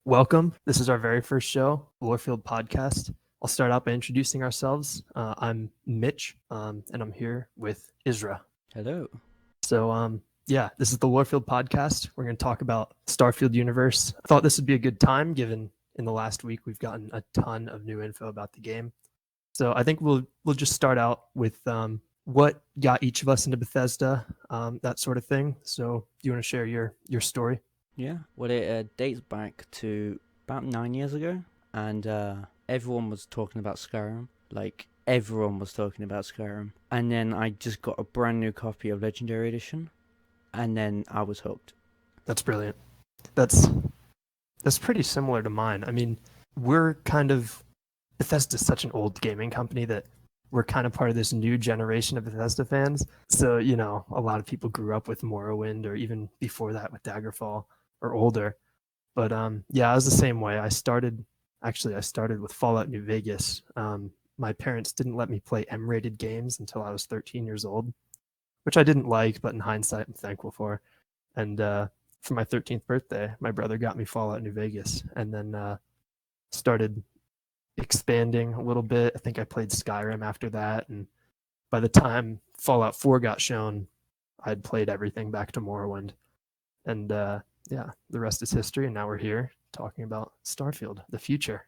Welcome. This is our very first show, Lorefield podcast. I'll start out by introducing ourselves. I'm Mitch, and I'm here with Yzra. Hello. So, this is the Lorefield podcast. We're going to talk about Starfield universe. I thought this would be a good time, given in the last week we've gotten a ton of new info about the game. So I think we'll just start out with what got each of us into Bethesda, that sort of thing. So, do you want to share your story? Yeah, well, it dates back to about 9 years ago, and everyone was talking about Skyrim. Like, everyone was talking about Skyrim. And then I just got a brand new copy of Legendary Edition, and then I was hooked. That's brilliant. That's pretty similar to mine. I mean, we're kind of Bethesda's such an old gaming company that we're kind of part of this new generation of Bethesda fans. So, a lot of people grew up with Morrowind or even before that with Daggerfall or older. But I was the same way. I started with Fallout New Vegas. My parents didn't let me play M-rated games until I was 13 years old, which I didn't like, but in hindsight, I'm thankful for. And for my 13th birthday, my brother got me Fallout New Vegas, and then started expanding a little bit. I think I played Skyrim after that, and by the time Fallout 4 got shown, I'd played everything back to Morrowind. And the rest is history, and now we're here talking about Starfield, the future.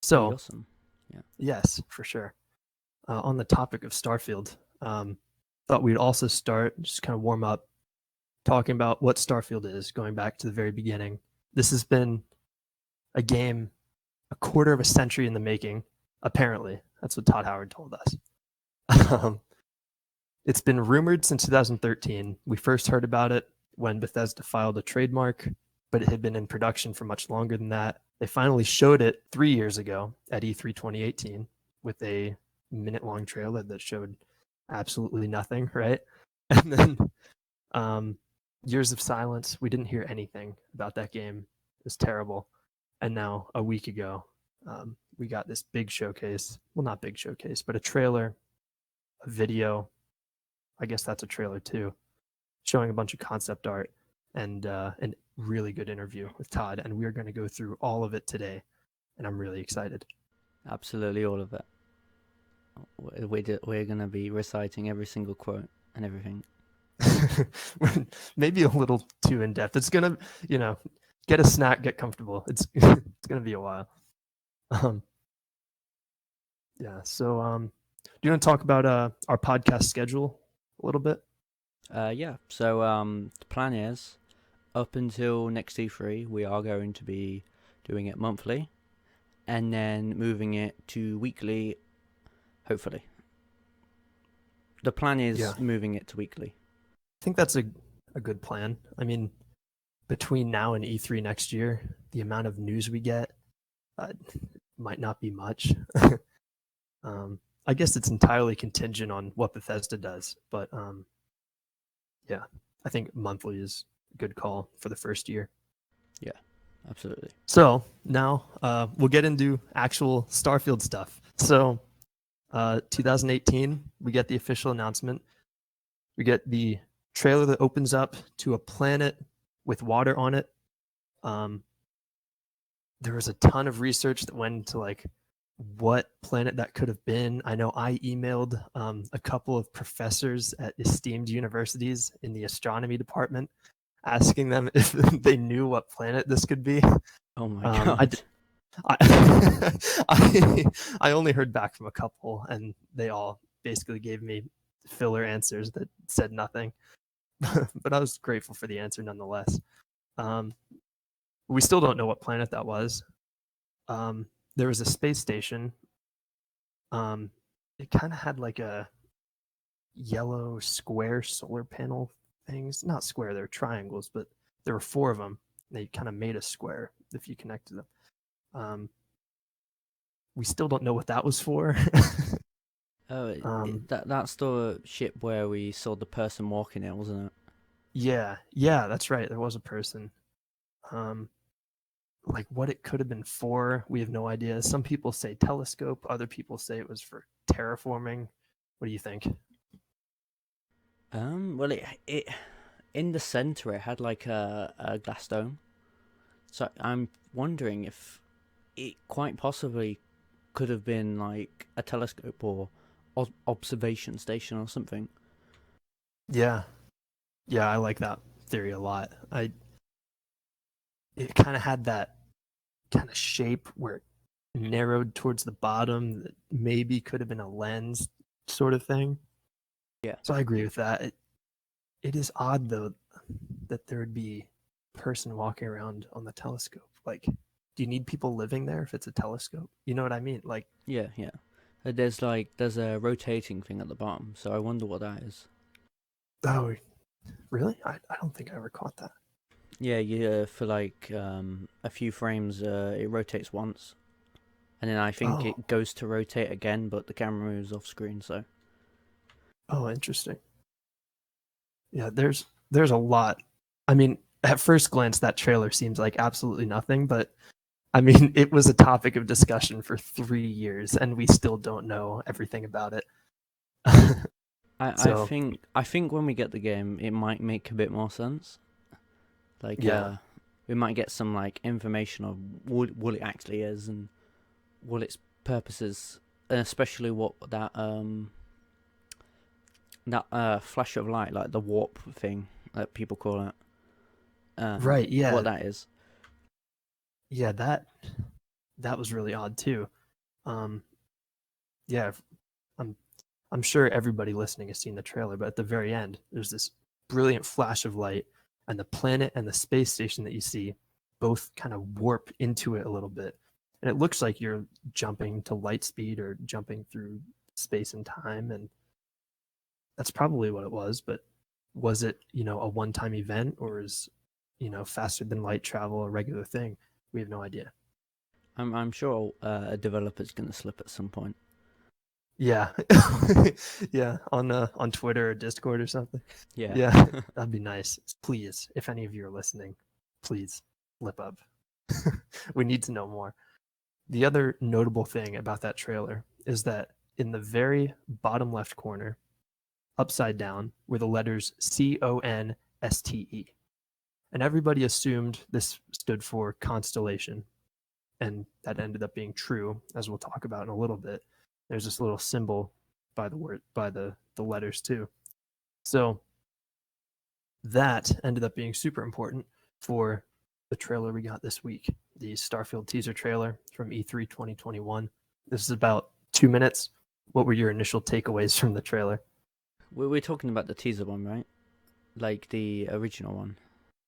So, Pretty awesome. Yeah. Yes, for sure. On the topic of Starfield, thought we'd also start, just kind of warm up, talking about what Starfield is, going back to the very beginning. This has been a game a quarter of a century in the making, apparently. That's what Todd Howard told us. It's been rumored since 2013. We first heard about it when Bethesda filed a trademark, but it had been in production for much longer than that. They finally showed it 3 years ago at E3 2018 with a minute-long trailer that showed absolutely nothing, right? And then years of silence. We didn't hear anything about that game. It was terrible. And now, a week ago, we got this big showcase. Well, not big showcase, but a trailer, a video. I guess that's a trailer too, showing a bunch of concept art and a really good interview with Todd. And we're going to go through all of it today. And I'm really excited. Absolutely all of it. We're going to be reciting every single quote and everything. Maybe a little too in depth. It's going to, get a snack, get comfortable. It's going to be a while. So do you want to talk about our podcast schedule a little bit? Yeah, so the plan is, up until next E3, we are going to be doing it monthly, and then moving it to weekly, hopefully. The plan is moving it to weekly. I think that's a good plan. I mean, between now and E3 next year, the amount of news we get might not be much. I guess it's entirely contingent on what Bethesda does, but I think monthly is a good call for the first year. Yeah, absolutely. So now we'll get into actual Starfield stuff. So 2018, we get the official announcement. We get the trailer that opens up to a planet with water on it. There was a ton of research that went into like what planet that could have been. I know I emailed a couple of professors at esteemed universities in the astronomy department asking them if they knew what planet this could be. Oh my god. I only heard back from a couple, and they all basically gave me filler answers that said nothing. But I was grateful for the answer nonetheless. We still don't know what planet that was. There was a space station. It kind of had like a yellow square solar panel things. Not square, they're triangles, but there were 4 of them. They kind of made a square if you connected them. We still don't know what that was for. That's the ship where we saw the person walking it, wasn't it? Yeah, that's right. There was a person. Like what it could have been for, we have no idea. Some people say telescope, other people say it was for terraforming. What do you think? Well, it in the center it had like a glass dome, So I'm wondering if it quite possibly could have been like a telescope or observation station or something. Yeah, yeah, I like that theory a lot. It kind of had that kind of shape where it narrowed towards the bottom that maybe could have been a lens sort of thing. Yeah. So I agree with that. It is odd though that there would be a person walking around on the telescope. Like, do you need people living there if it's a telescope? You know what I mean? Like, Yeah, yeah. There's a rotating thing at the bottom, so I wonder what that is. oh, really? I don't think I ever caught that. Yeah, yeah. For like a few frames, it rotates once, and then I think Oh, it goes to rotate again, but the camera moves off screen. So oh, interesting. Yeah, there's a lot. I mean, at first glance, that trailer seems like absolutely nothing, but I mean, it was a topic of discussion for 3 years, and we still don't know everything about it. I So, think I think when we get the game, it might make a bit more sense. Like yeah, we might get some like information of what it actually is and what its purposes, and especially what that flash of light, like the warp thing that people call it, right, what yeah, that is. yeah, that was really odd too. Um, yeah, I'm I'm sure everybody listening has seen the trailer, but at the very end, there's this brilliant flash of light, and the planet and the space station that you see both kind of warp into it a little bit. And it looks like you're jumping to light speed or jumping through space and time. And that's probably what it was. But was it, a one time event, or is, faster than light travel a regular thing? We have no idea. I'm sure a developer's gonna slip at some point. Yeah. Yeah. On Twitter or Discord or something. Yeah. Yeah, that'd be nice. Please, if any of you are listening, please lip up. We need to know more. The other notable thing about that trailer is that in the very bottom left corner, upside down, were the letters CONSTE. And everybody assumed this stood for constellation. And that ended up being true, as we'll talk about in a little bit. There's this little symbol by the letters too. So that ended up being super important for the trailer we got this week, the Starfield teaser trailer from E3 2021. This is about 2 minutes. What were your initial takeaways from the trailer? We're talking about the teaser one, right? Like the original one.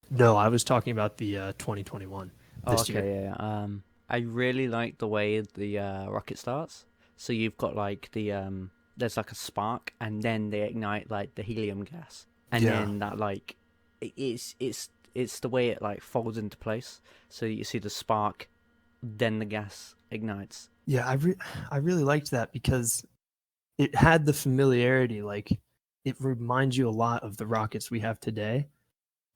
No, I was talking about the 2021 Oh, this year. okay, yeah. I really like the way the rocket starts. So you've got like there's like a spark, and then they ignite like the helium gas, and Yeah, then that like it's the way it like folds into place. So you see the spark, then the gas ignites. yeah, I really liked that because it had the familiarity. Like, it reminds you a lot of the rockets we have today,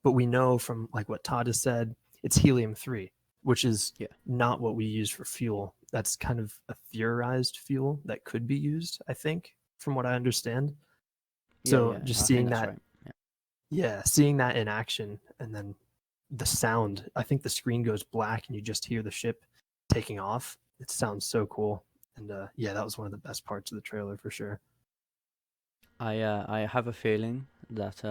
but we know from like what Todd has said, it's helium-3, which is Yeah, not what we use for fuel. That's kind of a theorized fuel that could be used, I think, from what I understand. yeah, So yeah. just I think seeing that's that, right. Yeah. yeah, seeing that in action, and then the sound, I think the screen goes black and you just hear the ship taking off. It sounds so cool. And yeah, that was one of the best parts of the trailer for sure. I have a feeling that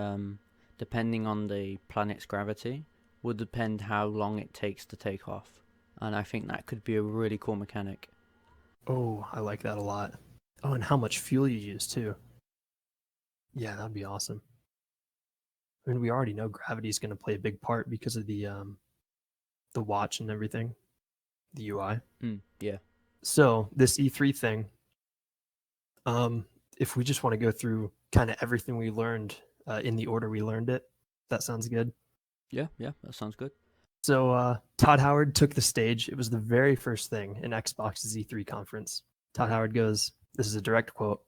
depending on the planet's gravity, would depend how long it takes to take off, and I think that could be a really cool mechanic. Oh, I like that a lot. Oh, and how much fuel you use too. Yeah, that'd be awesome. I mean, we already know gravity is going to play a big part because of the watch and everything, the UI. Yeah. So this E3 thing, um, if we just want to go through kind of everything we learned in the order we learned it, that sounds good. Yeah, yeah, that sounds good. So Todd Howard took the stage. It was the very first thing in Xbox's E3 conference. Todd Howard goes, this is a direct quote,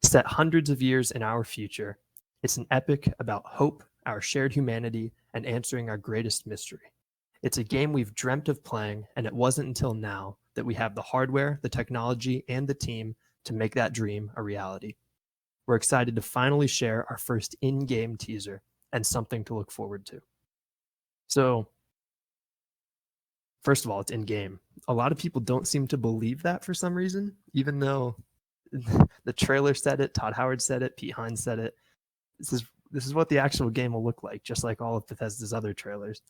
set hundreds of years in our future. It's an epic about hope, our shared humanity, and answering our greatest mystery. It's a game we've dreamt of playing, and it wasn't until now that we have the hardware, the technology, and the team to make that dream a reality. We're excited to finally share our first in-game teaser and something to look forward to. So first of all, it's in game. A lot of people don't seem to believe that for some reason, even though the trailer said it, Todd Howard said it, Pete Hines said it. This is what the actual game will look like, just like all of Bethesda's other trailers.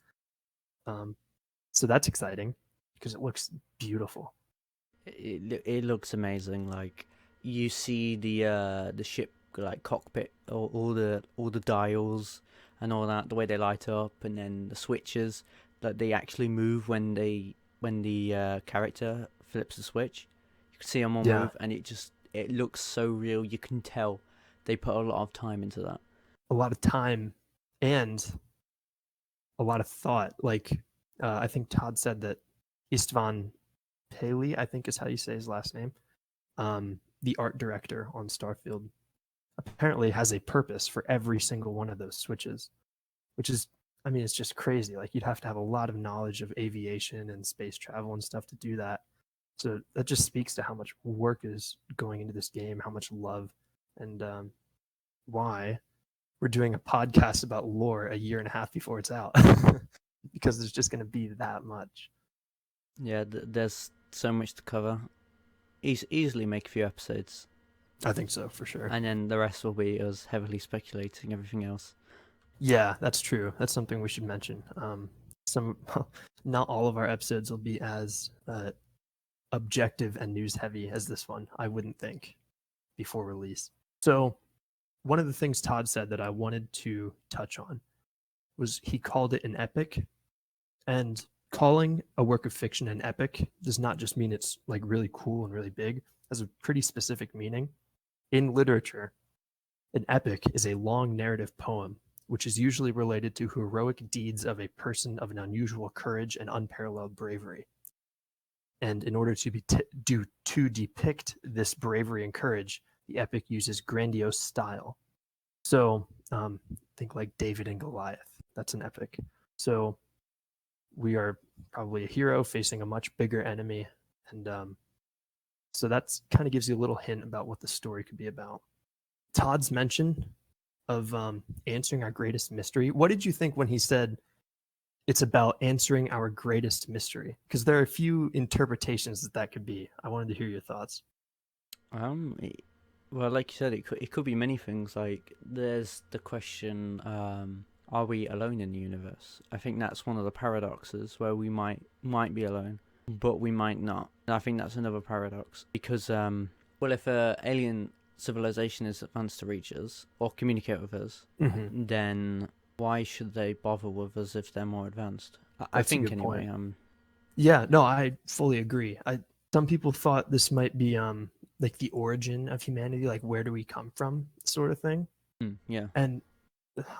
So that's exciting because it looks beautiful. It looks amazing. Like, you see the ship like cockpit, all the dials and all that, the way they light up, and then the switches that they actually move when the character flips the switch. You can see them all move, and it looks so real. You can tell they put a lot of time into that. A lot of time and a lot of thought. Like, I think Todd said that Istvan Paley, I think is how you say his last name, the art director on Starfield, apparently has a purpose for every single one of those switches, which is, I mean, it's just crazy. Like, you'd have to have a lot of knowledge of aviation and space travel and stuff to do that. So that just speaks to how much work is going into this game, how much love, and why we're doing a podcast about lore a year and a half before it's out. Because there's just going to be that much. Yeah, there's so much to cover. Easily make a few episodes. I think so, for sure. And then the rest will be us heavily speculating everything else. Yeah, that's true. That's something we should mention. Not all of our episodes will be as objective and news heavy as this one, I wouldn't think, before release. So one of the things Todd said that I wanted to touch on was he called it an epic. And calling a work of fiction an epic does not just mean it's like really cool and really big. It has a pretty specific meaning. In literature, an epic is a long narrative poem, which is usually related to heroic deeds of a person of an unusual courage and unparalleled bravery. And in order to depict this bravery and courage, the epic uses grandiose style. So think like David and Goliath. That's an epic. So we are probably a hero facing a much bigger enemy. And so that's kind of gives you a little hint about what the story could be about. Todd's mention of answering our greatest mystery. What did you think when he said it's about answering our greatest mystery? Because there are a few interpretations that could be. I wanted to hear your thoughts. Well, like you said, it could be many things. Like, there's the question, are we alone in the universe? I think that's one of the paradoxes, where we might be alone, but we might not. And I think that's another paradox, because well, if an alien civilization is advanced to reach us or communicate with us, then why should they bother with us if they're more advanced? I think anyway. Yeah, no, I fully agree. Some people thought this might be like the origin of humanity, like where do we come from, sort of thing. Yeah. And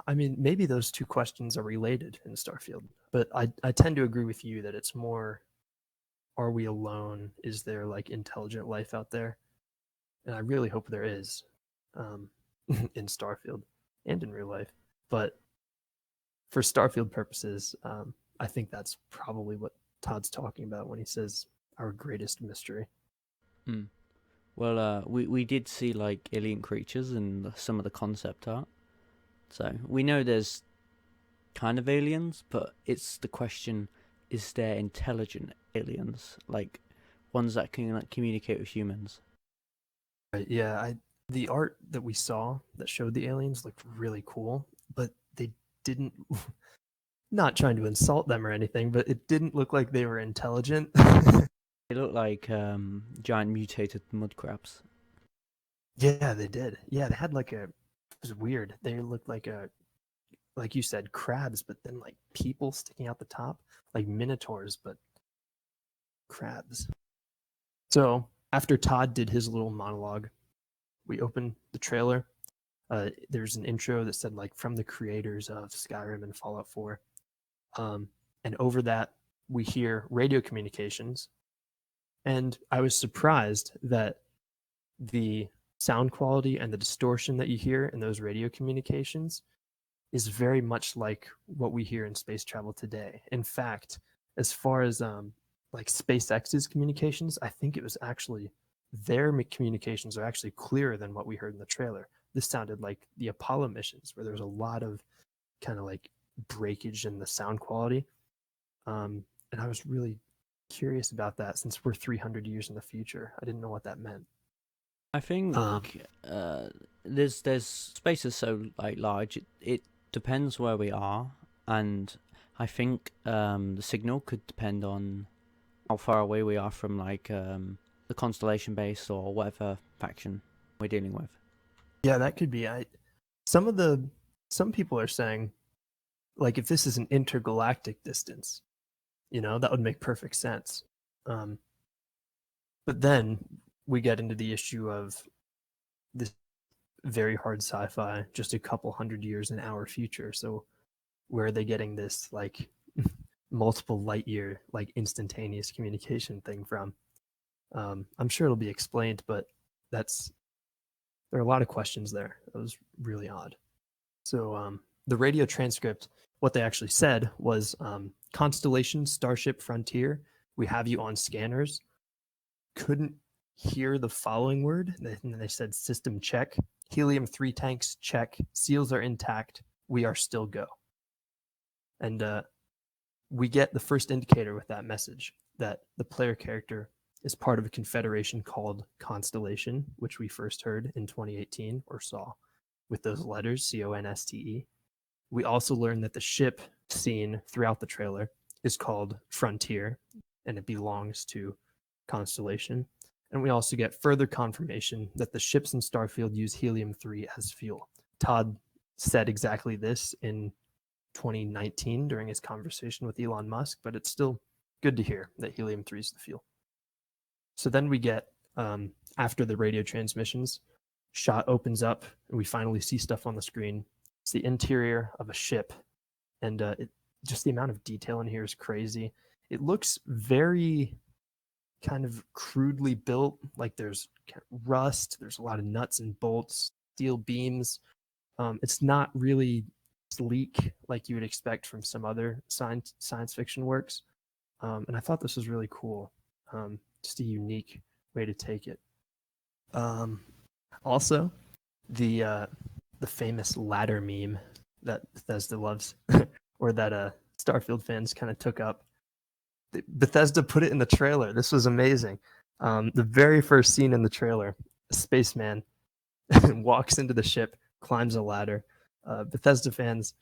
I mean, maybe those two questions are related in Starfield, but I tend to agree with you that it's more, are we alone? Is there like intelligent life out there? And I really hope there is in Starfield and in real life. But for Starfield purposes, I think that's probably what Todd's talking about when he says our greatest mystery. Well, we did see like alien creatures in some of the concept art. So we know there's kind of aliens, but it's the question, is there intelligent aliens? Like ones that can like communicate with humans? Right, yeah, the art that we saw that showed the aliens looked really cool, but they didn't, not trying to insult them or anything, but it didn't look like they were intelligent. They look like giant mutated mud crabs. Yeah, they did. Yeah, they had like it was weird. They looked like like you said, crabs, but then like people sticking out the top, like minotaurs, but crabs. So after Todd did his little monologue, we opened the trailer. There's an intro that said like from the creators of Skyrim and Fallout 4. And over that, we hear radio communications. And I was surprised that the sound quality and the distortion that you hear in those radio communications is very much like what we hear in space travel today. In fact, as far as like SpaceX's communications, I think it was actually their communications are actually clearer than what we heard in the trailer. This sounded like the Apollo missions, where there was a lot of kind of like breakage in the sound quality. And I was really curious about that since we're 300 years in the future. I didn't know what that meant. I think there's spaces so like large. It depends where we are, and I think the signal could depend on how far away we are from like the constellation base or whatever faction we're dealing with. Yeah, that could be. Some people are saying, like, if this is an intergalactic distance, that would make perfect sense. But then we get into the issue of this very hard sci-fi, just a couple hundred years in our future. So where are they getting this like multiple light year, like instantaneous communication thing from? I'm sure it'll be explained, but there are a lot of questions there. It was really odd. So the radio transcript, what they actually said was Constellation, Starship, Frontier, we have you on scanners. Couldn't hear the following word. They said system check. Helium-3 tanks check. Seals are intact. We are still go. And we get the first indicator with that message that the player character is part of a confederation called Constellation, which we first heard in 2018 or saw with those letters, CONSTE. We also learned that the ship seen throughout the trailer is called Frontier, and it belongs to Constellation. And we also get further confirmation that the ships in Starfield use helium-3 as fuel. Todd said exactly this in 2019 during his conversation with Elon Musk, but it's still good to hear that helium-3 is the fuel. So then we get, after the radio transmissions, shot opens up and we finally see stuff on the screen. It's the interior of a ship, and just the amount of detail in here is crazy. It looks very kind of crudely built, like there's rust, there's a lot of nuts and bolts, steel beams. It's not really sleek like you would expect from some other science fiction works. And I thought this was really cool. Just a unique way to take it. Also, the famous ladder meme that Bethesda loves, or that Starfield fans kind of took up. Bethesda put it in the trailer. This was amazing. The very first scene in the trailer, a spaceman walks into the ship, climbs a ladder. Bethesda fans,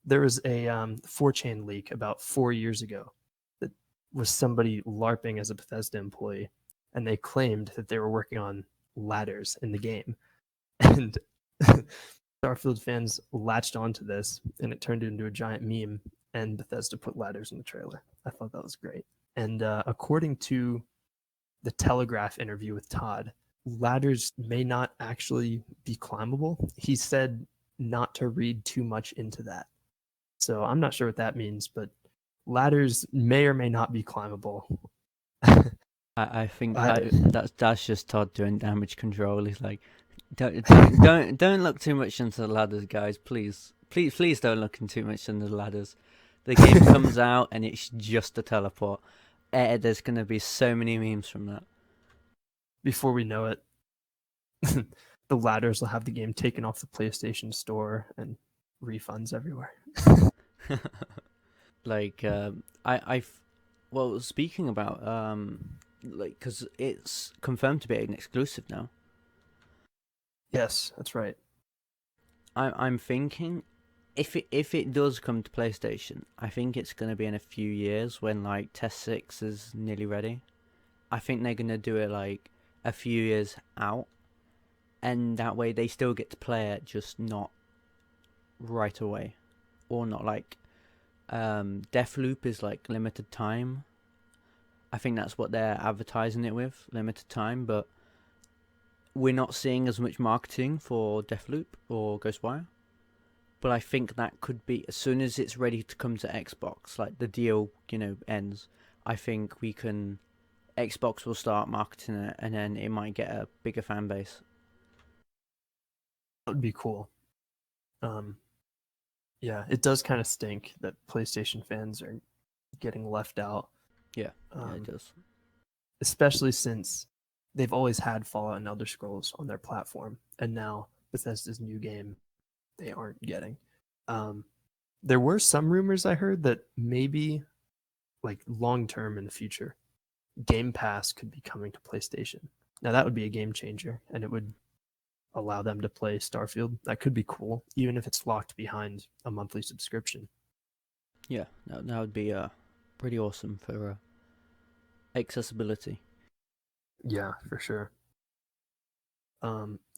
there was a 4chan leak about 4 years ago that was somebody LARPing as a Bethesda employee, and they claimed that they were working on ladders in the game. And Starfield fans latched onto this, and it turned into a giant meme, and Bethesda put ladders in the trailer. I thought that was great. And according to the Telegraph interview with Todd, ladders may not actually be climbable. He said not to read too much into that. So I'm not sure what that means, but ladders may or may not be climbable. I think that's just Todd doing damage control. He's like, don't look too much into the ladders, guys. Please don't look too much into the ladders. The game comes out and it's just a teleport. There's gonna be so many memes from that. Before we know it, the ladders will have the game taken off the PlayStation Store and refunds everywhere. Like well, speaking about like, because it's confirmed to be an exclusive now. Yes, that's right. I'm thinking if it does come to PlayStation, I think it's gonna be in a few years when like Test 6 is nearly ready. I think they're gonna do it like a few years out, and that way they still get to play it, just not right away, or not like Deathloop is like limited time. I think that's what they're advertising it with, limited time, but we're not seeing as much marketing for Deathloop or Ghostwire. But I think that could be, as soon as it's ready to come to Xbox, like the deal, ends, I think Xbox will start marketing it, and then it might get a bigger fan base. That would be cool. Yeah, it does kind of stink that PlayStation fans are getting left out. Yeah, it does. Especially since they've always had Fallout and Elder Scrolls on their platform, and now Bethesda's new game they aren't getting. There were some rumors I heard that maybe like long term in the future, Game Pass could be coming to PlayStation. Now that would be a game changer, and it would allow them to play Starfield. That could be cool, even if it's locked behind a monthly subscription. Yeah, that would be pretty awesome for accessibility. Yeah, for sure.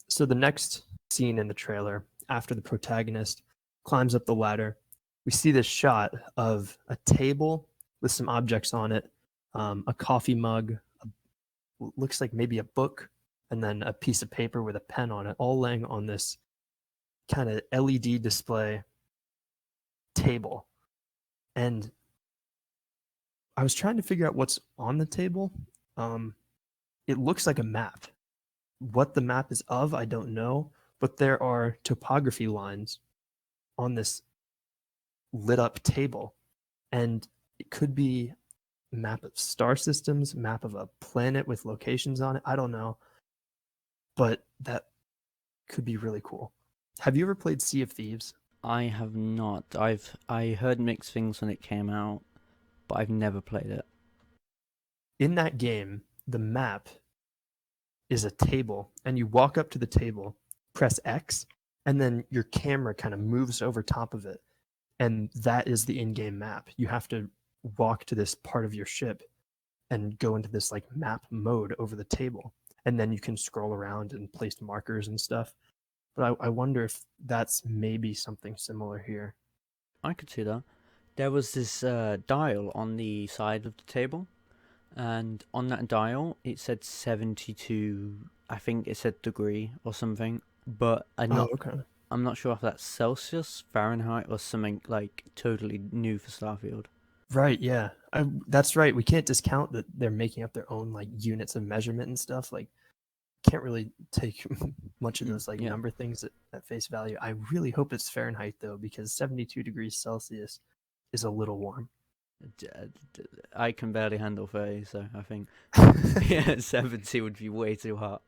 So the next scene in the trailer, after the protagonist climbs up the ladder, we see this shot of a table with some objects on it, a coffee mug, looks like maybe a book, and then a piece of paper with a pen on it, all laying on this kind of LED display table. And I was trying to figure out what's on the table. It looks like a map. What the map is of, I don't know, but there are topography lines on this lit up table. And it could be a map of star systems, map of a planet with locations on it. I don't know. But that could be really cool. Have you ever played Sea of Thieves? I have not. I heard mixed things when it came out, but I've never played it. In that game, the map is a table, and you walk up to the table, press X, and then your camera kind of moves over top of it. And that is the in-game map. You have to walk to this part of your ship and go into this like map mode over the table. And then you can scroll around and place markers and stuff. But I wonder if that's maybe something similar here. I could see that. There was this dial on the side of the table, and on that dial it said 72. I think it said degree or something, but Okay. I'm not sure if that's Celsius, Fahrenheit, or something like totally new for Starfield. Right, yeah. That's right. We can't discount that they're making up their own like units of measurement and stuff. Like, can't really take much of those like Yeah. number things at face value. I really hope it's Fahrenheit though, because 72 degrees Celsius is a little warm. I can barely handle 30, so I think 70 would be way too hot.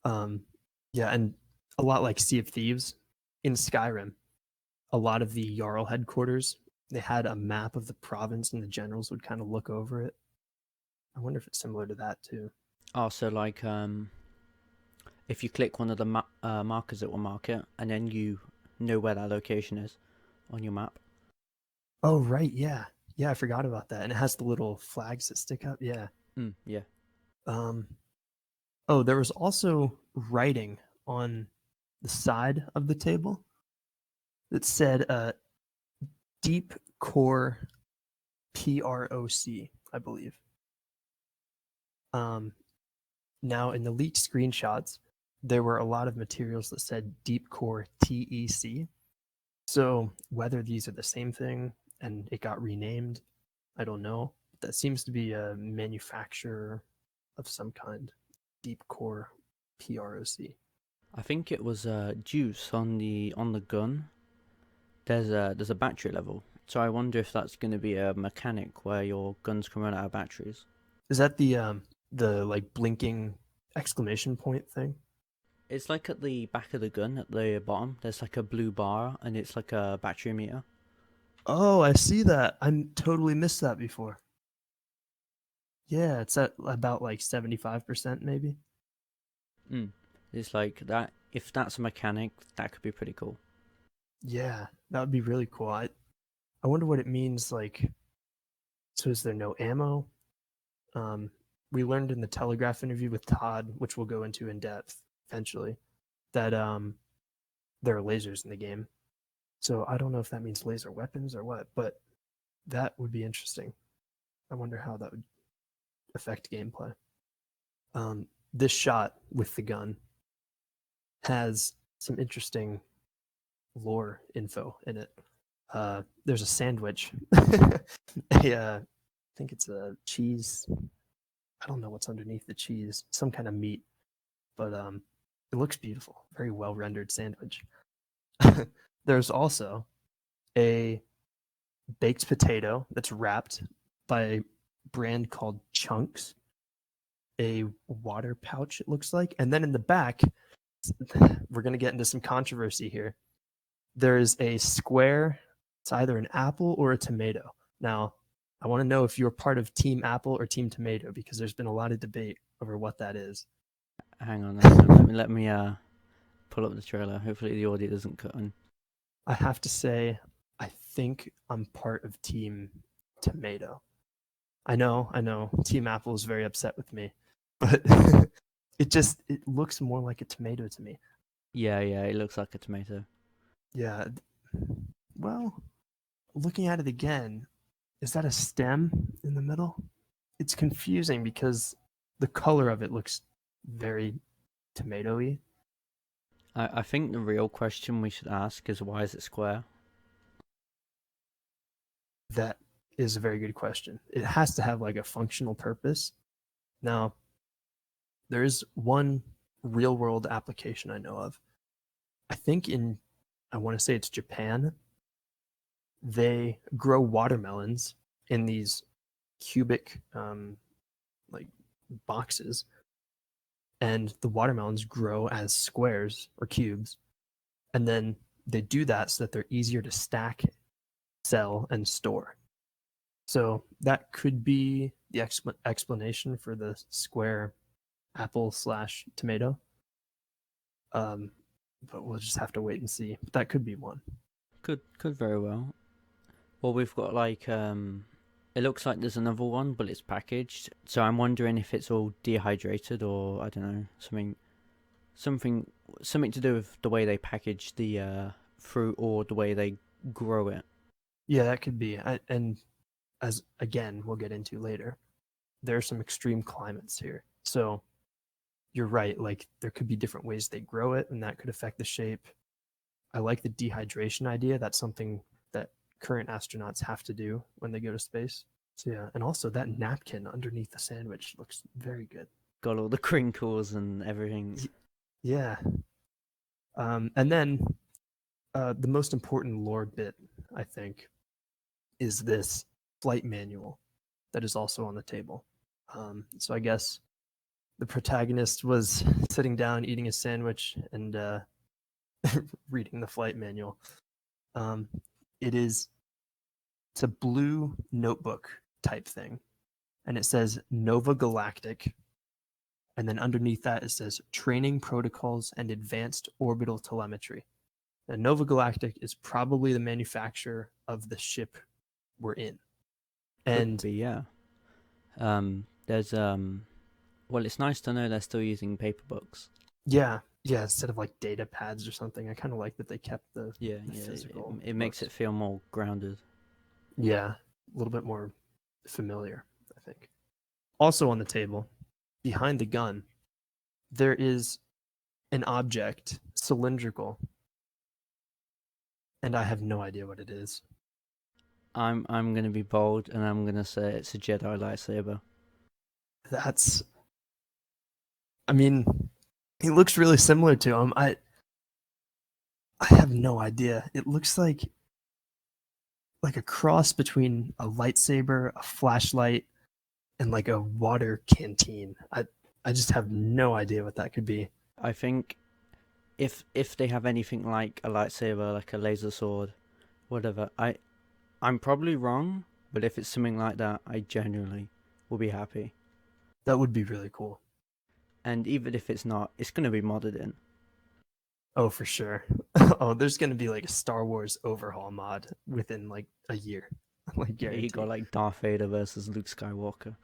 Yeah, and a lot like Sea of Thieves in Skyrim, a lot of the Jarl headquarters, they had a map of the province and the generals would kind of look over it. I wonder if it's similar to that too. Oh, so like if you click one of the markers, it will mark it, and then you know where that location is on your map. Oh, right, yeah. Yeah, I forgot about that. And it has the little flags that stick up. Yeah. Yeah. Oh, there was also writing on the side of the table that said deep core PROC, I believe. Now in the leaked screenshots, there were a lot of materials that said deep core TEC. So whether these are the same thing and it got renamed, I don't know. That seems to be a manufacturer of some kind. Deep core PROC. I think it was juice on the gun. There's a battery level, so I wonder if that's going to be a mechanic where your guns can run out of batteries. Is that the like blinking exclamation point thing? It's like at the back of the gun at the bottom. There's like a blue bar, and it's like a battery meter. Oh, I see that. I totally missed that before. Yeah, it's at about like 75% maybe. It's like that. If that's a mechanic, that could be pretty cool. Yeah, that would be really cool. I wonder what it means. Like, so is there no ammo? We learned in the Telegraph interview with Todd, which we'll go into in depth eventually, that there are lasers in the game. So I don't know if that means laser weapons or what, but that would be interesting. I wonder how that would affect gameplay. This shot with the gun has some interesting lore info in it. There's a sandwich. I think it's a cheese. I don't know what's underneath the cheese. Some kind of meat, but it looks beautiful. Very well rendered sandwich. There's also a baked potato that's wrapped by a brand called Chunks. A water pouch, it looks like, and then in the back, we're gonna get into some controversy here. There is a square. It's either an apple or a tomato. Now, I want to know if you're part of Team Apple or Team Tomato, because there's been a lot of debate over what that is. Hang on. Let me pull up the trailer. Hopefully the audio doesn't cut in. I have to say, I think I'm part of Team Tomato. I know. Team Apple is very upset with me, but it looks more like a tomato to me. Yeah, it looks like a tomato. Yeah. Well, looking at it again, is that a stem in the middle? It's confusing because the color of it looks very tomatoey. I think the real question we should ask is why is it square? That is a very good question. It has to have like a functional purpose. Now, there is one real world application I know of. I think I want to say it's Japan. They grow watermelons in these cubic like boxes, and the watermelons grow as squares or cubes, and then they do that so that they're easier to stack, sell, and store. So that could be the explanation for the square apple / tomato. But we'll just have to wait and see. But that could be one. Could very well. Well, we've got like it looks like there's another one, but it's packaged. So I'm wondering if it's all dehydrated or I don't know, something to do with the way they package the fruit or the way they grow it. Yeah, that could be. And as again, we'll get into later, there are some extreme climates here. So you're right. Like there could be different ways they grow it, and that could affect the shape. I like the dehydration idea. That's something that current astronauts have to do when they go to space. So yeah, and also that napkin underneath the sandwich looks very good. Got all the crinkles and everything. Yeah. And then the most important lore bit, I think, is this flight manual that is also on the table. So I guess the protagonist was sitting down, eating a sandwich, and reading the flight manual. It's a blue notebook type thing, and it says Nova Galactic, and then underneath that it says Training Protocols and Advanced Orbital Telemetry. And Nova Galactic is probably the manufacturer of the ship we're in. And Could be, yeah. There's well, it's nice to know they're still using paper books. yeah, instead of like data pads or something, I kind of like that they kept the physical. It books. makes it feel more grounded. Yeah, a little bit more familiar, I think. Also on the table, behind the gun, there is an object, cylindrical, and I have no idea what it is. I'm gonna be bold and I'm gonna say it's a Jedi lightsaber. I mean, he looks really similar to him. I have no idea. It looks like a cross between a lightsaber, a flashlight, and like a water canteen. I just have no idea what that could be. I think if they have anything like a lightsaber, like a laser sword, whatever, I'm probably wrong, but if it's something like that, I genuinely will be happy. That would be really cool. And even if it's not, it's gonna be modded in. Oh, for sure. Oh, there's gonna be like a Star Wars overhaul mod within like a year. Like Yeah, you got like Darth Vader versus Luke Skywalker.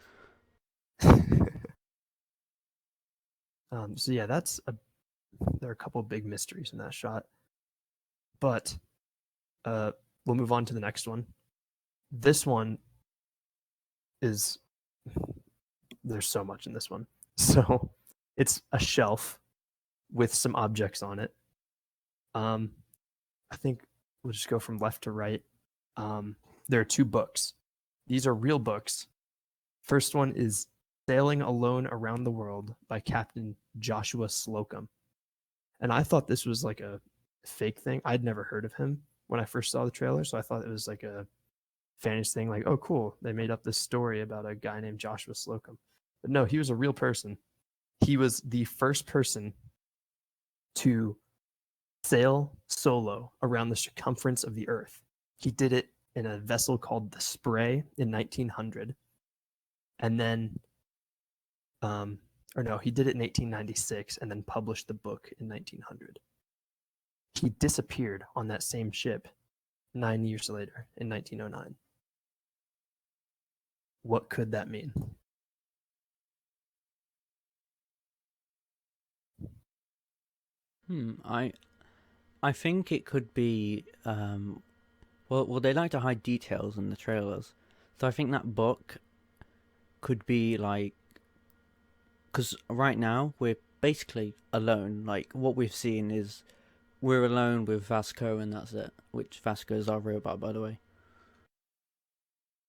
So yeah, there are a couple of big mysteries in that shot. But we'll move on to the next one. This one is there's so much in this one. So it's a shelf with some objects on it. I think we'll just go from left to right. There are 2 books. These are real books. First one is Sailing Alone Around the World by Captain Joshua Slocum. And I thought this was like a fake thing. I'd never heard of him when I first saw the trailer, so I thought it was like a fantasy thing, like, oh, cool, they made up this story about a guy named Joshua Slocum. But no, he was a real person. He was the first person to sail solo around the circumference of the Earth. He did it in a vessel called the Spray in 1900. And then, or no, he did it in 1896 and then published the book in 1900. He disappeared on that same ship 9 years later in 1909. What could that mean? I think it could be well they like to hide details in the trailers, so I think that book could be like, because right now we're basically alone. Like what we've seen is we're alone with Vasco, and that's it. Which Vasco is our robot, by the way.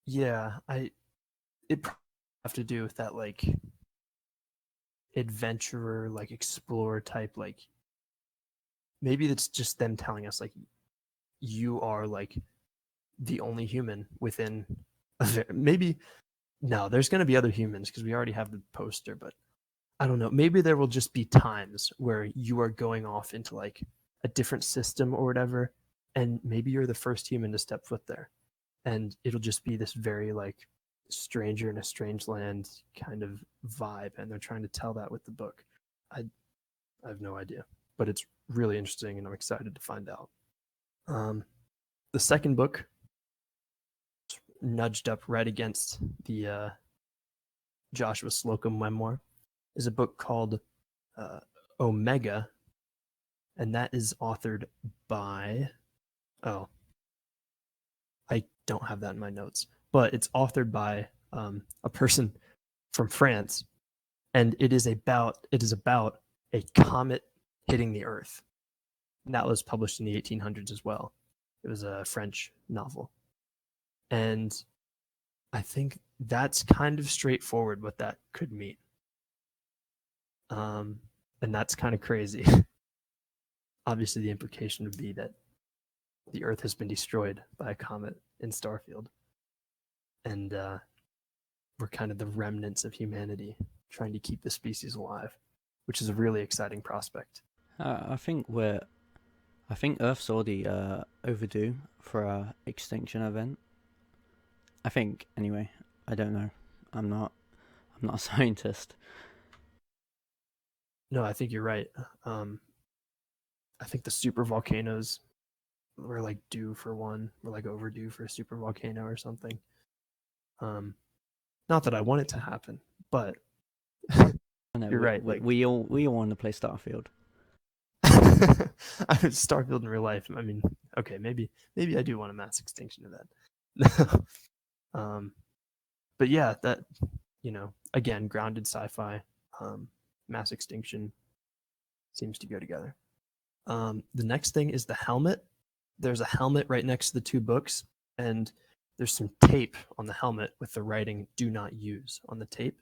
Yeah, it probably have to do with that like adventurer, like explorer type, like maybe it's just them telling us like you are like the only human within maybe no, there's going to be other humans because we already have the poster, but I don't know. Maybe there will just be times where you are going off into like a different system or whatever, and maybe you're the first human to step foot there, and it'll just be this very like stranger in a strange land kind of vibe, and they're trying to tell that with the book. I have no idea, but it's really interesting, and I'm excited to find out. The second book nudged up right against the Joshua Slocum memoir is a book called Omega, and that is authored by I don't have that in my notes, but it's authored by a person from France, and it is about a comet hitting the Earth. And that was published in the 1800s as well. It was a French novel, and I think that's kind of straightforward what that could mean. And that's kind of crazy. Obviously, the implication would be that the Earth has been destroyed by a comet in Starfield, and we're kind of the remnants of humanity trying to keep the species alive, which is a really exciting prospect. I think Earth's already overdue for a extinction event. I think, anyway. I don't know. I'm not a scientist. No, I think you're right. I think the super volcanoes were like due for one. We're like overdue for a super volcano or something. Not that I want it to happen, but you're right. We all want to play Starfield. Starfield in real life. I mean, okay, maybe I do want a mass extinction of that. But yeah, that again, grounded sci-fi, mass extinction seems to go together. The next thing is the helmet. There's a helmet right next to the two books, and there's some tape on the helmet with the writing "Do not use" on the tape.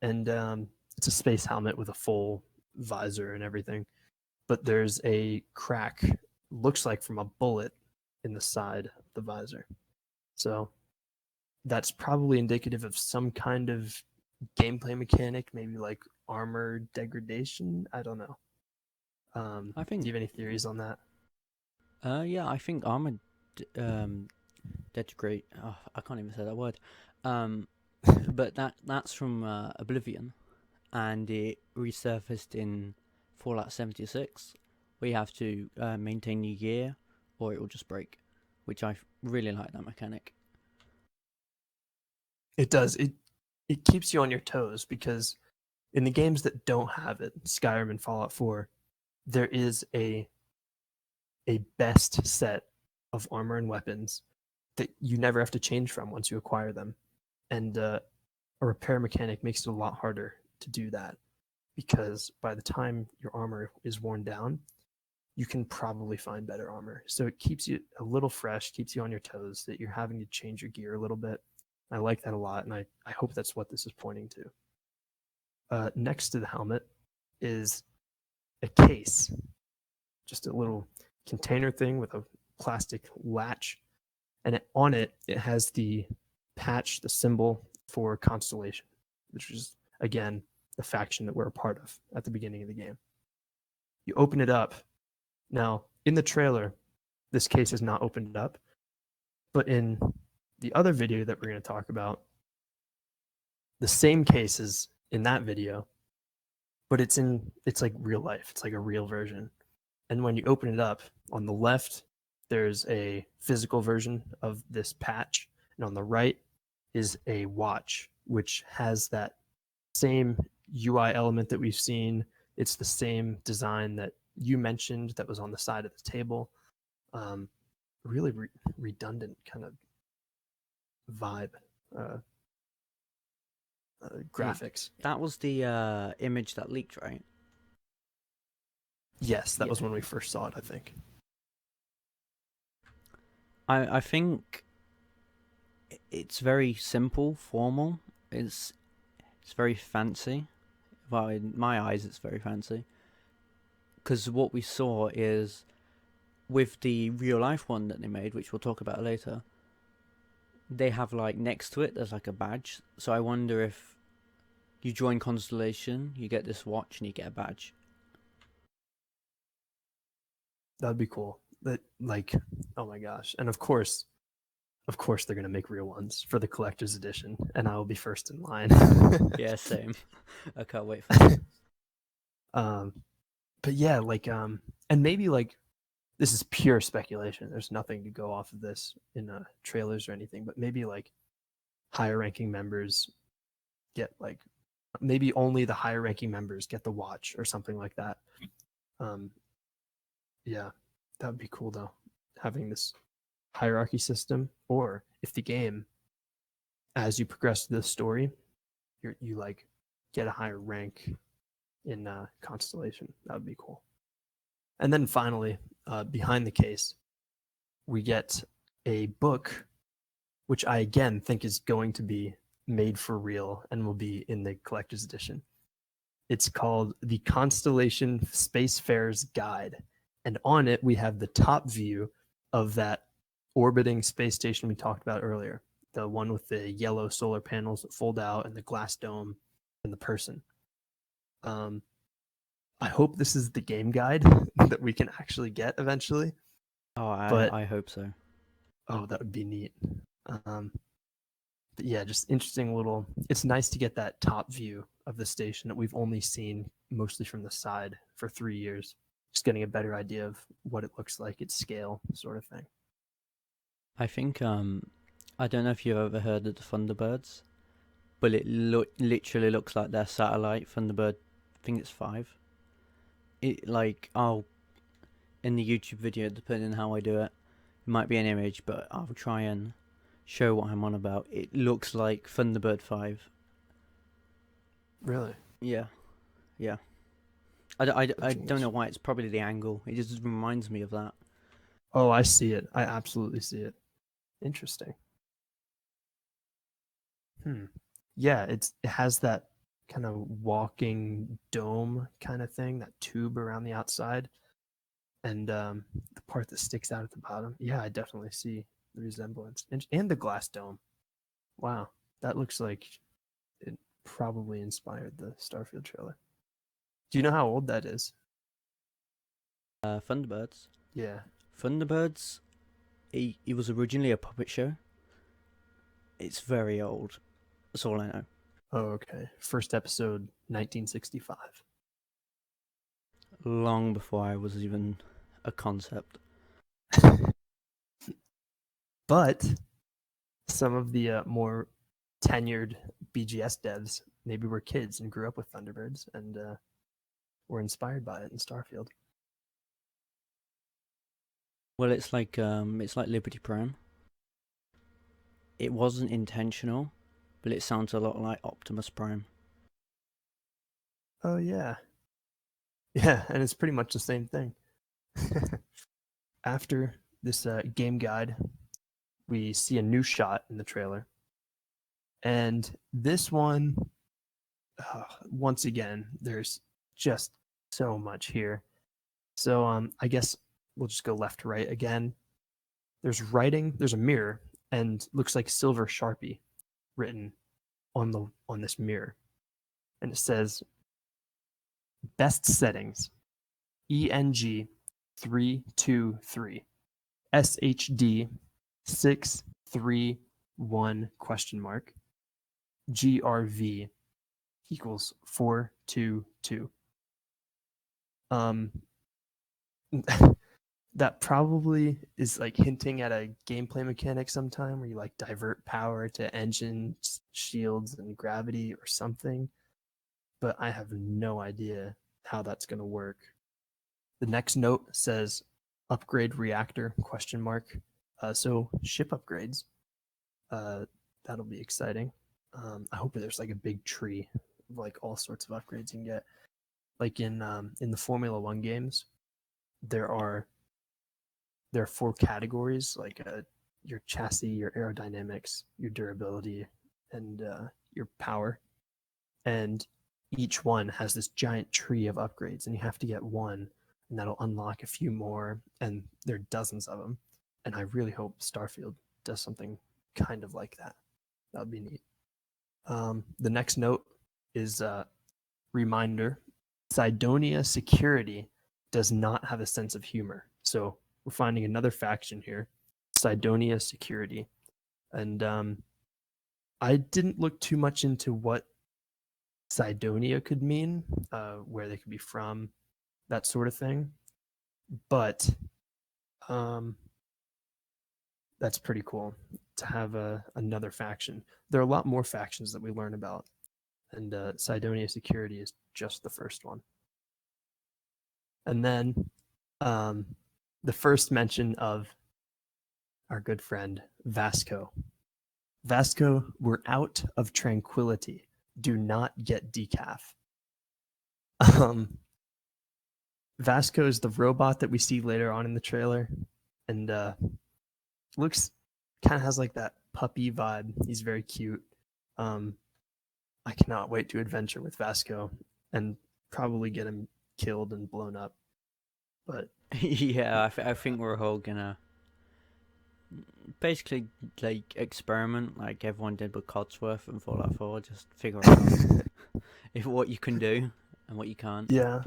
And it's a space helmet with a full visor and everything. But there's a crack, looks like from a bullet in the side of the visor. So that's probably indicative of some kind of gameplay mechanic, maybe like armor degradation. I don't know. I think. Do you have any theories on that? Yeah, I think armor degrade. Oh, I can't even say that word. But that's from Oblivion, and it resurfaced in Fallout 76. Where you have to maintain your gear, or it will just break. Which I really like that mechanic. It does. It keeps you on your toes because in the games that don't have it, Skyrim and Fallout 4, there is a best set of armor and weapons that you never have to change from once you acquire them. And a repair mechanic makes it a lot harder to do that because by the time your armor is worn down, you can probably find better armor. So it keeps you a little fresh, keeps you on your toes, that you're having to change your gear a little bit. I like that a lot, and I hope that's what this is pointing to. Next to the helmet is a case, just a little container thing with a plastic latch, and on it has the patch, the symbol for Constellation, which is again the faction that we're a part of at the beginning of the game. You open it up. Now, in the trailer, this case is not opened up, But in the other video that we're going to talk about, the same cases in that video, but it's like real life. It's like a real version. And when you open it up, on the left, there's a physical version of this patch. And on the right is a watch, which has that same UI element that we've seen. It's the same design that you mentioned that was on the side of the table. Really redundant kind of vibe, graphics. That was the image that leaked, right? Yes, that was when we first saw it, I think. I think it's very simple, formal. It's very fancy. Well, in my eyes, it's very fancy. Because what we saw is, with the real life one that they made, which we'll talk about later, they have like next to it, there's like a badge. So I wonder if you join Constellation, you get this watch and you get a badge. That'd be cool. That, like, oh my gosh. And of course they're gonna make real ones for the collector's edition, and I will be first in line. Yeah, same. I can't wait for that. But yeah, like, and maybe like, this is pure speculation. There's nothing to go off of this in trailers or anything, but maybe like higher ranking members get, like, maybe only the higher ranking members get the watch or something like that. Yeah, that would be cool though, having this hierarchy system. Or if the game, as you progress through the story, you like get a higher rank in Constellation. That would be cool. And then finally, behind the case, we get a book, which I again think is going to be made for real and will be in the collector's edition. It's called The Constellation Spacefarer's Guide. And on it, we have the top view of that orbiting space station we talked about earlier, the one with the yellow solar panels that fold out and the glass dome and the person. I hope this is the game guide that we can actually get eventually. Oh, I hope so. Oh, that would be neat. But yeah, just interesting little. It's nice to get that top view of the station that we've only seen mostly from the side for 3 years. Just getting a better idea of what it looks like, its scale, sort of thing. I think I don't know if you've ever heard of the Thunderbirds, but it literally looks like their satellite Thunderbird. I think it's 5. It like in the YouTube video, depending on how I do it, it might be an image, but I'll try and show what I'm on about. It looks like Thunderbird 5. Really? Yeah. I don't know why. It's probably the angle. It just reminds me of that. Oh, I see it. I absolutely see it. Interesting. Yeah, it has that kind of walking dome kind of thing, that tube around the outside, and the part that sticks out at the bottom. Yeah, I definitely see the resemblance, and the glass dome. Wow, that looks like it probably inspired the Starfield trailer. Do you know how old that is? Thunderbirds. Yeah. Thunderbirds. It was originally a puppet show. It's very old. That's all I know. Oh, okay. First episode, 1965. Long before I was even a concept. But some of the more tenured BGS devs maybe were kids and grew up with Thunderbirds and were inspired by it in Starfield. Well, it's like Liberty Prime. It wasn't intentional, but it sounds a lot like Optimus Prime. Oh yeah. Yeah, and it's pretty much the same thing. After this game guide, we see a new shot in the trailer. And this one, once again, there's just so much here. So I guess we'll just go left to right again. There's writing, there's a mirror, and looks like silver Sharpie written on this mirror. And it says best settings ENG 323 SHD 631 ? GRV equals 422. That probably is like hinting at a gameplay mechanic sometime where you like divert power to engines, shields, and gravity or something. But I have no idea how that's going to work. The next note says upgrade reactor ? So ship upgrades. That'll be exciting. I hope there's like a big tree of like all sorts of upgrades you can get. Like in the Formula One games, there are 4 categories, like your chassis, your aerodynamics, your durability, and your power. And each one has this giant tree of upgrades, and you have to get one, and that'll unlock a few more, and there are dozens of them. And I really hope Starfield does something kind of like that. That would be neat. The next note is reminder: Cydonia Security does not have a sense of humor. So we're finding another faction here, Cydonia Security. And I didn't look too much into what Cydonia could mean, where they could be from, that sort of thing. But that's pretty cool to have another faction. There are a lot more factions that we learn about, and Cydonia Security is just the first one. And then the first mention of our good friend Vasco. Vasco, we're out of tranquility. Do not get decaf. Vasco is the robot that we see later on in the trailer, and looks kind of has like that puppy vibe. He's very cute. I cannot wait to adventure with Vasco and probably get him killed and blown up. But Yeah, I think we're all gonna basically like experiment like everyone did with Codsworth and Fallout 4. Just figure out if what you can do and what you can't. yeah.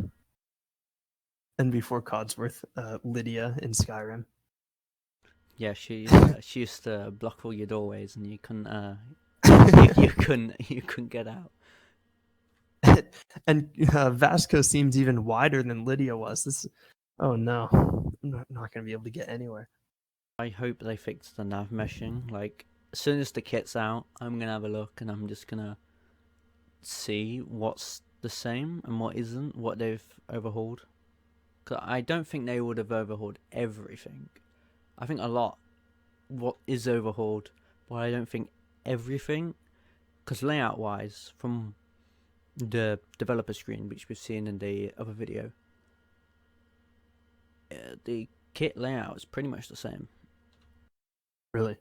And before Codsworth, Lydia in Skyrim. Yeah, she used to block all your doorways, and you couldn't you couldn't get out. And Vasco seems even wider than Lydia was. Oh no, I'm not going to be able to get anywhere. I hope they fix the nav meshing. Like, as soon as the kit's out, I'm gonna have a look, and I'm just gonna see what's the same and what isn't, what they've overhauled. Cause I don't think they would have overhauled everything. I think a lot what is overhauled, but I don't think everything. Because layout-wise, from the developer screen, which we've seen in the other video, the kit layout is pretty much the same. Really?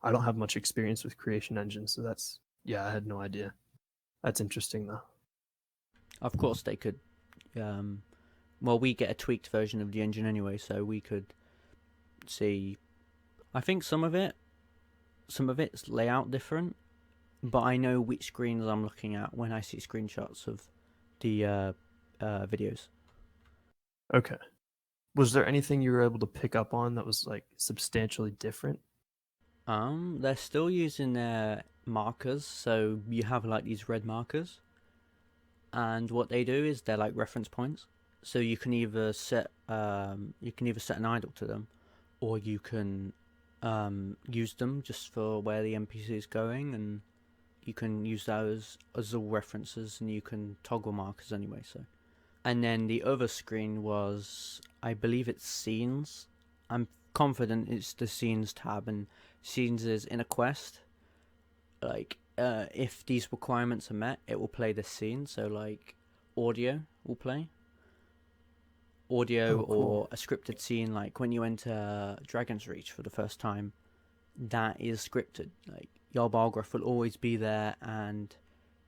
I don't have much experience with Creation Engine, so I had no idea. That's interesting, though. Of course, they could. Well, we get a tweaked version of the engine anyway, so we could see. I think some of it's layout different, but I know which screens I'm looking at when I see screenshots of the videos. Okay. Was there anything you were able to pick up on that was like substantially different? They're still using their markers, so you have like these red markers, and what they do is they're like reference points. So you can either set an idle to them, or you can use them just for where the NPC is going, and you can use those as all references, and you can toggle markers anyway. So, and then the other screen was, I believe it's scenes. I'm confident it's the scenes tab, and scenes is in a quest. Like, if these requirements are met, it will play this scene. So, like, audio will play. Audio, cool. or a scripted scene, like when you enter Dragon's Reach for the first time, that is scripted. Like, your Balgruff will always be there, and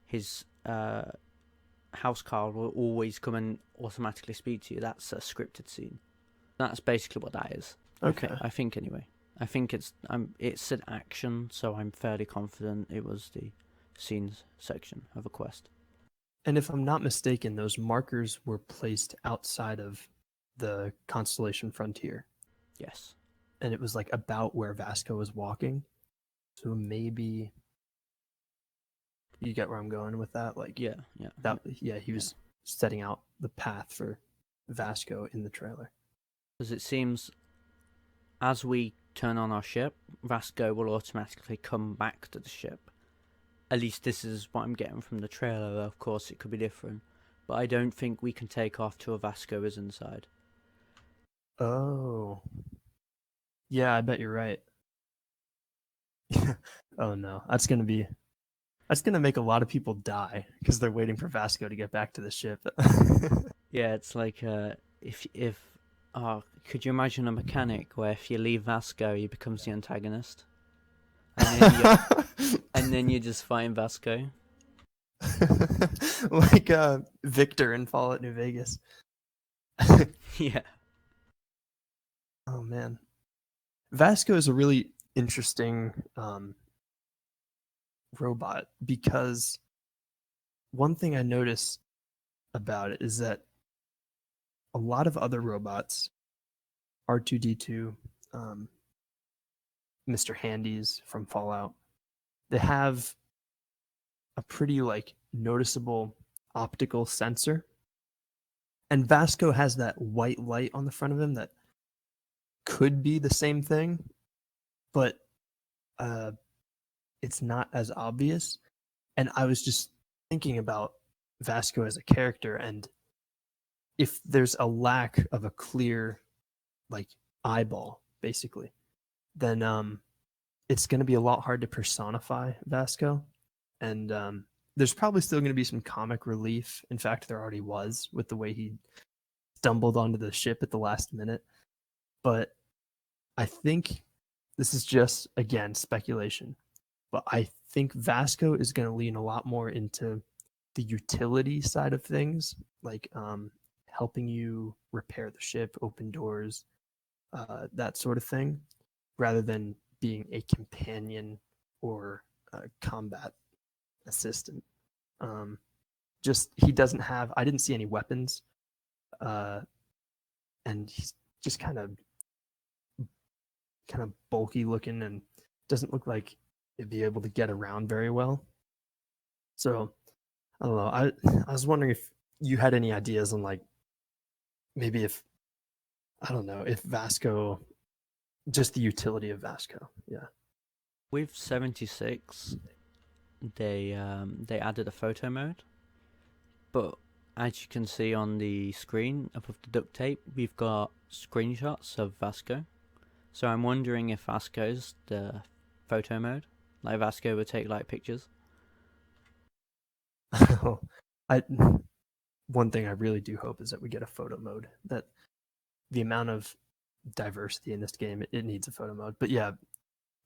his housecarl will always come and automatically speak to you. That's a scripted scene. That's basically what that is. Okay. I think anyway. I think it said action, so I'm fairly confident it was the scenes section of a quest. And if I'm not mistaken, those markers were placed outside of the Constellation Frontier. Yes. and it was like about where Vasco was walking. So maybe you get where I'm going with that. Like, Yeah. he was setting out the path for Vasco in the trailer. Because it seems as we turn on our ship, Vasco will automatically come back to the ship. At least this is what I'm getting from the trailer. Of course, it could be different, but I don't think we can take off till Vasco is inside. Oh, yeah, I bet you're right. Oh no, that's gonna make a lot of people die because they're waiting for Vasco to get back to the ship. Yeah, it's like if could you imagine a mechanic where if you leave Vasco, he becomes the antagonist, and then you just find Vasco. Like Victor in Fallout New Vegas. Yeah. Oh man, Vasco is a really interesting robot because one thing I noticed about it is that a lot of other robots, R2D2, Mr. Handy's from Fallout, they have a pretty like noticeable optical sensor. And Vasco has that white light on the front of him that could be the same thing, but it's not as obvious. And I was just thinking about Vasco as a character, and if there's a lack of a clear like eyeball, basically, then it's going to be a lot hard to personify Vasco. And there's probably still going to be some comic relief. In fact, there already was with the way he stumbled onto the ship at the last minute. But I think this is just, again, speculation. But I think Vasco is going to lean a lot more into the utility side of things, like helping you repair the ship, open doors, that sort of thing, rather than being a companion or a combat assistant. Just he doesn't have. I didn't see any weapons, and he's just kind of bulky looking and doesn't look like he'd be able to get around very well. So I don't know. I was wondering if you had any ideas on like maybe if I don't know if Vasco, just the utility of Vasco. Yeah. With 76, they added a photo mode, but as you can see on the screen above the duct tape, we've got screenshots of Vasco. So I'm wondering if Vasco's the photo mode, like Vasco would take like pictures. I one thing I really do hope is that we get a photo mode. That the amount of diversity in this game, it needs a photo mode. But yeah,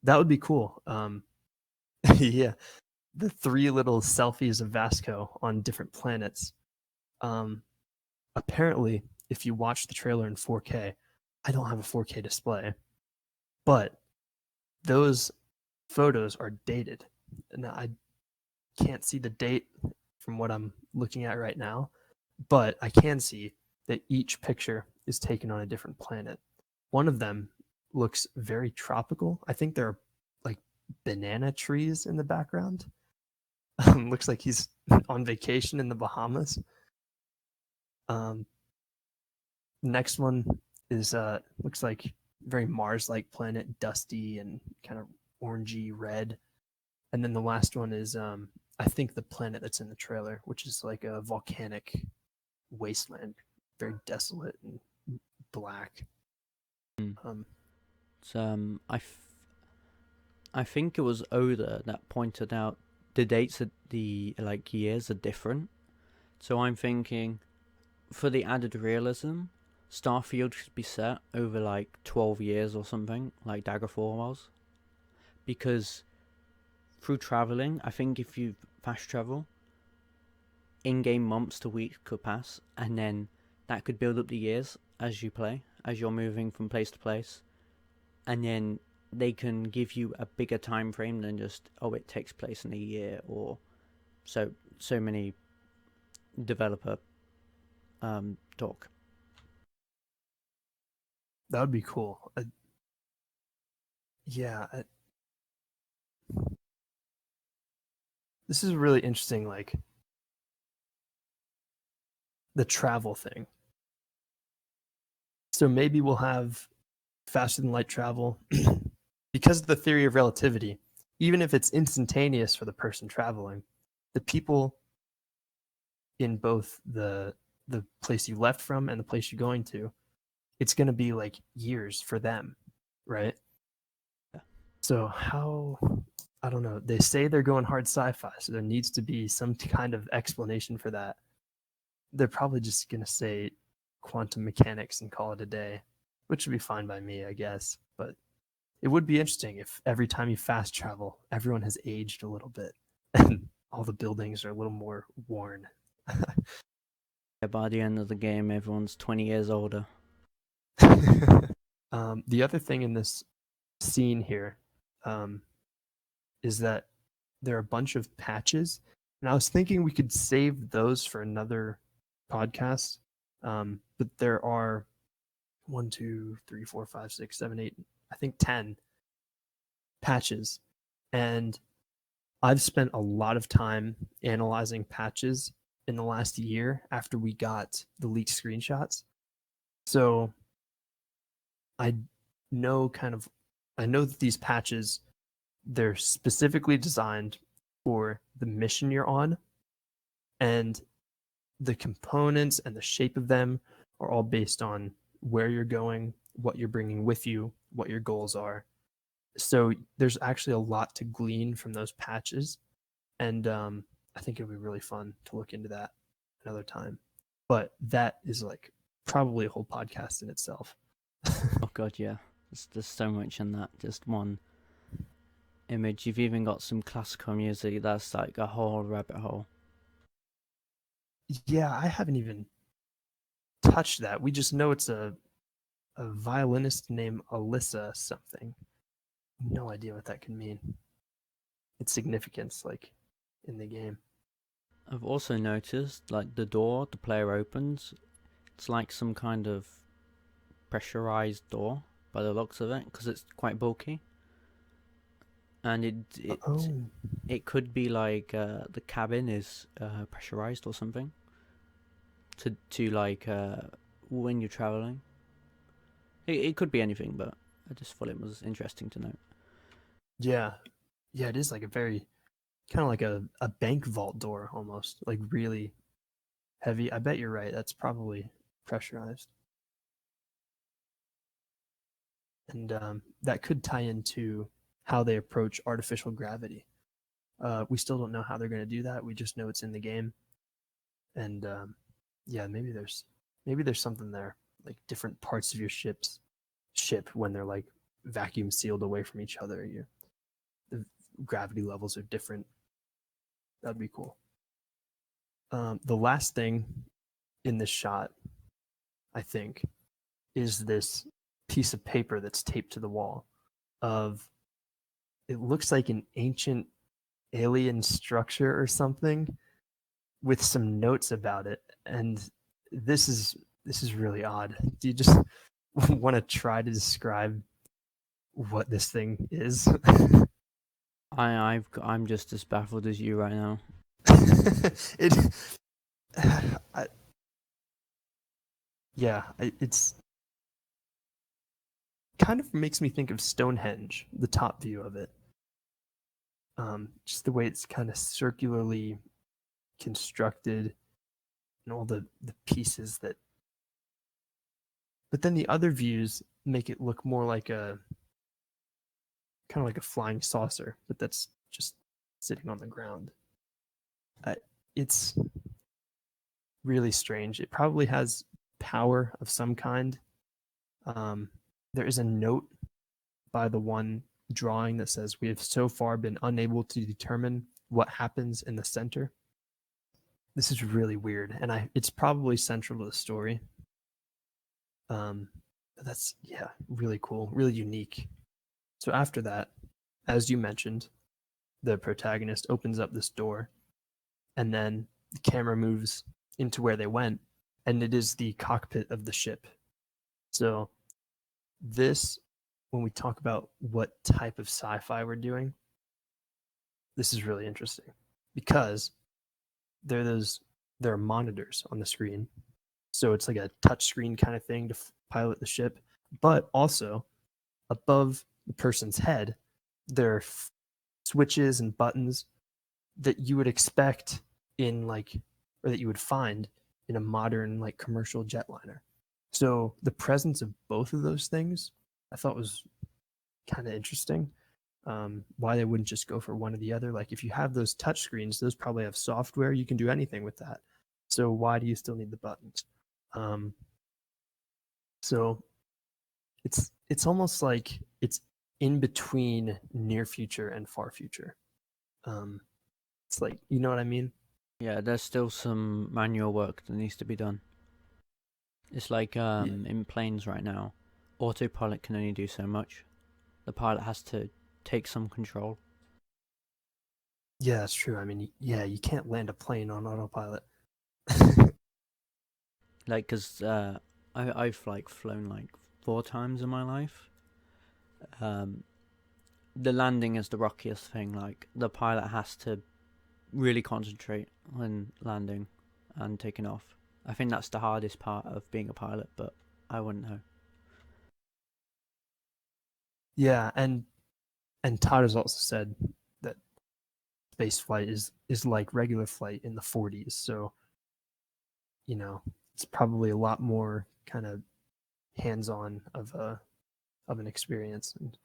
that would be cool. Yeah, the 3 little selfies of Vasco on different planets. Apparently, if you watch the trailer in 4K, I don't have a 4K display, but those photos are dated. And I can't see the date from what I'm looking at right now, but I can see that each picture is taken on a different planet. One of them looks very tropical. I think there are like banana trees in the background. Looks like he's on vacation in the Bahamas. Next one is looks like very Mars-like planet, dusty and kind of orangey red. And then the last one is I think the planet that's in the trailer, which is like a volcanic wasteland, very desolate and black. I think it was Oda that pointed out the dates of the like years are different. So I'm thinking for the added realism, Starfield should be set over like 12 years or something, like Daggerfall was. Because through travelling, I think if you fast travel, in-game months to weeks could pass, and then that could build up the years as you play, as you're moving from place to place. And then they can give you a bigger time frame than just, oh, it takes place in a year, or so many developer talk. That would be cool. Yeah, this is really interesting, like the travel thing. So maybe we'll have faster than light travel because of the theory of relativity. Even if it's instantaneous for the person traveling, the people in both the place you left from and the place you're going to, it's going to be like years for them, right? Yeah. So how, I don't know. They say they're going hard sci-fi, so there needs to be some kind of explanation for that. They're probably just going to say quantum mechanics and call it a day, which would be fine by me, I guess. But it would be interesting if every time you fast travel, everyone has aged a little bit and all the buildings are a little more worn. Yeah, by the end of the game, everyone's 20 years older. The other thing in this scene here is that there are a bunch of patches, and I was thinking we could save those for another podcast. But there are 1, 2, 3, 4, 5, 6, 7, 8, I think 10 patches, and I've spent a lot of time analyzing patches in the last year after we got the leaked screenshots. So I know kind of I know that these patches, they're specifically designed for the mission you're on, and the components and the shape of them are all based on where you're going, what you're bringing with you, what your goals are. So there's actually a lot to glean from those patches, and I think it'll be really fun to look into that another time. But that is like probably a whole podcast in itself. Oh god, yeah. There's so much in that. Just one image. You've even got some classical music. That's like a whole rabbit hole. Yeah, I haven't even touched that. We just know it's a violinist named Alyssa something. No idea what that can mean. Its significance, like in the game. I've also noticed, like, the door the player opens, it's like some kind of pressurized door by the looks of it, because it's quite bulky. And Oh, it could be like the cabin is pressurized or something to like when you're traveling. It could be anything, but I just thought it was interesting to note. yeah. Yeah, it is like a very kind of like a bank vault door almost, like really heavy. I bet you're right. That's probably pressurized. And that could tie into how they approach artificial gravity. We still don't know how they're going to do that. We just know it's in the game, and yeah, maybe there's something there, like different parts of your ship when they're like vacuum sealed away from each other. The gravity levels are different. That'd be cool. The last thing in this shot, I think, is this piece of paper that's taped to the wall of it looks like an ancient alien structure or something with some notes about it. And this is really odd. Do you just want to try to describe what this thing is? I'm just as baffled as you right now. it I, yeah, it's kind of makes me think of Stonehenge, the top view of it. Just the way it's kind of circularly constructed and all the pieces that, but then the other views make it look more like a kind of like a flying saucer, but that's just sitting on the ground. Uh, it's really strange. It probably has power of some kind. Um, there is a note by the one drawing that says, "We have so far been unable to determine what happens in the center." This is really weird, and it's probably central to the story. But that's, yeah, really cool, really unique. So after that, as you mentioned, the protagonist opens up this door, and then the camera moves into where they went, and it is the cockpit of the ship. So this when we talk about what type of sci-fi we're doing, this is really interesting because there are monitors on the screen. So it's like a touch screen kind of thing to pilot the ship, but also above the person's head, there are switches and buttons that you would expect in like, or that you would find in a modern like commercial jetliner. So the presence of both of those things, I thought was kind of interesting. Why they wouldn't just go for one or the other. Like if you have those touch screens, those probably have software. You can do anything with that. So why do you still need the buttons? So it's almost like it's in between near future and far future. It's like, you know what I mean? Yeah, there's still some manual work that needs to be done. It's like in planes right now, autopilot can only do so much. The pilot has to take some control. Yeah, that's true. I mean, yeah, you can't land a plane on autopilot. Like, cause I've like flown like 4 times in my life. The landing is the rockiest thing. Like the pilot has to really concentrate when landing and taking off. I think that's the hardest part of being a pilot, but I wouldn't know. Yeah, and Todd has also said that space flight is like regular flight in the 40s. So, you know, it's probably a lot more kind of hands-on of an experience. And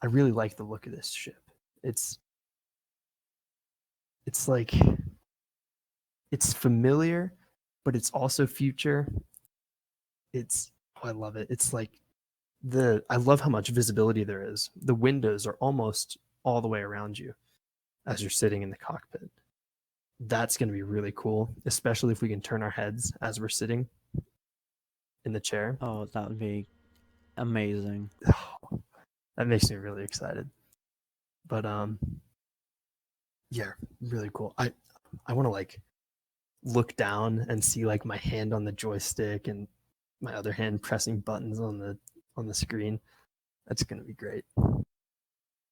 I really like the look of this ship. It's like it's familiar, but it's also future. I love it. It's like I love how much visibility there is. The windows are almost all the way around you as you're sitting in the cockpit. That's going to be really cool, especially if we can turn our heads as we're sitting in the chair. Oh, that would be amazing. That makes me really excited. But yeah, really cool. I want to like look down and see like my hand on the joystick and my other hand pressing buttons on the screen. That's going to be great.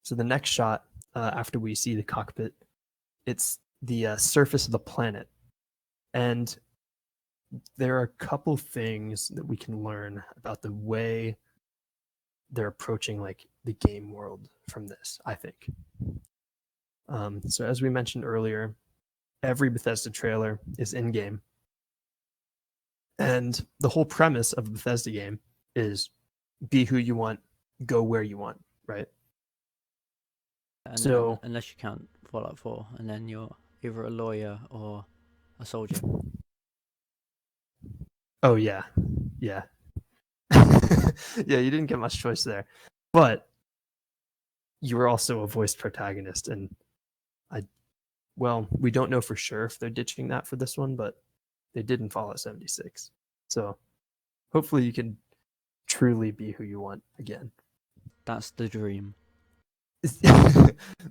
So the next shot after we see the cockpit, it's the surface of the planet, and there are a couple things that we can learn about the way they're approaching like the game world from this, I think. So as we mentioned earlier, every Bethesda trailer is in game, and the whole premise of a Bethesda game is be who you want, go where you want, right? So Unless you count Fallout 4, and then you're either a lawyer or a soldier. oh yeah, yeah. Yeah, you didn't get much choice there, but you were also a voiced protagonist, and we don't know for sure if they're ditching that for this one, but they did in Fallout 76. So hopefully you can truly be who you want again. That's the dream.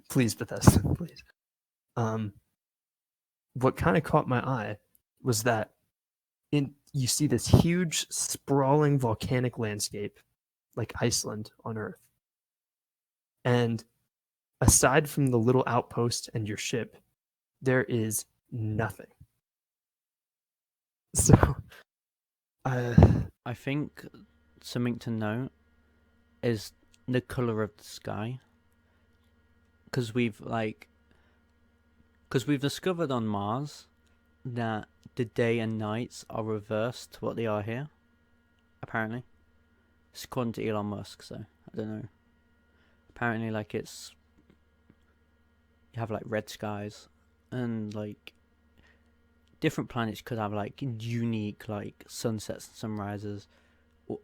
Please, Bethesda, please. What kind of caught my eye was that you see this huge sprawling volcanic landscape like Iceland on Earth. And aside from the little outpost and your ship, there is nothing. So I think something to note is the color of the sky, because we've discovered on Mars that the day and nights are reversed to what they are here. Apparently, it's according to Elon Musk. So I don't know. Apparently, like you have like red skies, and like different planets could have like unique like sunsets and sunrises.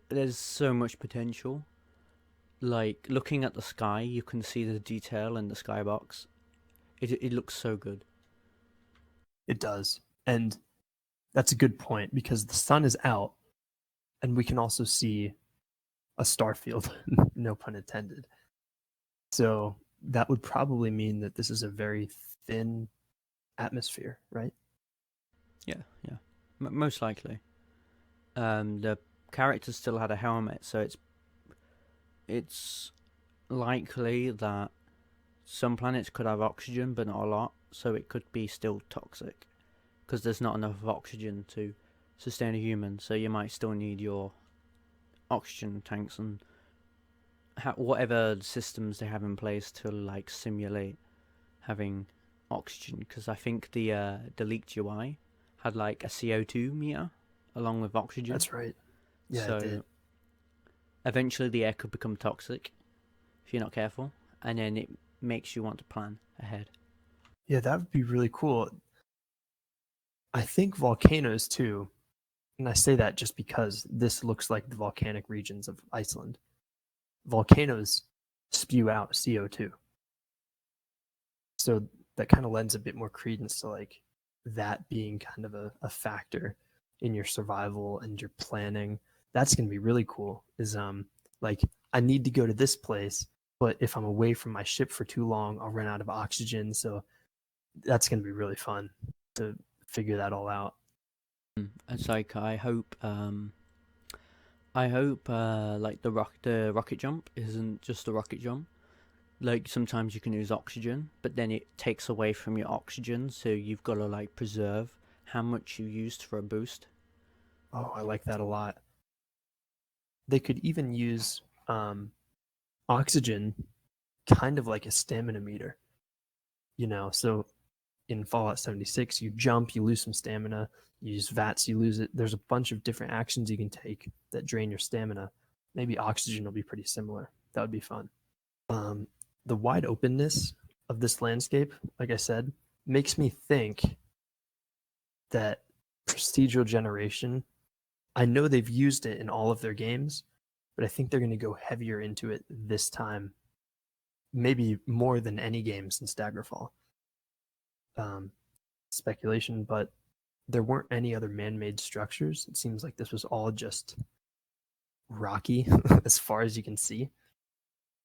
There's so much potential. Like looking at the sky, you can see the detail in the skybox. It looks so good. it does. And that's a good point because the sun is out and we can also see a starfield, no pun intended. So that would probably mean that this is a very thin atmosphere, right? Yeah. Most likely. The character still had a helmet, so it's likely that some planets could have oxygen, but not a lot, so it could be still toxic because there's not enough oxygen to sustain a human. So you might still need your oxygen tanks and whatever systems they have in place to like simulate having oxygen. Because I think the leaked UI had like a CO2 meter along with oxygen. That's right. Yeah, so it did. Eventually the air could become toxic if you're not careful, and then it makes you want to plan ahead. Yeah, that would be really cool. I think volcanoes too, and I say that just because this looks like the volcanic regions of Iceland. Volcanoes spew out CO2. So that kind of lends a bit more credence to like that being kind of a factor in your survival and your planning. That's going to be really cool. Is like I need to go to this place, but if I'm away from my ship for too long, I'll run out of oxygen. So that's going to be really fun to figure that all out. It's like I hope like the rocket jump isn't just a rocket jump. Like sometimes you can use oxygen, but then it takes away from your oxygen, so you've got to like preserve how much you used for a boost. Oh, I like that a lot. They could even use oxygen kind of like a stamina meter, so in Fallout 76, you jump, you lose some stamina, you use VATS, you lose it. There's a bunch of different actions you can take that drain your stamina. Maybe oxygen will be pretty similar. That would be fun. The wide openness of this landscape, like I said, makes me think that procedural generation, I know they've used it in all of their games, but I think they're going to go heavier into it this time, maybe more than any game since Daggerfall. Speculation, but there weren't any other man-made structures. It seems like this was all just rocky as far as you can see.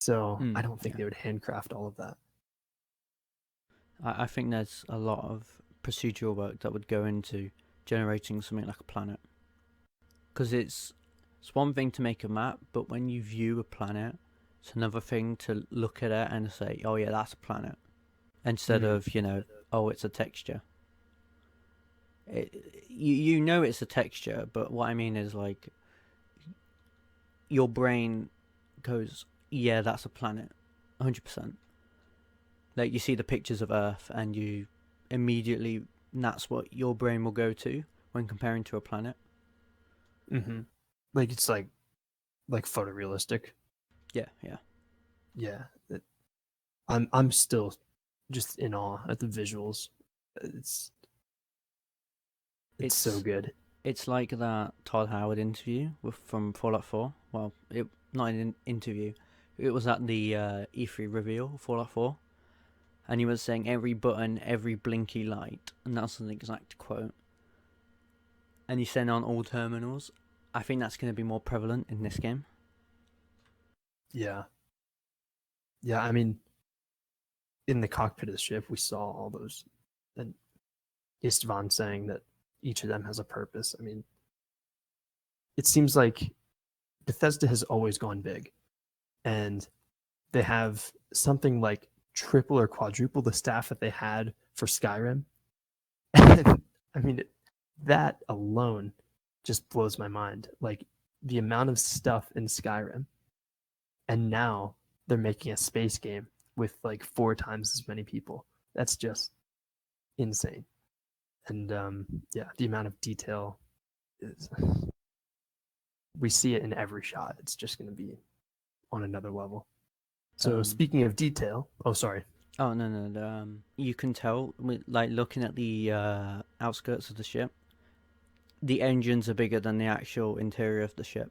So I don't think they would handcraft all of that. I think there's a lot of procedural work that would go into generating something like a planet. Because it's one thing to make a map, but when you view a planet, it's another thing to look at it and say, oh yeah, that's a planet. Instead of, oh, it's a texture. You know it's a texture, but what I mean is like your brain goes, yeah, that's a planet, 100%. Like you see the pictures of Earth and you immediately, that's what your brain will go to when comparing to a planet. Mm-hmm. Like it's like photorealistic. Yeah. Yeah. I'm still just in awe at the visuals. It's so good. It's like that Todd Howard interview from Fallout 4. Well, not an interview. It was at the E3 reveal of Fallout 4. And he was saying every button, every blinky light. And that's an exact quote. And he said on all terminals. I think that's going to be more prevalent in this game. Yeah. Yeah, I mean, in the cockpit of the ship, we saw all those. And Istvan saying that each of them has a purpose. I mean, it seems like Bethesda has always gone big. And they have something like triple or quadruple the staff that they had for Skyrim. And, I mean, that alone just blows my mind. Like the amount of stuff in Skyrim, and now they're making a space game with like 4 times as many people. That's just insane. And yeah, the amount of detail is, we see it in every shot. It's just going to be on another level. So speaking of detail, oh sorry. Oh no. You can tell, like looking at the outskirts of the ship, the engines are bigger than the actual interior of the ship.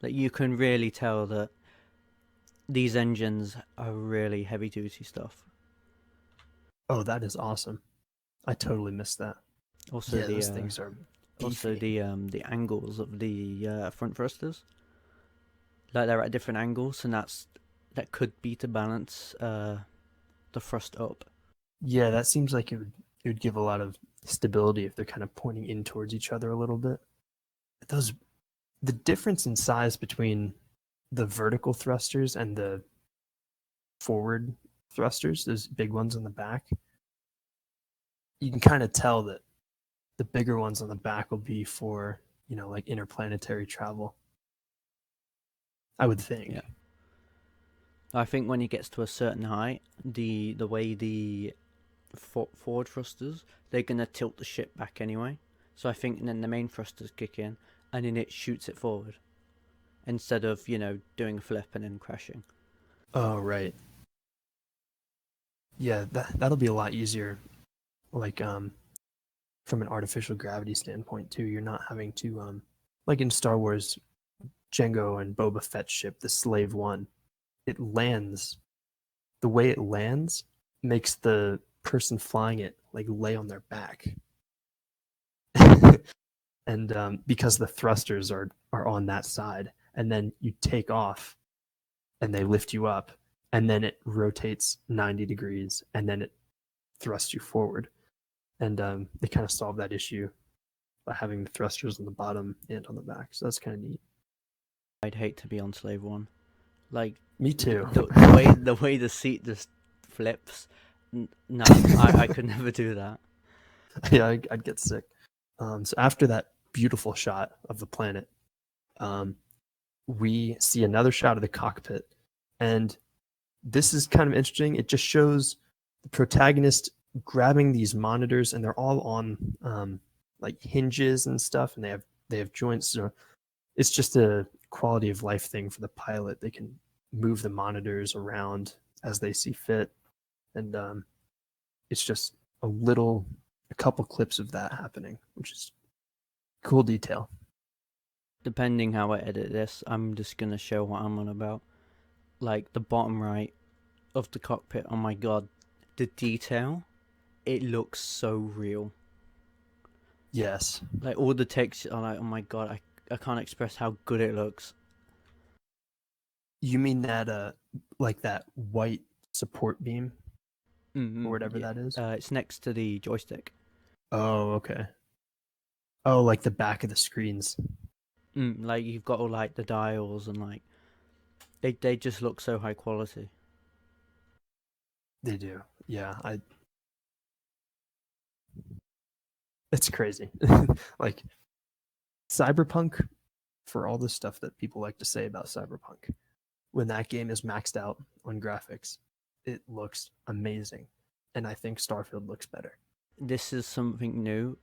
Like you can really tell that these engines are really heavy duty stuff. Oh, that is awesome. I totally missed that. Also, yeah, those things are beefy. Also the angles of the front thrusters, like they're at different angles, and that could be to balance the thrust up. Yeah, that seems like it would give a lot of stability if they're kind of pointing in towards each other a little bit. The difference in size between the vertical thrusters and the forward thrusters, those big ones on the back, you can kind of tell that the bigger ones on the back will be for, like interplanetary travel. I would think. Yeah. I think when it gets to a certain height, the way the forward thrusters, they're gonna tilt the ship back anyway. So I think then the main thrusters kick in, and then it shoots it forward, instead of doing a flip and then crashing. Oh right. Yeah, that'll be a lot easier. Like from an artificial gravity standpoint too, you're not having to like in Star Wars, Jango and Boba Fett's ship, the Slave One, it lands. The way it lands makes the person flying it like lay on their back. And because the thrusters are on that side, and then you take off and they lift you up, and then it rotates 90 degrees and then it thrusts you forward. And they kind of solve that issue by having the thrusters on the bottom and on the back. So that's kind of neat. I'd hate to be on Slave One. Like, me too. The way the seat just flips. No, I could never do that. Yeah, I'd get sick. So after that beautiful shot of the planet, we see another shot of the cockpit, and this is kind of interesting. It just shows the protagonist grabbing these monitors, and they're all on like hinges and stuff, and they have joints. So it's just a quality of life thing for the pilot. They can move the monitors around as they see fit, and it's just a couple clips of that happening, which is cool detail. Depending how I edit this, I'm just gonna show what I'm on about. Like the bottom right of the cockpit, oh my god, the detail, it looks so real. Yes. Like all the textures are like, oh my god, I can't express how good it looks. You mean that like that white support beam or whatever yeah. that is? It's next to the joystick. Oh, okay. Oh, like the back of the screens. Like you've got all like the dials and like they just look so high quality. They do. Yeah, it's crazy. Like Cyberpunk, for all the stuff that people like to say about Cyberpunk, when that game is maxed out on graphics, it looks amazing. And I think Starfield looks better. This is something new.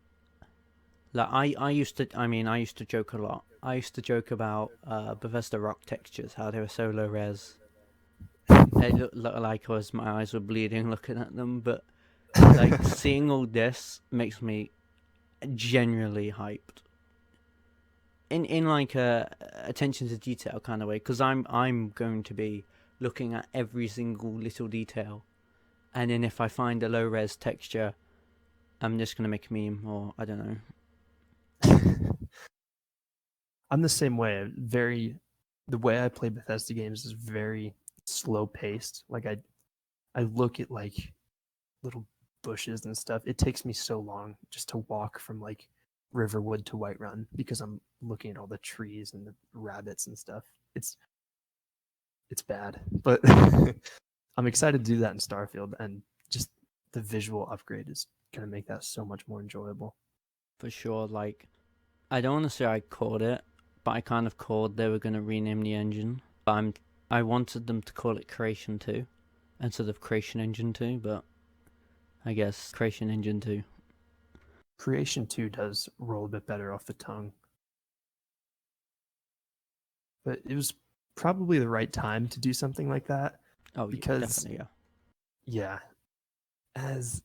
Like I used to joke a lot. I used to joke about Bethesda rock textures, how they were so low res. It looked like my eyes were bleeding looking at them, but like seeing all this makes me genuinely hyped. In like a attention to detail kind of way, because I'm going to be looking at every single little detail, and then if I find a low res texture, I'm just gonna make a meme, or I don't know. I'm the same way. The way I play Bethesda games is very slow paced. Like I look at like little bushes and stuff. It takes me so long just to walk from like Riverwood to Whiterun because I'm looking at all the trees and the rabbits and stuff. It's bad, but I'm excited to do that in Starfield, and just the visual upgrade is gonna make that so much more enjoyable. For sure, like I don't want to say I called it, but I kind of called they were going to rename the engine. But I wanted them to call it Creation 2 instead of Creation Engine 2, but I guess Creation Engine 2. Creation 2 does roll a bit better off the tongue. But it was probably the right time to do something like that. Oh, because definitely, yeah. As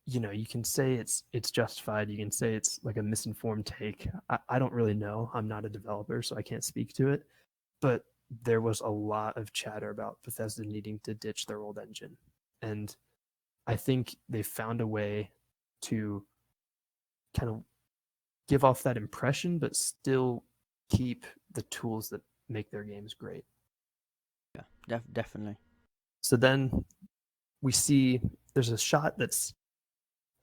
you can say it's justified. You can say it's like a misinformed take. I don't really know. I'm not a developer, so I can't speak to it. But there was a lot of chatter about Bethesda needing to ditch their old engine. And I think they found a way to kind of give off that impression, but still keep the tools that make their games great. Yeah, definitely. So then we see there's a shot that's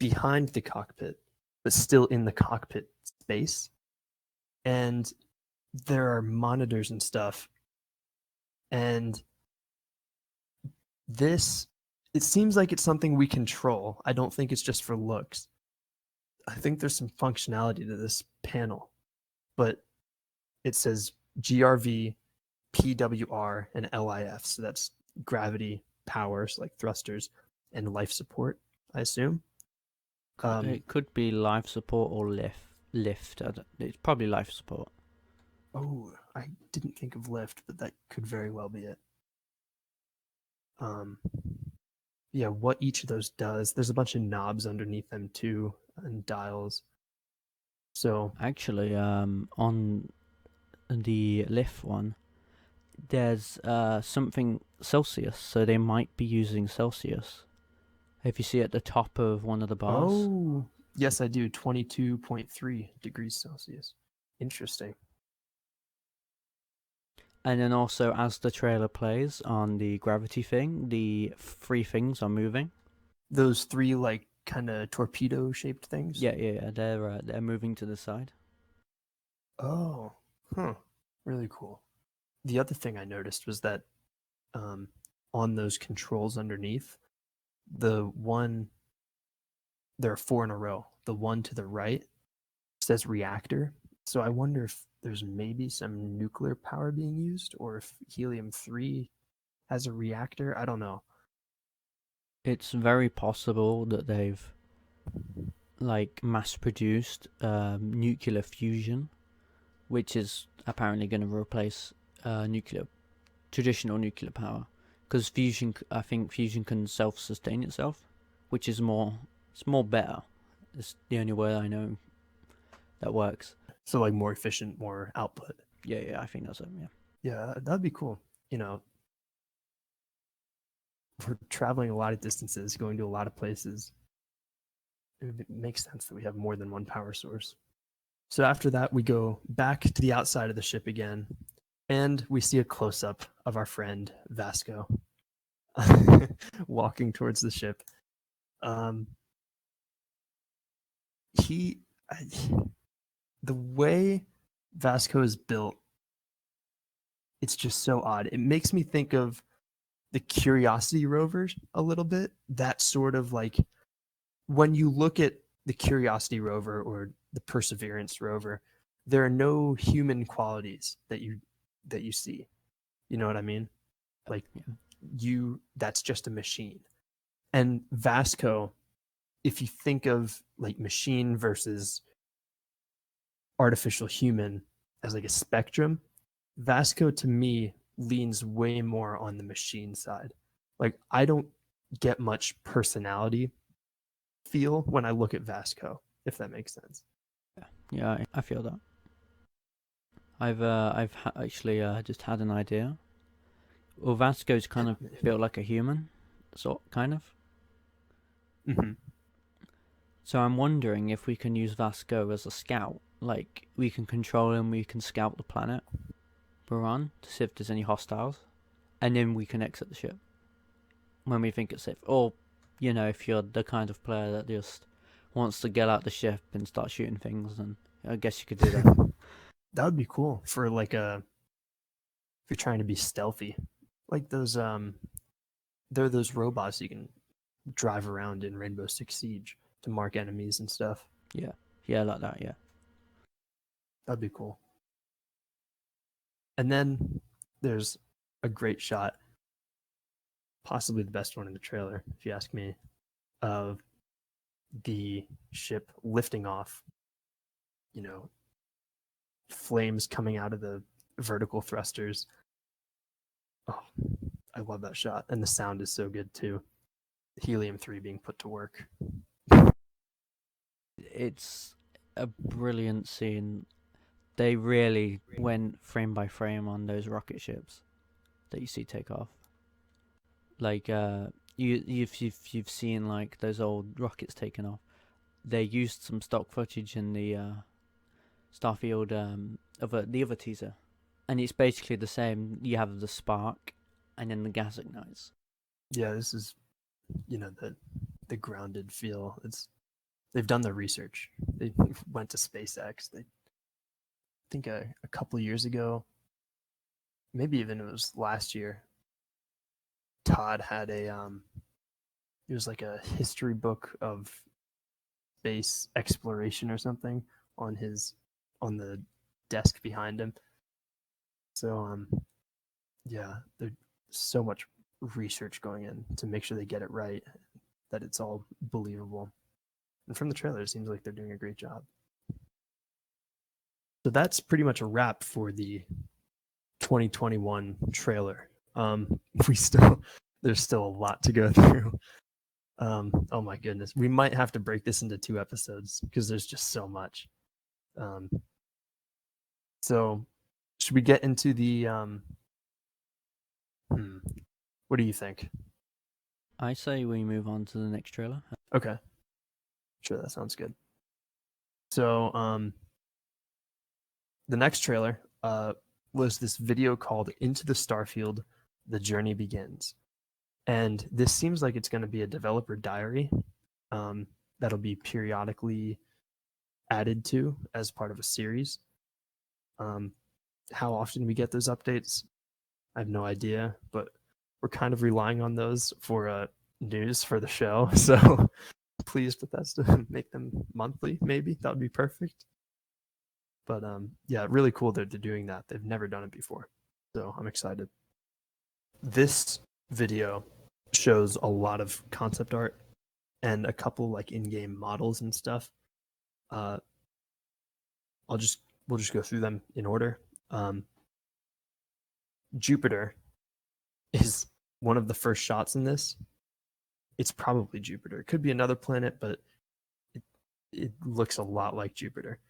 behind the cockpit, but still in the cockpit space. And there are monitors and stuff, and it seems like it's something we control. I don't think it's just for looks. I think there's some functionality to this panel, but it says GRV, PWR, and LIF. So that's gravity, powers like thrusters, and life support, I assume. It could be life support or lift. It's probably life support. Oh, I didn't think of lift, but that could very well be it. Yeah, what each of those does. There's a bunch of knobs underneath them too, and dials. So actually, on the lift one, there's something Celsius, so they might be using Celsius. If you see at the top of one of the bars. Oh, yes, I do. 22.3 degrees Celsius. Interesting. And then also, as the trailer plays on the gravity thing, the three things are moving. Those three, like, kind of torpedo-shaped things? Yeah. They're moving to the side. Oh, really cool. The other thing I noticed was that on those controls underneath, there are four in a row. The one to the right says reactor. So I wonder if there's maybe some nuclear power being used, or if helium-3 has a reactor. I don't know. It's very possible that they've mass produced nuclear fusion, which is apparently going to replace traditional nuclear power, because I think fusion can self-sustain itself, which is more better. It's the only way I know that works. So like more efficient, more output. Yeah, I think that's it. Yeah, that'd be cool. We're traveling a lot of distances, going to a lot of places. It makes sense that we have more than one power source. So after that, we go back to the outside of the ship again, and we see a close-up of our friend Vasco walking towards the ship. The way Vasco is built, it's just so odd. It makes me think of the Curiosity rovers a little bit. That sort of like, when you look at the Curiosity rover or the Perseverance rover, there are no human qualities that you see. You know what I mean? Like, that's just a machine. And Vasco, if you think of like machine versus artificial human as like a spectrum, Vasco to me leans way more on the machine side. Like, I don't get much personality feel when I look at Vasco, if that makes sense. Yeah, I feel that. I've actually just had an idea. Well, Vasco's kind of built like a human, kind of. Mm-hmm. So I'm wondering if we can use Vasco as a scout. Like, we can control him, we can scout the planet we're on to see if there's any hostiles, and then we can exit the ship when we think it's safe. Or, if you're the kind of player that just wants to get out the ship and start shooting things, then I guess you could do that. That would be cool for like if you're trying to be stealthy. Like those there are those robots you can drive around in Rainbow Six Siege to mark enemies and stuff. Yeah, like that, yeah. That'd be cool. And then there's a great shot, possibly the best one in the trailer, if you ask me, of the ship lifting off, flames coming out of the vertical thrusters. Oh, I love that shot. And the sound is so good too. Helium-3 being put to work. It's a brilliant scene. They really went frame by frame on those rocket ships that you see take off. Like you've seen like those old rockets taken off. They used some stock footage in the Starfield the other teaser, and it's basically the same. You have the spark, and then the gas ignites. Yeah, this is the grounded feel. They've done their research. They went to SpaceX. think a couple of years ago, maybe even it was last year, Todd had it was like a history book of space exploration or something on the desk behind him. So yeah, there's so much research going in to make sure they get it right, that it's all believable. And from the trailer, it seems like they're doing a great job. So that's pretty much a wrap for the 2021 trailer. There's still a lot to go through. Oh my goodness, we might have to break this into 2 episodes because there's just so much. So should we get into the what do you think? I say we move on to the next trailer. Okay, sure, that sounds good. So the next trailer was this video called Into the Starfield, The Journey Begins. And this seems like it's going to be a developer diary that'll be periodically added to as part of a series. How often we get those updates, I have no idea, but we're kind of relying on those for news for the show. So please, Bethesda, make them monthly, maybe. That would be perfect. But yeah, really cool that they're doing that. They've never done it before. So I'm excited. This video shows a lot of concept art and a couple like in-game models and stuff. We'll just go through them in order. Jupiter is one of the first shots in this. It's probably Jupiter. It could be another planet, but it looks a lot like Jupiter.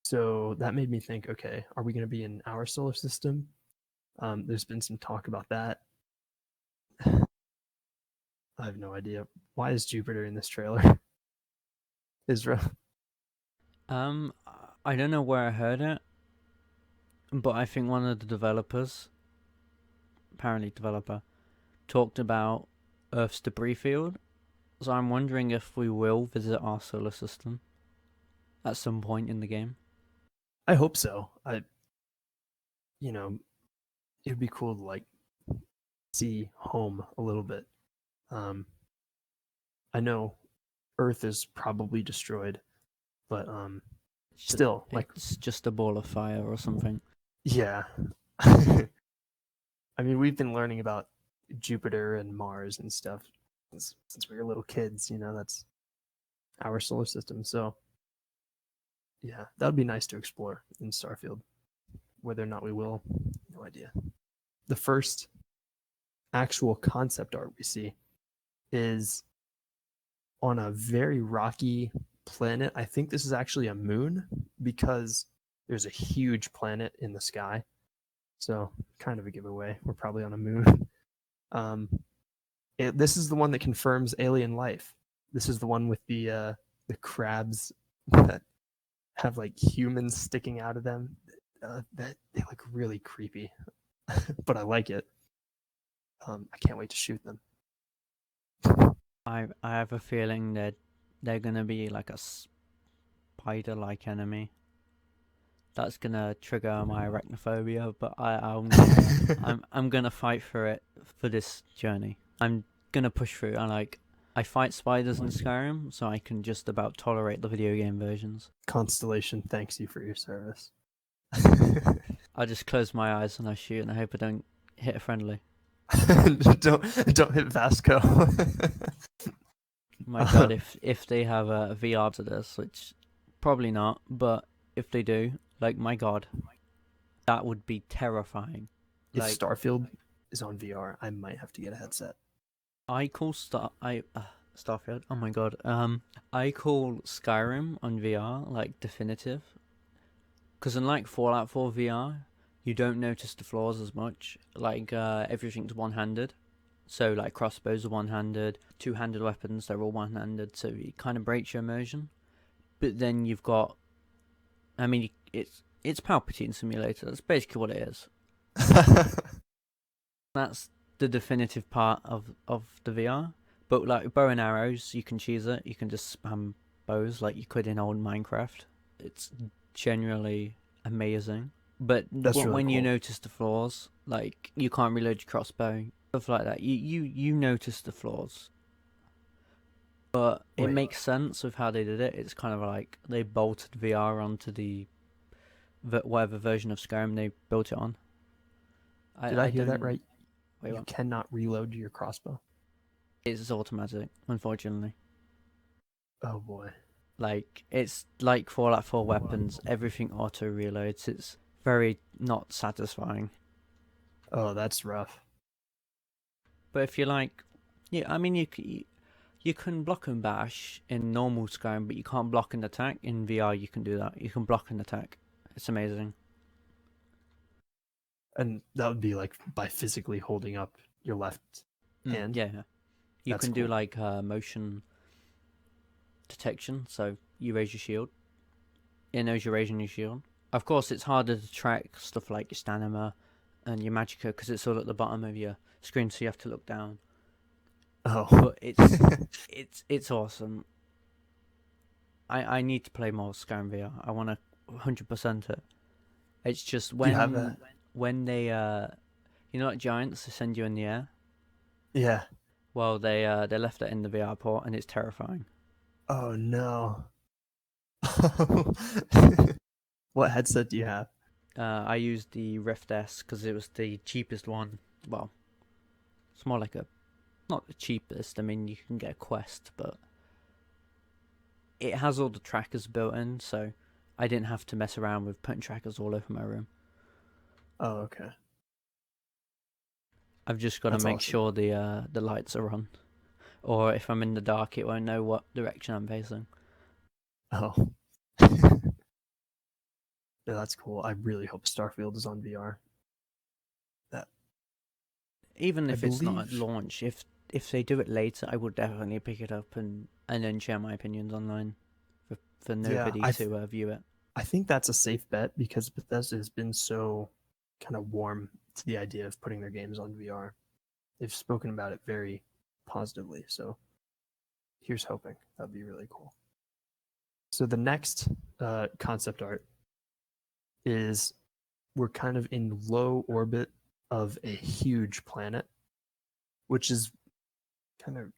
So that made me think, okay, are we going to be in our solar system? There's been some talk about that. I have no idea. Why is Jupiter in this trailer? Yzra? I don't know where I heard it, but I think one of the developers, apparently developer, talked about Earth's debris field. So I'm wondering if we will visit our solar system at some point in the game. I hope so. It would be cool to like see home a little bit. I know Earth is probably destroyed, but still, like, it's just a ball of fire or something. Yeah. I mean, we've been learning about Jupiter and Mars and stuff since we were little kids. That's our solar system. So yeah, that would be nice to explore in Starfield. Whether or not we will, no idea. The first actual concept art we see is on a very rocky planet. I think this is actually a moon because there's a huge planet in the sky. So kind of a giveaway. We're probably on a moon. This is the one that confirms alien life. This is the one with the crabs that have like humans sticking out of them. That they look really creepy, but I like it. I can't wait to shoot them. I have a feeling that they're gonna be like a spider-like enemy. That's gonna trigger my arachnophobia, but I'm gonna fight for it for this journey. I'm gonna push through. I fight spiders in Skyrim, so I can just about tolerate the video game versions. Constellation thanks you for your service. I just close my eyes and I shoot, and I hope I don't hit a friendly. don't hit Vasco. My God, if they have a VR to this, which probably not, but if they do, like, my God, that would be terrifying. If Starfield is on VR, I might have to get a headset. I call Starfield. Oh my God. I call Skyrim on VR like definitive, because unlike Fallout 4 VR, you don't notice the flaws as much. Like everything's one-handed, so like crossbows are one-handed, two-handed weapons they're all one-handed, so it kind of breaks your immersion. But then you've got, I mean, it's Palpatine Simulator. That's basically what it is. That's the definitive part of the VR. But like bow and arrows, you can choose it. You can just spam bows like you could in old Minecraft. it's generally amazing. But That's really when you cool. notice the flaws, like you can't reload your crossbow, stuff like that, you notice the flaws. But it Wait, makes sense with how they did it. It's kind of like they bolted VR onto the whatever version of Skyrim they built it on. did I I hear that don't. right? Wait, You what? cannot reload your crossbow. It's automatic, unfortunately. Oh boy. Like it's like Fallout 4 weapons, everything auto reloads. It's very not satisfying. Oh, that's rough. But if you like, yeah, I mean you can block and bash in normal Skyrim, but you can't block and attack. In VR, you can do that. You can block and attack. It's amazing. And that would be like by physically holding up your left hand. Yeah, you That's can do cool. like motion detection. So you raise your shield, it knows you're raising your shield. Of course, it's harder to track stuff like your stamina and your magicka because it's all at the bottom of your screen, so you have to look down. Oh. But it's awesome. I need to play more Skyrim VR. I want to 100% it. It's just Do you have a when they you know like giants they send you in the air. Yeah. Well, they left it in the VR port and it's terrifying. Oh no. What headset do you have? I used the Rift S because it was the cheapest one. Well, it's more like a not the cheapest. I mean, you can get a Quest, but it has all the trackers built in, so I didn't have to mess around with putting trackers all over my room. Oh, okay. I've just got to That's make awesome. sure the lights are on, or if I'm in the dark, it won't know what direction I'm facing. Oh. Yeah, that's cool. I really hope Starfield is on VR. That Even I if it's not at believe. launch, if they do it later, I would definitely pick it up and then share my opinions online for Yeah, nobody to view it. I think that's a safe bet because Bethesda has been so kind of warm to the idea of putting their games on VR. They've spoken about it very positively. So here's hoping. That'd be really cool. So the next concept art is we're kind of in low orbit of a huge planet, which is kind of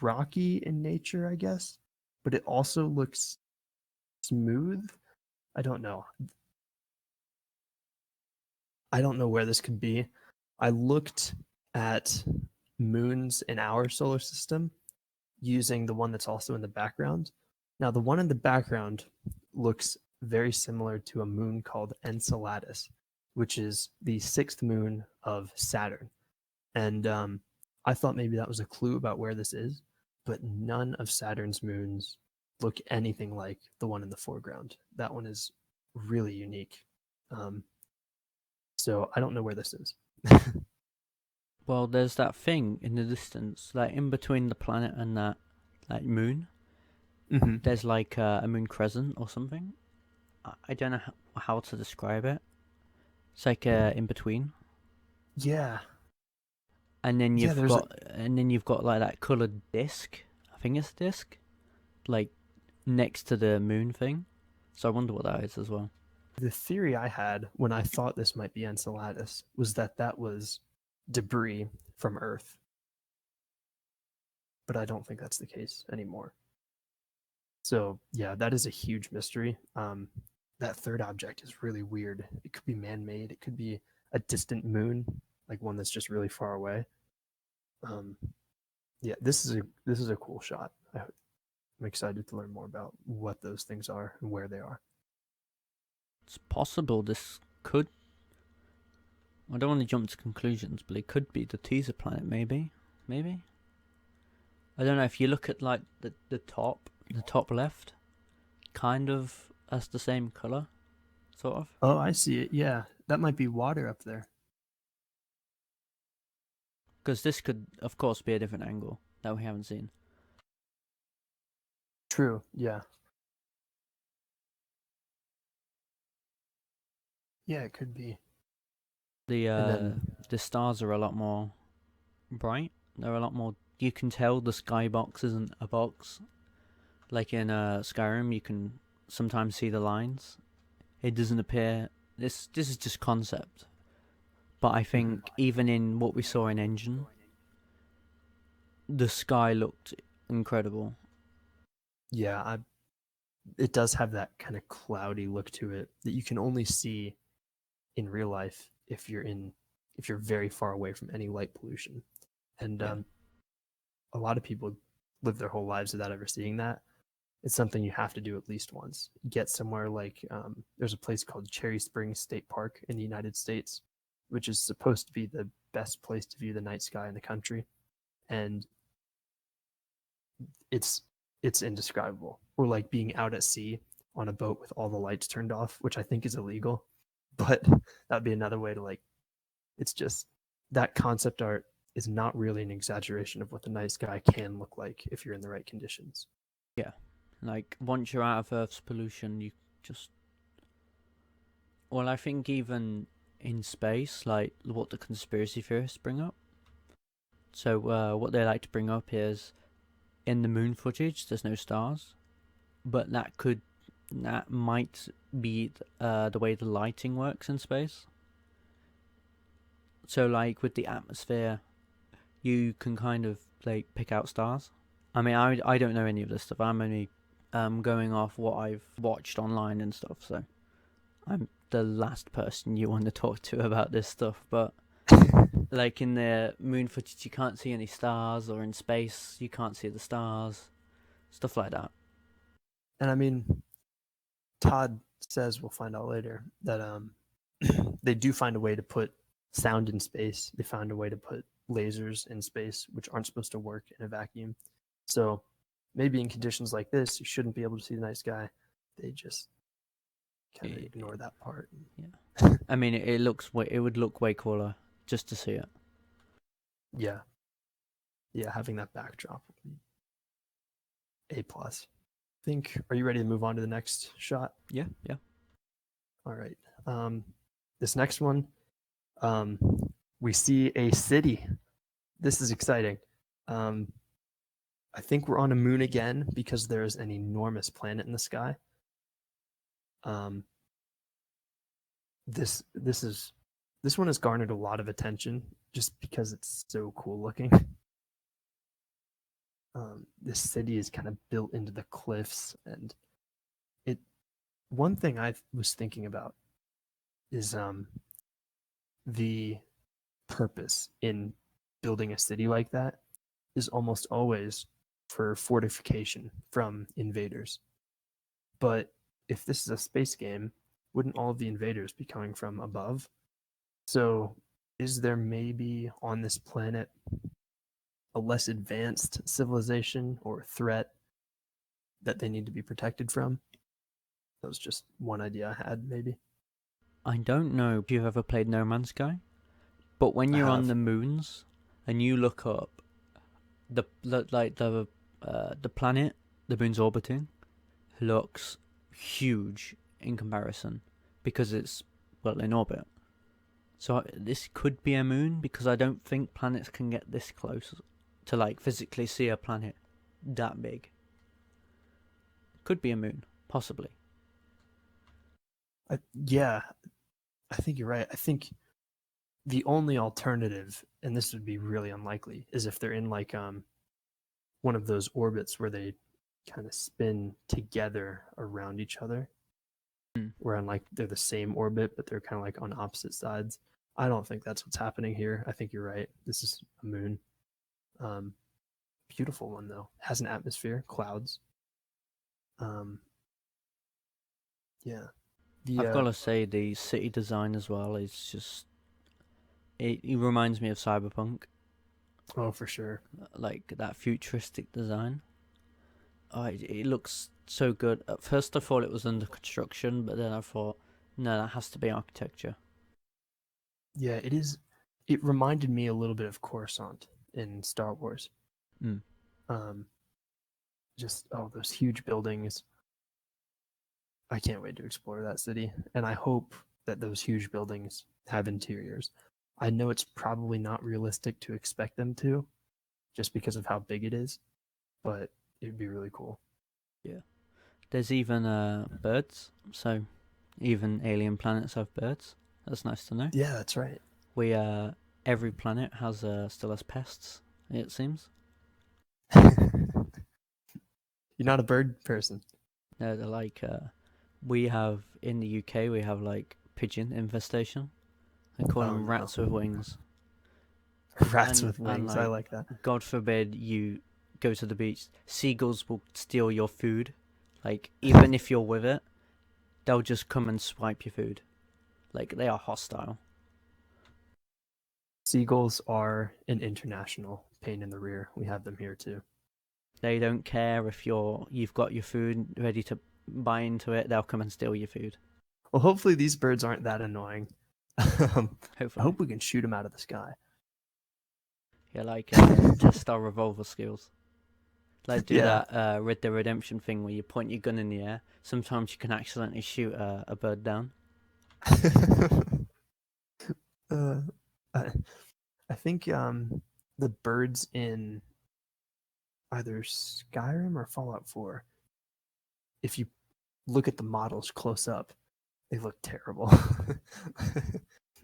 rocky in nature, I guess, but it also looks smooth. I don't know. I don't know where this could be. I looked at moons in our solar system using the one that's also in the background. Now, the one in the background looks very similar to a moon called Enceladus, which is the sixth moon of Saturn. And I thought maybe that was a clue about where this is, but none of Saturn's moons look anything like the one in the foreground. That one is really unique. Um, so I don't know where this is. Well, there's that thing in the distance, like in between the planet and that like moon. Mm-hmm. There's like a moon crescent or something. I don't know how to describe it. It's like in between, Yeah, and then yeah. There's a you've got like that colored disc. I think it's a disc, like next to the moon thing. So I wonder what that is as well. the theory I had when I thought this might be Enceladus was that that was debris from Earth, but I don't think that's the case anymore. So yeah, that is a huge mystery. That third object is really weird. It could be man-made. It could be a distant moon, like one that's just really far away. Um, yeah, this is a cool shot. I'm excited to learn more about what those things are and where they are. It's possible this could. I don't want to jump to conclusions, but it could be the teaser planet. Maybe. I don't know if you look at like the top left, kind of has the same color, sort of. Oh, I see it. Yeah, that might be water up there. Because this could, of course, be a different angle that we haven't seen. True. Yeah. Yeah, it could be. The And then the stars are a lot more bright. They're a lot more. You can tell the skybox isn't a box. Like in Skyrim, you can sometimes see the lines. It doesn't appear. This is just concept, but I think even in what we saw in Engine, the sky looked incredible. Yeah, it does have that kind of cloudy look to it that you can only see in real life if you're very far away from any light pollution. And a lot of people live their whole lives without ever seeing that. It's something you have to do at least once. Get somewhere like there's a place called Cherry Springs State Park in the United States, which is supposed to be the best place to view the night sky in the country, and it's indescribable. Or like being out at sea on a boat with all the lights turned off, which I think is illegal, but that'd be another way to like. It's just that concept art is not really an exaggeration of what the night sky can look like if you're in the right conditions. Yeah, like once you're out of Earth's pollution, you just. Well, I think even in space, like what the conspiracy theorists bring up. So what they like to bring up is, in the moon footage, there's no stars, but that might be the way the lighting works in space. So like with the atmosphere, you can kind of like pick out stars. I mean, I don't know any of this stuff. I'm only going off what I've watched online and stuff. So I'm the last person you want to talk to about this stuff. But like in the moon footage, you can't see any stars, or in space, you can't see the stars, stuff like that. And I mean, Todd says, we'll find out later, that they do find a way to put sound in space. They found a way to put lasers in space, which aren't supposed to work in a vacuum. So maybe in conditions like this, you shouldn't be able to see the night sky. They just kind of ignore that part. Yeah, I mean, it would look way cooler just to see it. Yeah, having that backdrop would be A plus. Are you ready to move on to the next shot? Yeah. All right. This next one, we see a city. This is exciting. I think we're on a moon again because there's an enormous planet in the sky. This one has garnered a lot of attention just because it's so cool looking. This city is kind of built into the cliffs, and one thing I was thinking about is the purpose in building a city like that is almost always for fortification from invaders. But if this is a space game, wouldn't all of the invaders be coming from above? So is there maybe on this planet a less advanced civilization or threat that they need to be protected from? That was just one idea I had, maybe. I don't know if you've ever played No Man's Sky, but when you're on the moons and you look up, the planet the moon's orbiting looks huge in comparison because it's in orbit. So this could be a moon, because I don't think planets can get this close to like physically see a planet that big. Could be a moon, possibly. Yeah, I think you're right. I think the only alternative, and this would be really unlikely, is if they're in like one of those orbits where they kind of spin together around each other. Where on like they're the same orbit, but they're kind of like on opposite sides. I don't think that's what's happening here. I think you're right. This is a moon. Beautiful one though. Has an atmosphere, clouds. Yeah. I've got to say, the city design as well is just. It reminds me of Cyberpunk. Oh, for sure. Like that futuristic design. Oh, it looks so good. At first I thought it was under construction, but then I thought, no, that has to be architecture. Yeah, it is. It reminded me a little bit of Coruscant in Star Wars. Just those huge buildings. I can't wait to explore that city, and I hope that those huge buildings have interiors. I know it's probably not realistic to expect them to, just because of how big it is, but it'd be really cool. Yeah. There's even birds, so even alien planets have birds. That's nice to know. Yeah, that's right. We every planet has still has pests. It seems. You're not a bird person. They're like we have in the UK. We have like pigeon infestation. They call Oh them no. rats with wings. Rats And with wings. I like that. God forbid you go to the beach. Seagulls will steal your food. Like even if you're with it, they'll just come and swipe your food. Like they are hostile. Seagulls are an international pain in the rear. We have them here too. They don't care if you've got your food ready to buy into it. They'll come and steal your food. Well, hopefully these birds aren't that annoying. I Hopefully, hope we can shoot them out of the sky. yeah, like test our revolver skills. Like do Yeah. that Red Dead Redemption thing where you point your gun in the air. Sometimes you can accidentally shoot a bird down. uh, I, I think the birds in either Skyrim or Fallout 4, if you look at the models close up, they look terrible.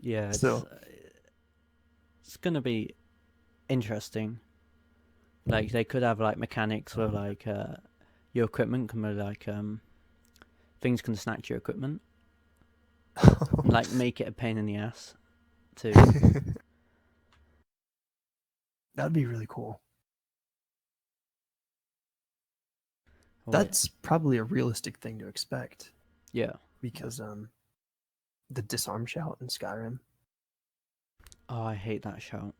Yeah, So it's gonna be interesting. Like they could have like mechanics where like your equipment can be like things can snatch your equipment, like make it a pain in the ass to that'd be really cool. wait. That's probably a realistic thing to expect Yeah. because the disarm shout in Skyrim. Oh, I hate that shout.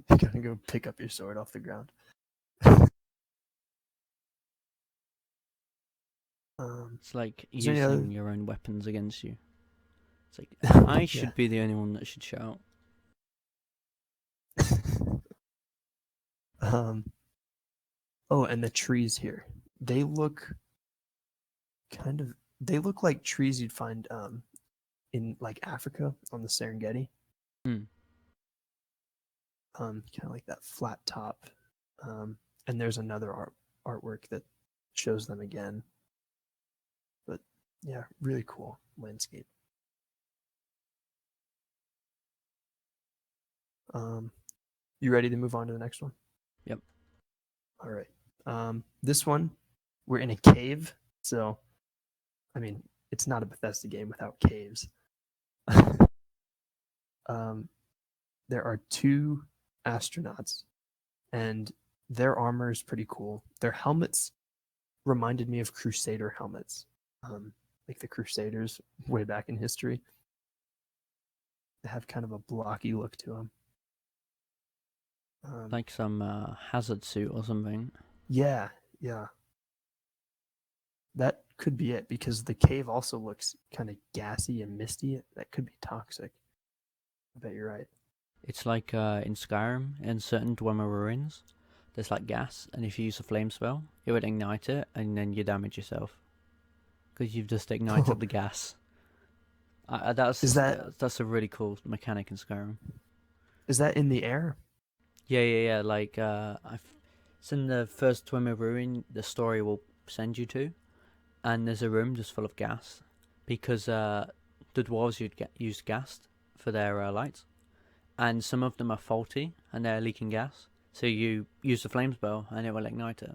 You gotta go pick up your sword off the ground. It's like Is there any other? using your own weapons against you. It's like I should be the only one that should shout. um. Oh, and the trees here. They look kind of. They look like trees you'd find in like Africa on the Serengeti. Hmm. Kind of like that flat top. And there's another artwork that shows them again. But yeah, really cool landscape. You ready to move on to the next one? Yep. All right. This one, we're in a cave. So, I mean, it's not a Bethesda game without caves. There are two astronauts, and their armor is pretty cool. Their helmets reminded me of Crusader helmets, like the Crusaders way back in history. They have kind of a blocky look to them. Like some hazard suit or something. Yeah, yeah. That could be it because the cave also looks kind of gassy and misty. That could be toxic. I bet you're right. It's like in Skyrim, in certain Dwemer ruins, there's like gas, and if you use a flame spell, it would ignite it, and then you damage yourself because you've just ignited the gas. That's a really cool mechanic in Skyrim. Is that in the air? Yeah. Like it's in the first Dwemer ruin. The story will send you to, and there's a room just full of gas because the dwarves use gas for their lights. And some of them are faulty and they're leaking gas. So you use the flame spell and it will ignite it.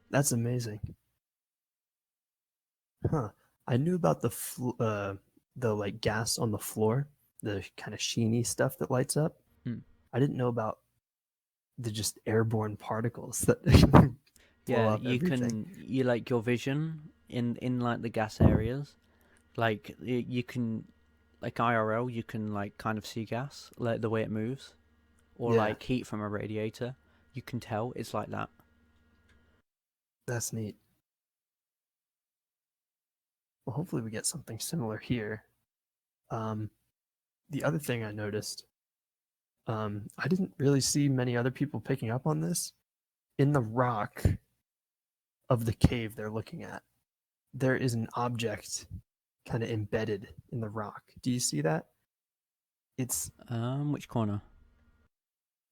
That's amazing. Huh. I knew about the like gas on the floor, the kind of sheeny stuff that lights up. I didn't know about the just airborne particles that blow up everything. You like your vision in like the gas areas. Like you can like IRL, you can like kind of see gas, like the way it moves, or Yeah, like heat from a radiator. You can tell it's like that. that's neat. Well, hopefully we get something similar here. The other thing I noticed, I didn't really see many other people picking up on this. In the rock of the cave they're looking at, there is an object kind of embedded in the rock. Do you see that? It's Which corner?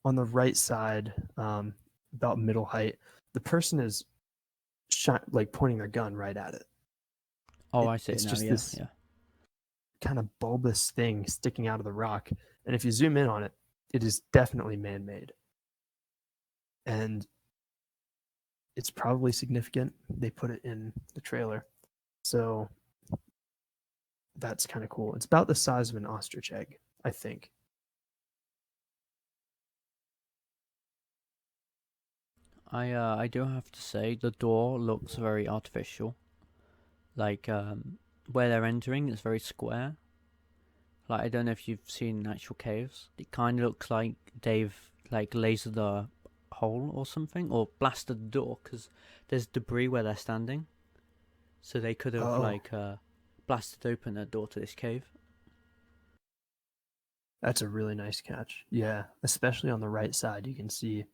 on the right side, about middle height. The person is like pointing their gun right at it. Oh, I see it It's now. just Yeah, this yeah. kind of bulbous thing sticking out of the rock. And if you zoom in on it, it is definitely man-made. And it's probably significant. They put it in the trailer. So that's kind of cool. It's about the size of an ostrich egg, I think. I do have to say the door looks very artificial. Like where they're entering is very square. Like I don't know if you've seen actual caves. It kind of looks like they've like lasered the hole or something, or blasted the door because there's debris where they're standing. So they could have Oh, like blasted open a door to this cave. that's a really nice catch. Yeah, especially on the right side, you can see.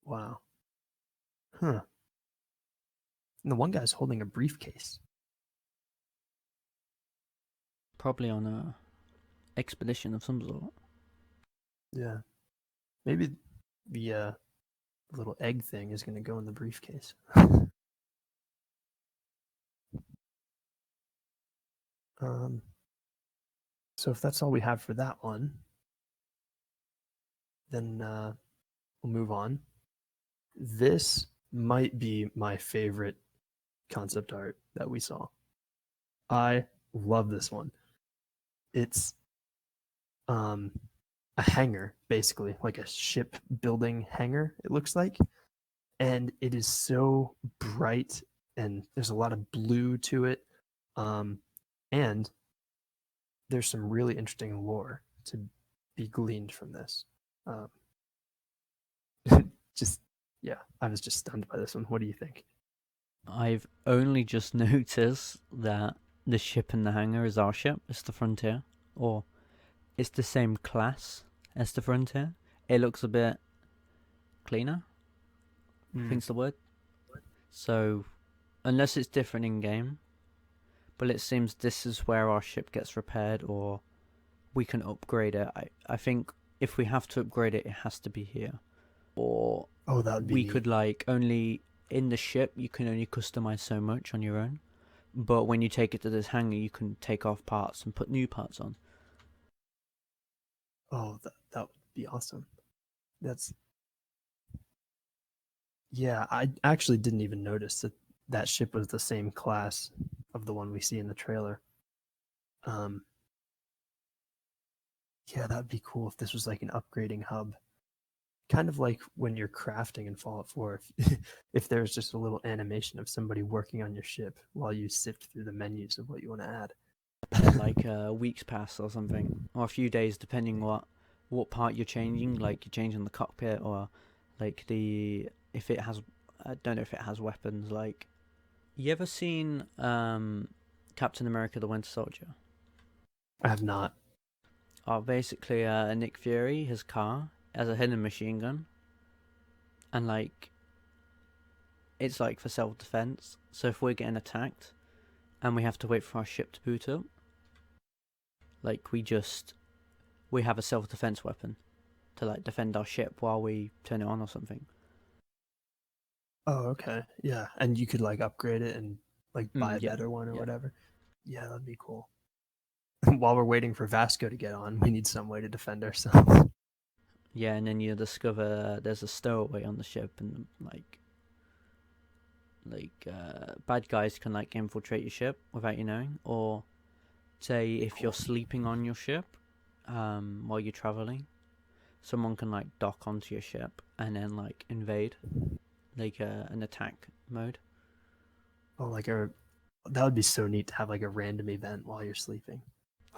Wow. Huh. And the one guy's holding a briefcase. Probably on a expedition of some sort. Yeah. Maybe the little egg thing is going to go in the briefcase. um, so if that's all we have for that one, then we'll move on. This might be my favorite concept art that we saw. I love this one. It's um, a hangar, basically, like a ship building hangar, it looks like. And it is so bright and there's a lot of blue to it. Um, and there's some really interesting lore to be gleaned from this. Um, just, yeah, I was just stunned by this one. What do you think? I've only just noticed that the ship in the hangar is our ship. It's the Frontier, or it's the same class as the Frontier. It looks a bit cleaner. I think's the word. So, unless it's different in game, but it seems this is where our ship gets repaired, or we can upgrade it. I think if we have to upgrade it, it has to be here, or Oh, that would be we neat. could like only in the ship you can only customize so much on your own. But when you take it to this hangar, you can take off parts and put new parts on. Oh, that would be awesome. That's Yeah, I actually didn't even notice that that ship was the same class of the one we see in the trailer. Um, yeah, that'd be cool if this was like an upgrading hub, kind of like when you're crafting in Fallout 4. If there's just a little animation of somebody working on your ship while you sift through the menus of what you want to add. Yeah, like a week's pass or something, or a few days, depending what part you're changing. Like you're changing the cockpit, or like the if it has, I don't know if it has weapons. Like you ever seen Captain America: The Winter Soldier? I have not. Basically, Nick Fury, his car has a hidden machine gun, and like it's like for self defense. So if we're getting attacked and we have to wait for our ship to boot up, like we have a self defense weapon to like defend our ship while we turn it on or something. Oh, okay. Yeah, and you could like upgrade it and like buy a Yeah, better one or yeah, whatever. Yeah, that'd be cool. While we're waiting for Vasco to get on, we need some way to defend ourselves. yeah. And then you discover there's a stowaway on the ship, and bad guys can like infiltrate your ship without you knowing, or say if you're sleeping on your ship, while you're traveling, someone can like dock onto your ship and then like invade, like an attack mode. Oh, that would be so neat to have like a random event while you're sleeping.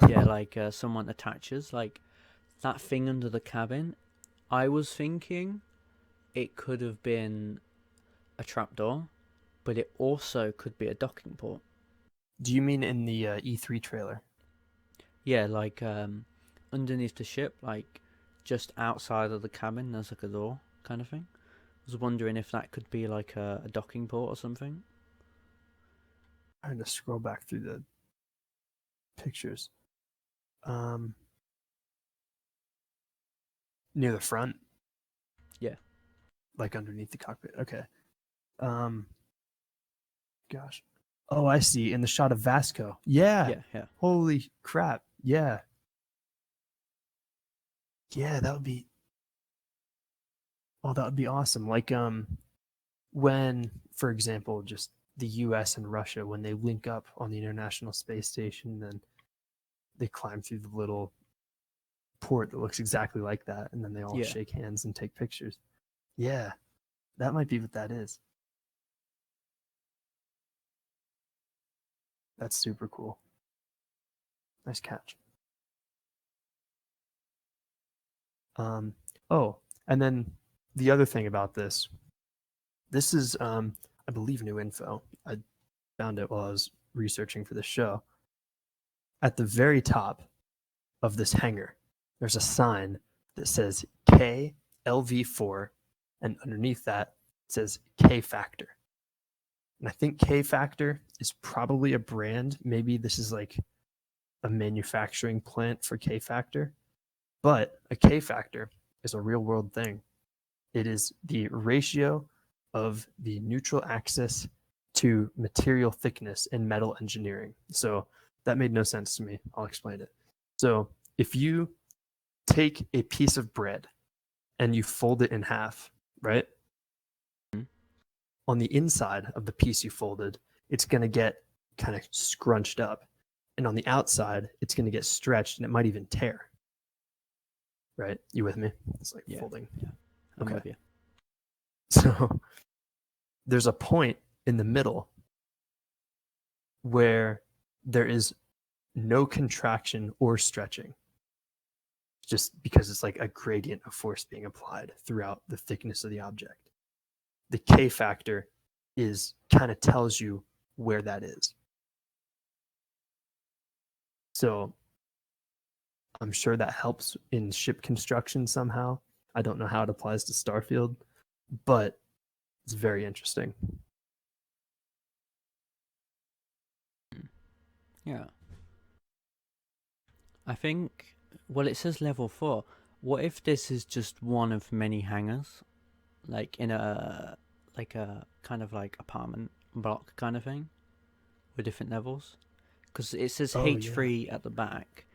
Yeah, like someone attaches like that thing under the cabin. I was thinking it could have been a trapdoor, but it also could be a docking port. Do you mean in the E3 trailer? Yeah, like underneath the ship, like just outside of the cabin, there's like a door kind of thing. I was wondering if that could be like a docking port or something. Trying to scroll back through the pictures. Um, Near the front, Yeah. like underneath the cockpit. Okay. Um, gosh. Oh, I see. In the shot of Vasco. Yeah. Yeah. Holy crap. Yeah. Yeah, that would be. Oh, that would be awesome. Like when, for example, just the U.S. and Russia, when they link up on the International Space Station, then they climb through the little port that looks exactly like that, and then they all Yeah. shake hands and take pictures. Yeah, that might be what that is. That's super cool. Nice catch. Um, oh, and then the other thing about this is, I believe, new info. I found it while I was researching for the show. At the very top of this hangar, there's a sign that says KLV4, and underneath that it says K Factor. And I think K Factor is probably a brand. Maybe this is like a manufacturing plant for K Factor, but a K Factor is a real world thing. It is the ratio of the neutral axis to material thickness in metal engineering. So that made no sense to me. I'll explain it. So if you take a piece of bread and you fold it in half, right? Mhm. On the inside of the piece you folded, it's going to get kind of scrunched up. And on the outside, it's going to get stretched and it might even tear. Right? You with me? It's like folding. Yeah. I'm with you. So there's a point in the middle where there is no contraction or stretching, just because it's like a gradient of force being applied throughout the thickness of the object. The K factor is kind of tells you where that is. So I'm sure that helps in ship construction somehow. I don't know how it applies to Starfield, but it's very interesting. Yeah. I think, well, it says level 4. What if this is just one of many hangars? Like in a kind of like apartment block kind of thing with different levels? Because it says Oh, yeah. H3 at the back,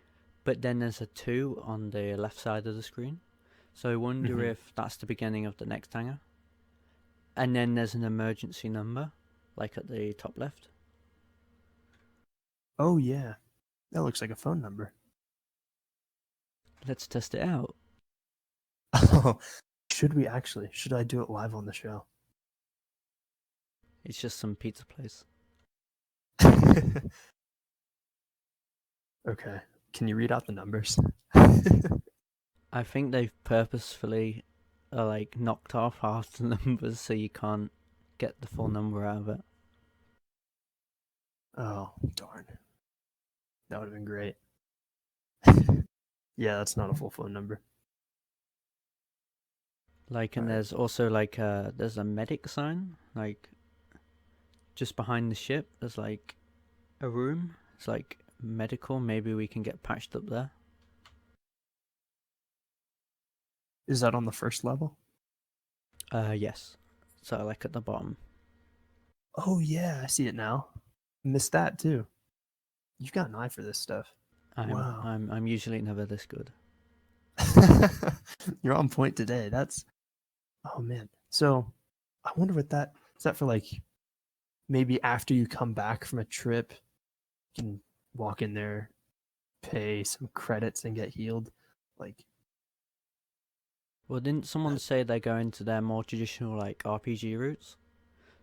but then there's a 2 on the left side of the screen. So I wonder if that's the beginning of the next hangar. And then there's an emergency number, like at the top left. Oh, yeah. That looks like a phone number. Let's test it out. Oh, should we actually? Should I do it live on the show? It's just some pizza place. Okay. Can you read out the numbers? I think they've purposefully like knocked off half the numbers so you can't get the full number out of it. Oh, darn. That would have been great. Yeah, that's not a full phone number. Like, and Alright. there's also like there's a medic sign like just behind the ship. There's like a room. It's like medical. Maybe we can get patched up there. Is that on the first level? Yes. So like at the bottom. Oh, yeah, I see it now. Missed that too. You've got an eye for this stuff. Wow. I'm usually never this good. You're on point today. That's, oh man. So I wonder what that is. That for like maybe after you come back from a trip, you can walk in there, pay some credits, and get healed. Like, Well, didn't someone say they're going to their more traditional like RPG routes?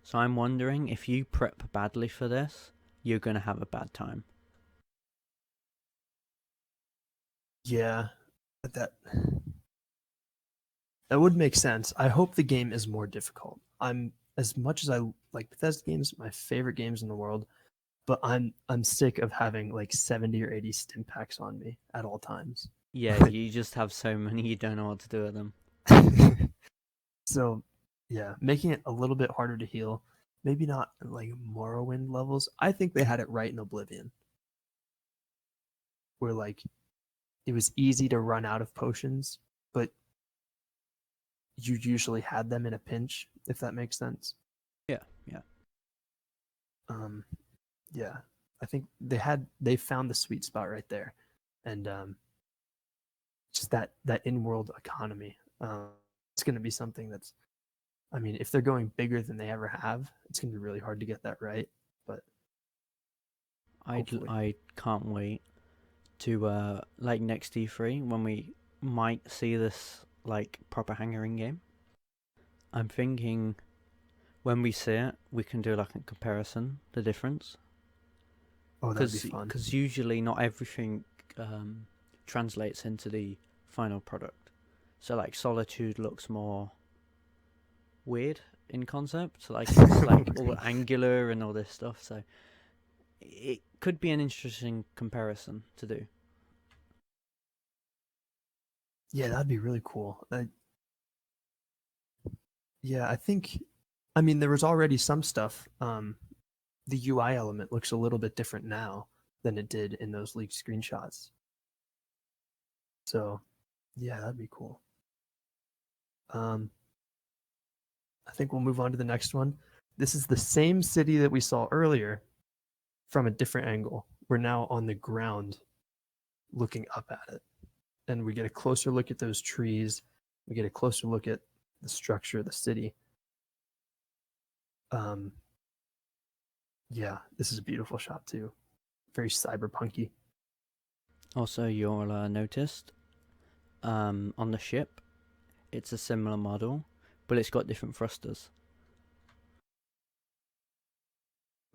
So I'm wondering if you prep badly for this, you're gonna have a bad time. yeah, that that would make sense. I hope the game is more difficult. I'm as much as I like Bethesda games, my favorite games in the world, but I'm sick of having like 70 or 80 stim packs on me at all times. Yeah, you just have so many you don't know what to do with them. So, yeah, making it a little bit harder to heal. Maybe not like Morrowind levels. I think they had it right in Oblivion, where like it was easy to run out of potions, but you usually had them in a pinch, if that makes sense. Yeah, yeah. Yeah, I think they found the sweet spot right there, and just that in-world economy. It's going to be something that's, I mean, if they're going bigger than they ever have, it's going to be really hard to get that right. But hopefully, I can't wait to like next E3 when we might see this like proper hanger in game. I'm thinking when we see it, we can do like a comparison, the difference. oh, that'd be fun. Because usually not everything translates into the final product. So like Solitude looks more weird in concept, like it's like all angular and all this stuff. So it could be an interesting comparison to do. Yeah, that'd be really cool. Yeah, I think, I mean, there was already some stuff. The UI element looks a little bit different now than it did in those leaked screenshots. So, yeah, that'd be cool. I think we'll move on to the next one. This is the same city that we saw earlier from a different angle. We're now on the ground looking up at it. And we get a closer look at those trees. We get a closer look at the structure of the city. Yeah, this is a beautiful shot too. Very cyberpunky. Also, you'll noticed on the ship, it's a similar model, but it's got different thrusters.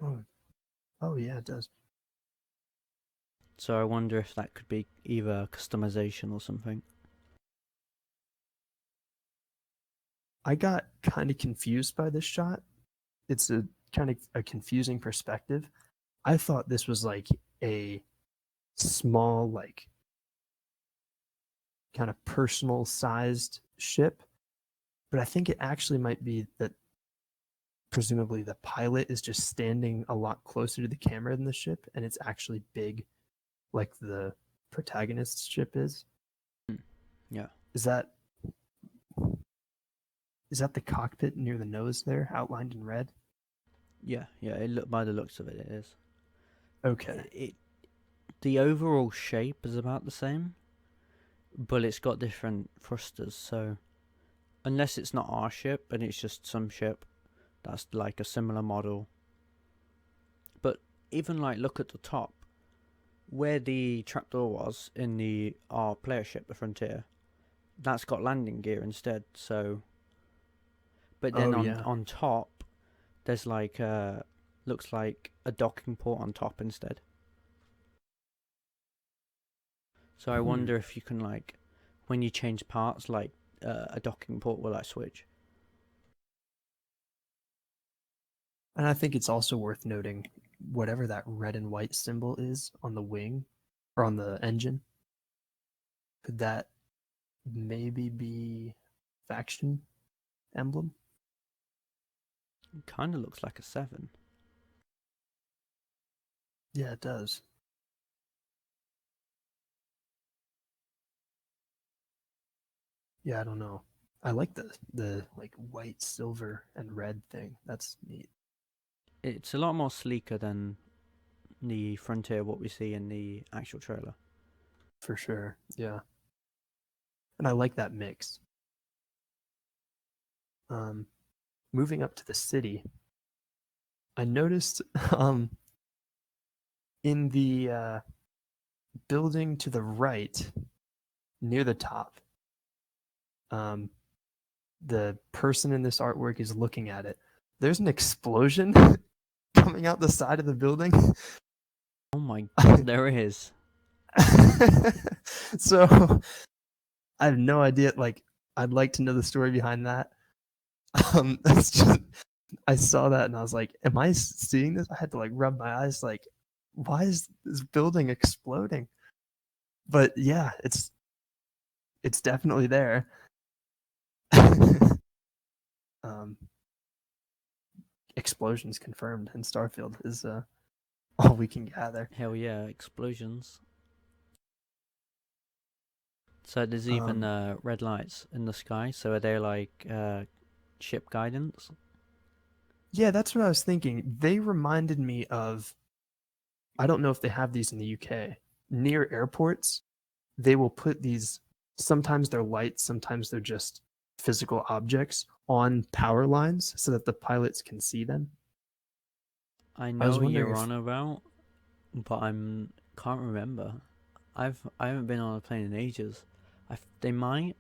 Oh yeah, it does. So I wonder if that could be either customization or something. I got kind of confused by this shot. It's a kind of a confusing perspective. I thought this was like a small, like kind of personal sized ship, but I think it actually might be that presumably the pilot is just standing a lot closer to the camera than the ship, and it's actually big, like the protagonist's ship is. Yeah. Is that the cockpit near the nose there, outlined in red? Yeah, it look by the looks of it, it is. Okay. The overall shape is about the same, but it's got different thrusters. So unless it's not our ship and it's just some ship that's like a similar model, but even like look at the top where the trapdoor was in the our player ship, the Frontier. That's got landing gear instead. So, but then on top, there's like looks like a docking port on top instead. So I wonder if you can like, when you change parts, like a docking port will like switch. And I think it's also worth noting whatever that red and white symbol is on the wing or on the engine. Could that maybe be faction emblem? It kind of looks like a 7. Yeah, it does. Yeah, I don't know. I like the like white, silver, and red thing. That's neat. It's a lot more sleeker than the Frontier, what we see in the actual trailer. For sure. Yeah. And I like that mix. Moving up to the city, I noticed in the building to the right, near the top, the person in this artwork is looking at it. There's an explosion coming out the side of the building. Oh my god, there is. So I have no idea. Like, I'd like to know the story behind that. That's just, I saw that and I was like, "Am I seeing this?" I had to like rub my eyes. Like, why is this building exploding? But yeah, it's definitely there. um, Explosions confirmed in Starfield is all we can gather. Hell yeah, explosions. So there's even red lights in the sky. So are they like ship guidance? Yeah, that's what I was thinking. They reminded me of, I don't know if they have these in the UK. Near airports, they will put these, sometimes they're lights, sometimes they're just physical objects on power lines so that the pilots can see them. I I know was what wondering you're if, on about, but can't remember. I haven't been on a plane in ages. They might.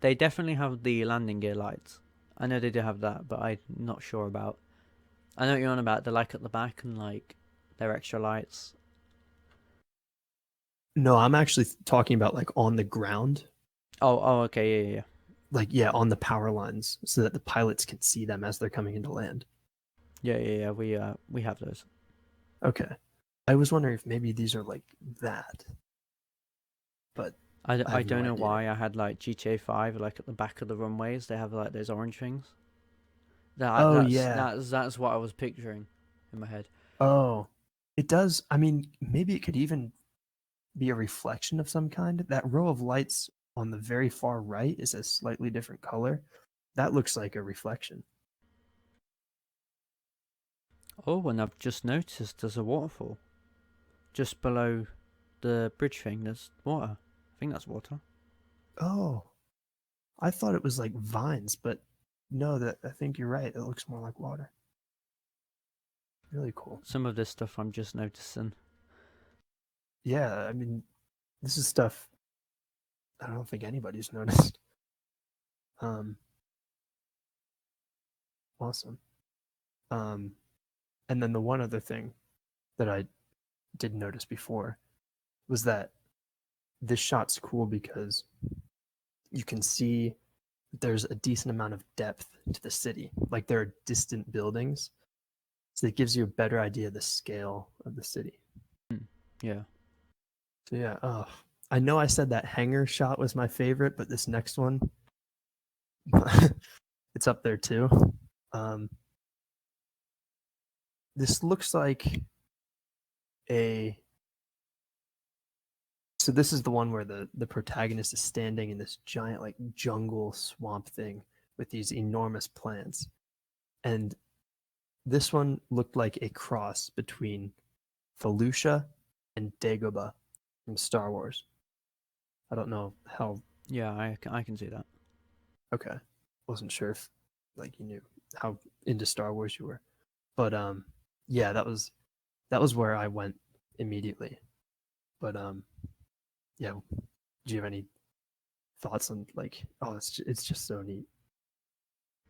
They definitely have the landing gear lights. I know they do have that, but I'm not sure about. I know what you're on about. They're like at the back and like they're extra lights. no, I'm actually talking about like on the ground, Oh, okay, yeah. like, yeah, on the power lines so that the pilots can see them as they're coming into land. Yeah. We have those. Okay. I was wondering if maybe these are like that, but I I have no don't know idea. why I had like GTA 5 like at the back of the runways. They have like those orange things. Oh, yeah. That's what I was picturing in my head. Oh, it does. I mean, maybe it could even be a reflection of some kind. That row of lights on the very far right is a slightly different color. That looks like a reflection. Oh, and I've just noticed there's a waterfall just below the bridge thing. There's water. I think that's water. Oh, I thought it was like vines, but no, that I think you're right. It looks more like water. Really cool. Some of this stuff I'm just noticing. Yeah, I mean, this is stuff I don't think anybody's noticed. Um, awesome. Um, and then the one other thing that I didn't notice before was that this shot's cool because you can see there's a decent amount of depth to the city. Like there are distant buildings. So it gives you a better idea of the scale of the city. Yeah. So yeah, I know I said that hangar shot was my favorite, but this next one, it's up there too. Um, this looks like a so this is the one where the protagonist is standing in this giant like jungle swamp thing with these enormous plants. And this one looked like a cross between Felucia and Dagobah from Star Wars. I don't know how. Yeah, I can see that. Okay, wasn't sure if like you knew how into Star Wars you were, but yeah, that was where I went immediately. But yeah, do you have any thoughts on like, oh, it's just so neat.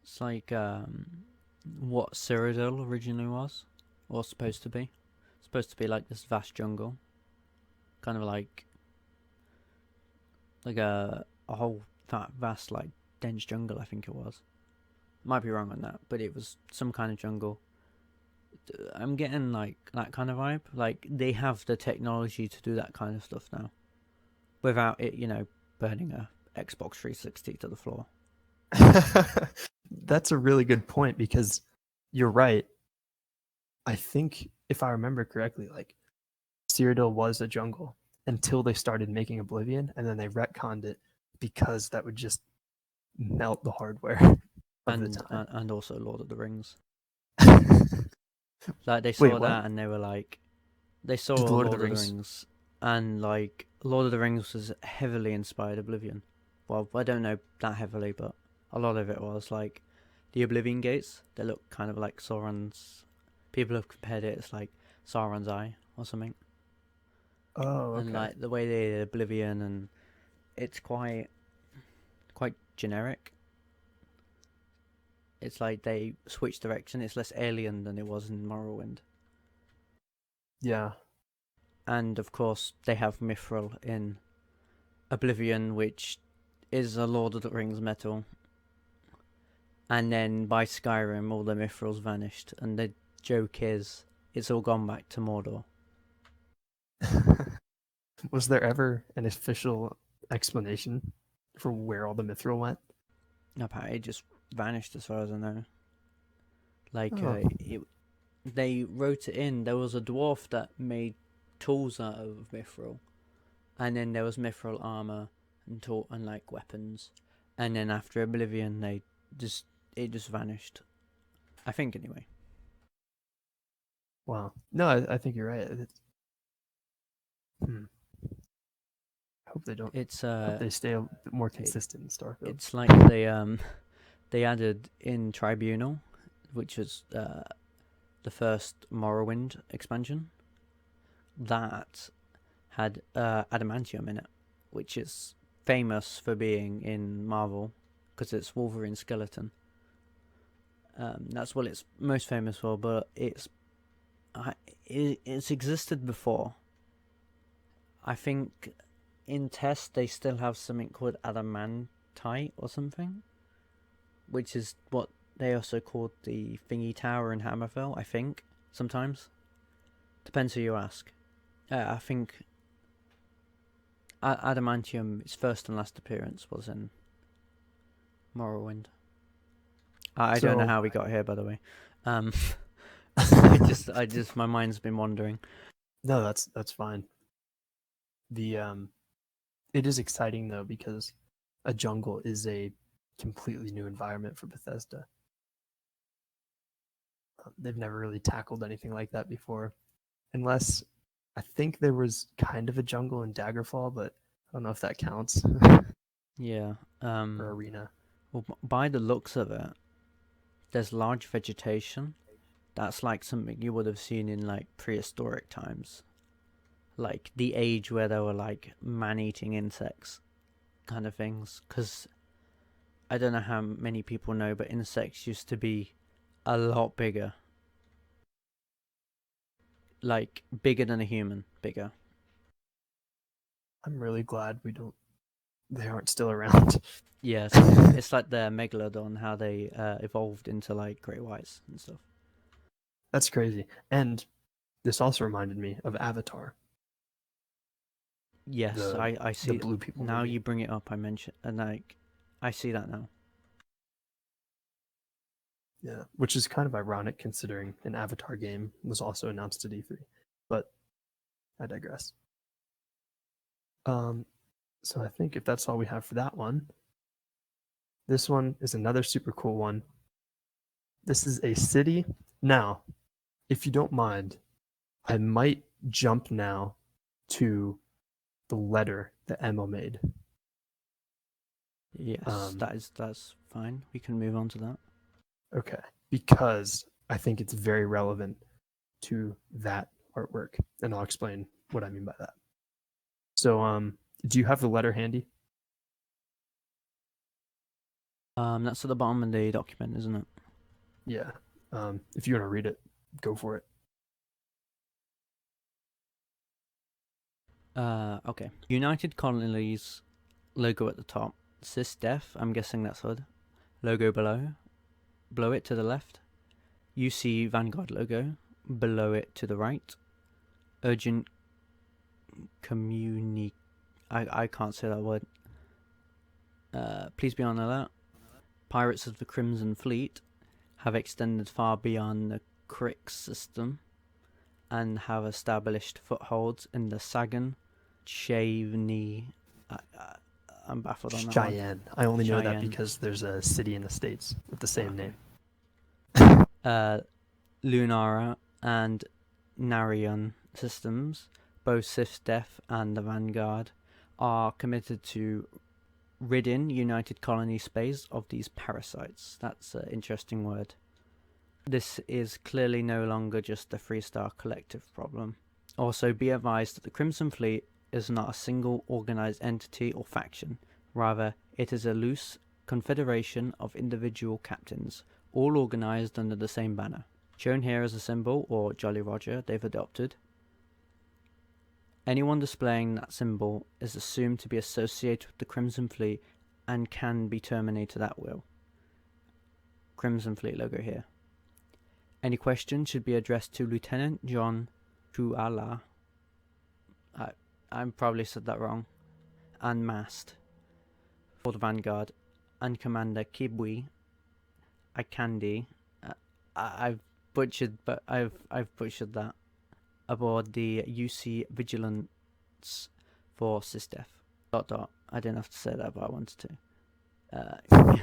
It's like what Cyrodiil originally was, or supposed to be. It's supposed to be like this vast jungle, kind of like a whole vast like dense jungle. I think it was. Might be wrong on that, but it was some kind of jungle. I'm getting like that kind of vibe. Like they have the technology to do that kind of stuff now, without it, burning a Xbox 360 to the floor. That's a really good point because you're right. I think if I remember correctly, like Cyrodiil was a jungle until they started making Oblivion, and then they retconned it because that would just melt the hardware of the time. And also Lord of the Rings. Like they Wait, saw what? that and they were like, they saw Did Lord of the Lord of the Rings? Rings, and like Lord of the Rings was heavily inspired Oblivion. Well, I don't know that heavily, but a lot of it was like the Oblivion gates. They look kind of like Sauron's. People have compared it as like Sauron's eye or something, Oh, and okay. like the way they did Oblivion, and it's quite generic. It's like they switched direction. It's less alien than it was in Morrowind. Yeah. And of course, they have Mithril in Oblivion, which is a Lord of the Rings metal. And then by Skyrim, all the Mithril's vanished. And the joke is, it's all gone back to Mordor. Was there ever an official explanation for where all the mithril went? Apparently, it just vanished as far as I know. Like, Oh. they wrote it in. There was a dwarf that made tools out of Mithril. And then there was Mithril armor and like weapons. And then after Oblivion, it just vanished. I think anyway. Wow. No, I think you're right. I hope they don't. It's Hope they stay a bit more consistent in Starfield. It's like they added in Tribunal, which was the first Morrowind expansion, that had adamantium in it, which is famous for being in Marvel because it's Wolverine's skeleton. That's what it's most famous for, but it's existed before. I think in test they still have something called adamantite or something, which is what they also called the thingy tower in Hammerfell, I think, sometimes. Depends who you ask. I think adamantium, its first and last appearance was in Morrowind. I don't know how we got here, by the way. I just, my mind's been wandering. No, that's fine. It is exciting though because a jungle is a completely new environment for Bethesda. They've never really tackled anything like that before, unless I think there was kind of a jungle in Daggerfall, but I don't know if that counts. Yeah. For Arena. Well, by the looks of it, there's large vegetation. That's like something you would have seen in like prehistoric times, like the age where there were like man-eating insects, kind of things. Because I don't know how many people know, but insects used to be a lot bigger. Like, bigger than a human, bigger. I'm really glad they aren't still around. Yeah, it's like the megalodon, how they evolved into like great whites and stuff. That's crazy. And this also reminded me of Avatar. Yes, I see. The blue people now movie. You bring it up, I mention, and like, I see that now. Yeah, which is kind of ironic considering an Avatar game was also announced at E3. But I digress. So I think if that's all we have for that one, this one is another super cool one. This is a city. Now, if you don't mind, I might jump now to the letter that Emma made. Yes, that's fine. We can move on to that. Okay, because I think it's very relevant to that artwork, and I'll explain what I mean by that. So, do you have the letter handy? That's at the bottom of the document, isn't it? Yeah. If you want to read it, go for it. Okay. United Colonies logo at the top. SysDef, I'm guessing that's HUD. Logo below. Below it to the left. UC Vanguard logo. Below it to the right. Urgent I can't say that word. Please be on alert. Pirates of the Crimson Fleet have extended far beyond the Crick system and have established footholds in the Sagan, Chavni. I'm baffled on that Cheyenne. one. I only know that Cheyenne. because there's a city in the States with the same name. Lunara and Narion systems, both SysDef and the Vanguard, are committed to ridding United Colony space of these parasites. That's an interesting word. This is clearly no longer just a 3-star collective problem. Also, be advised that the Crimson Fleet is not a single organised entity or faction. Rather, it is a loose confederation of individual captains, all organised under the same banner. Shown here as a symbol, or Jolly Roger, they've adopted. Anyone displaying that symbol is assumed to be associated with the Crimson Fleet and can be terminated at will. Crimson Fleet logo here. Any questions should be addressed to Lieutenant John Tuala. I probably said that wrong. And Mast for the Vanguard, and Commander Kibwe Ikandi. I've butchered that. Aboard the UC Vigilance for SysDef. ... I didn't have to say that, but I wanted to.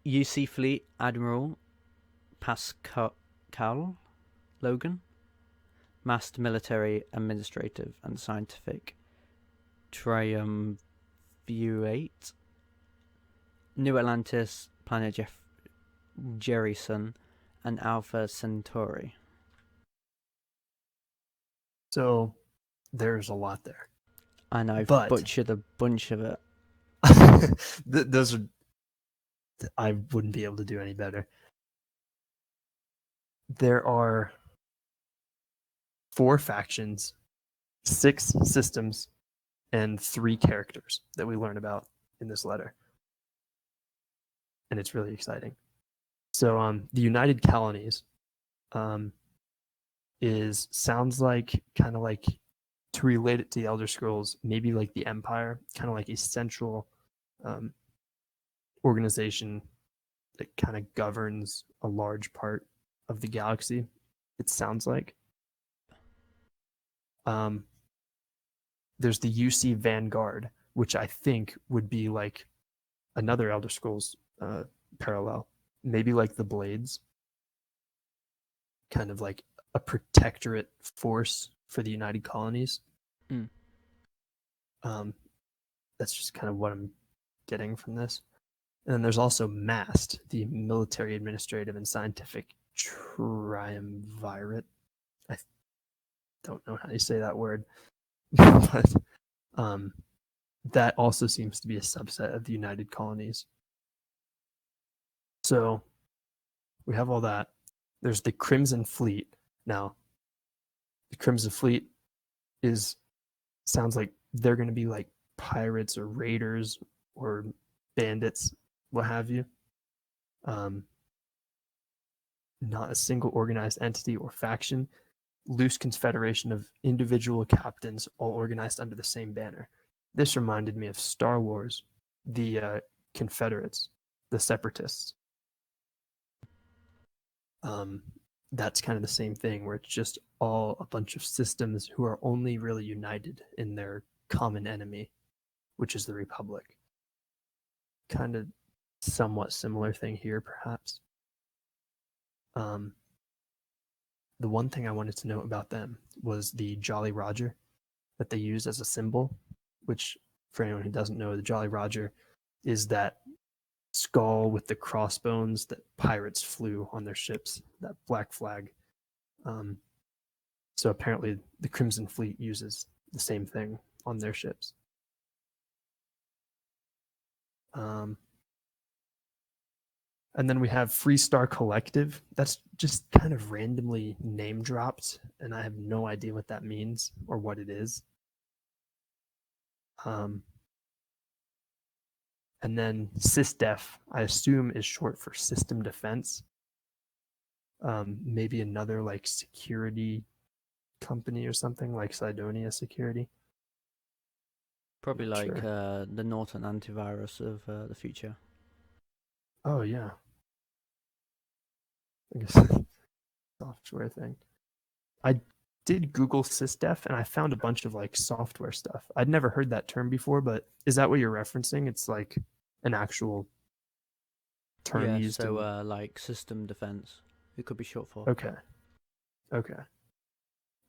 UC Fleet Admiral Pascal Logan, Master Military, Administrative, and Scientific Triumvirate, New Atlantis, Planet Jerryson, and Alpha Centauri. So there's a lot there. And I've But butchered a bunch of it. those are, I wouldn't be able to do any better. There are 4 factions, 6 systems, and 3 characters that we learn about in this letter. And it's really exciting. So the United Colonies sounds like kind of like, to relate it to the Elder Scrolls, maybe like the Empire, kind of like a central organization that kind of governs a large part of the galaxy. It sounds like. There's the UC Vanguard, which I think would be like another Elder Scrolls parallel, maybe like the Blades, kind of like a protectorate force for the United Colonies. That's just kind of what I'm getting from this. And then there's also MAST, the Military, Administrative, and Scientific Triumvirate. I don't know how you say that word, but that also seems to be a subset of the United Colonies. So we have all that. There's the Crimson Fleet. Now, the Crimson Fleet sounds like they're going to be like pirates or raiders or bandits, what have you. Not a single organized entity or faction. Loose confederation of individual captains, all organized under the same banner. This reminded me of Star Wars, the Confederates, the Separatists. That's kind of the same thing, where it's just all a bunch of systems who are only really united in their common enemy, which is the Republic. Kind of somewhat similar thing here, perhaps. The one thing I wanted to note about them was the Jolly Roger that they use as a symbol, which, for anyone who doesn't know, the Jolly Roger is that skull with the crossbones that pirates flew on their ships, that black flag. So apparently the Crimson Fleet uses the same thing on their ships. And then we have Freestar Collective. That's just kind of randomly name dropped, and I have no idea what that means or what it is. And then SysDef, I assume, is short for System Defense. Maybe another like security company or something, like Cydonia Security. Probably Not like sure. the Norton antivirus of the future. Oh yeah, I guess software thing. I did Google SysDef and I found a bunch of like software stuff. I'd never heard that term before, but is that what you're referencing? It's like an actual term Yeah, used so in... like system defense, it could be short for. Okay.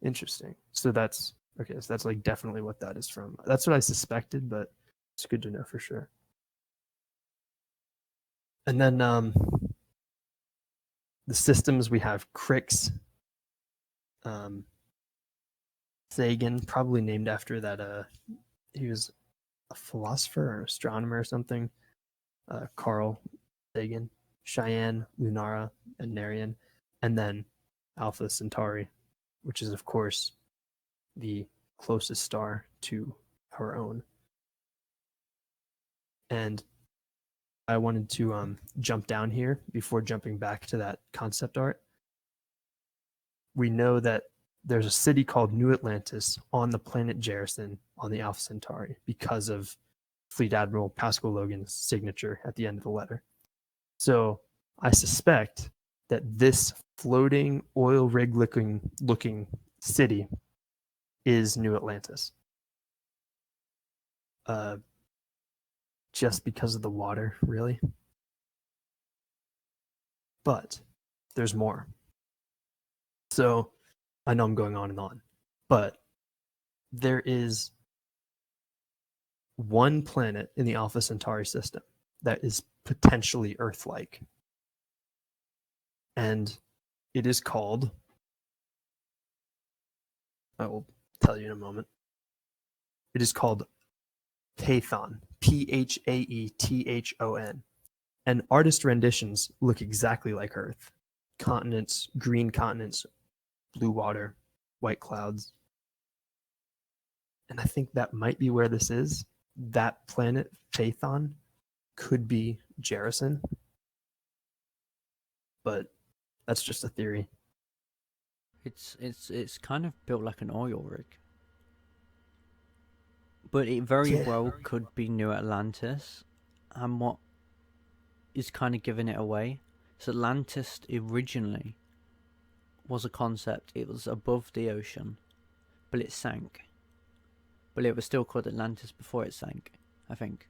Interesting. So that's okay. So that's like definitely what that is from. That's what I suspected, but it's good to know for sure. And then the systems, we have Crix, Sagan, probably named after that. He was a philosopher or astronomer or something. Carl Sagan, Cheyenne, Lunara, and Narian, and then Alpha Centauri, which is of course the closest star to our own. And I wanted to jump down here before jumping back to that concept art. We know that there's a city called New Atlantis on the planet Jerison on the Alpha Centauri because of Fleet Admiral Pascal Logan's signature at the end of the letter. So I suspect that this floating oil rig looking city is New Atlantis. Just because of the water, really. But there's more. So I know I'm going on and on, but there is one planet in the Alpha Centauri system that is potentially Earth-like. And it is called, I will tell you in a moment. It is called Phaethon, Phaethon. And artist renditions look exactly like Earth. Continents, green continents, blue water, white clouds. And I think that might be where this is. That planet, Phaethon, could be Jerison. But that's just a theory. It's kind of built like an oil rig. But it very well could be New Atlantis. And what is kind of giving it away is Atlantis originally was a concept. It was above the ocean, but it sank. But it was still called Atlantis before it sank, I think.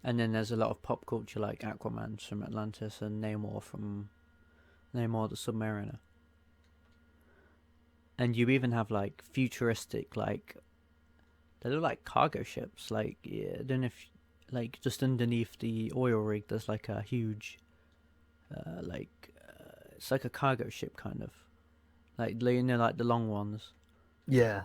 And then there's a lot of pop culture like Aquaman's from Atlantis and Namor from Namor the Submariner. And you even have like futuristic, like, they look like cargo ships. Like, yeah, I don't know if, like, just underneath the oil rig there's like a huge, it's like a cargo ship kind of. Like, you know, like the long ones. Yeah.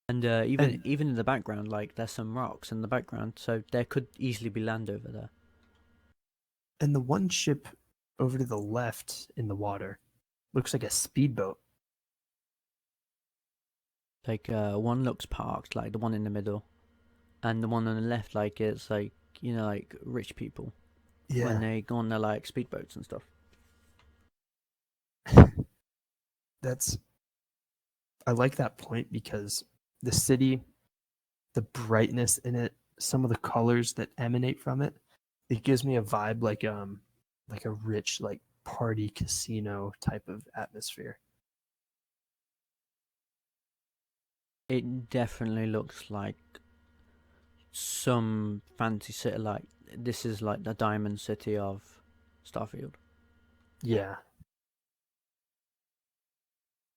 And even in the background, like, there's some rocks in the background, so there could easily be land over there. And the one ship over to the left in the water looks like a speedboat. Like, one looks parked, like the one in the middle, and the one on the left, like, it's like, you know, like rich people when they go on their like speedboats and stuff. I like that point because the city, the brightness in it, some of the colors that emanate from it, it gives me a vibe like a rich, like, party casino type of atmosphere. It definitely looks like some fancy city. Like, this is like the Diamond City of Starfield. Yeah.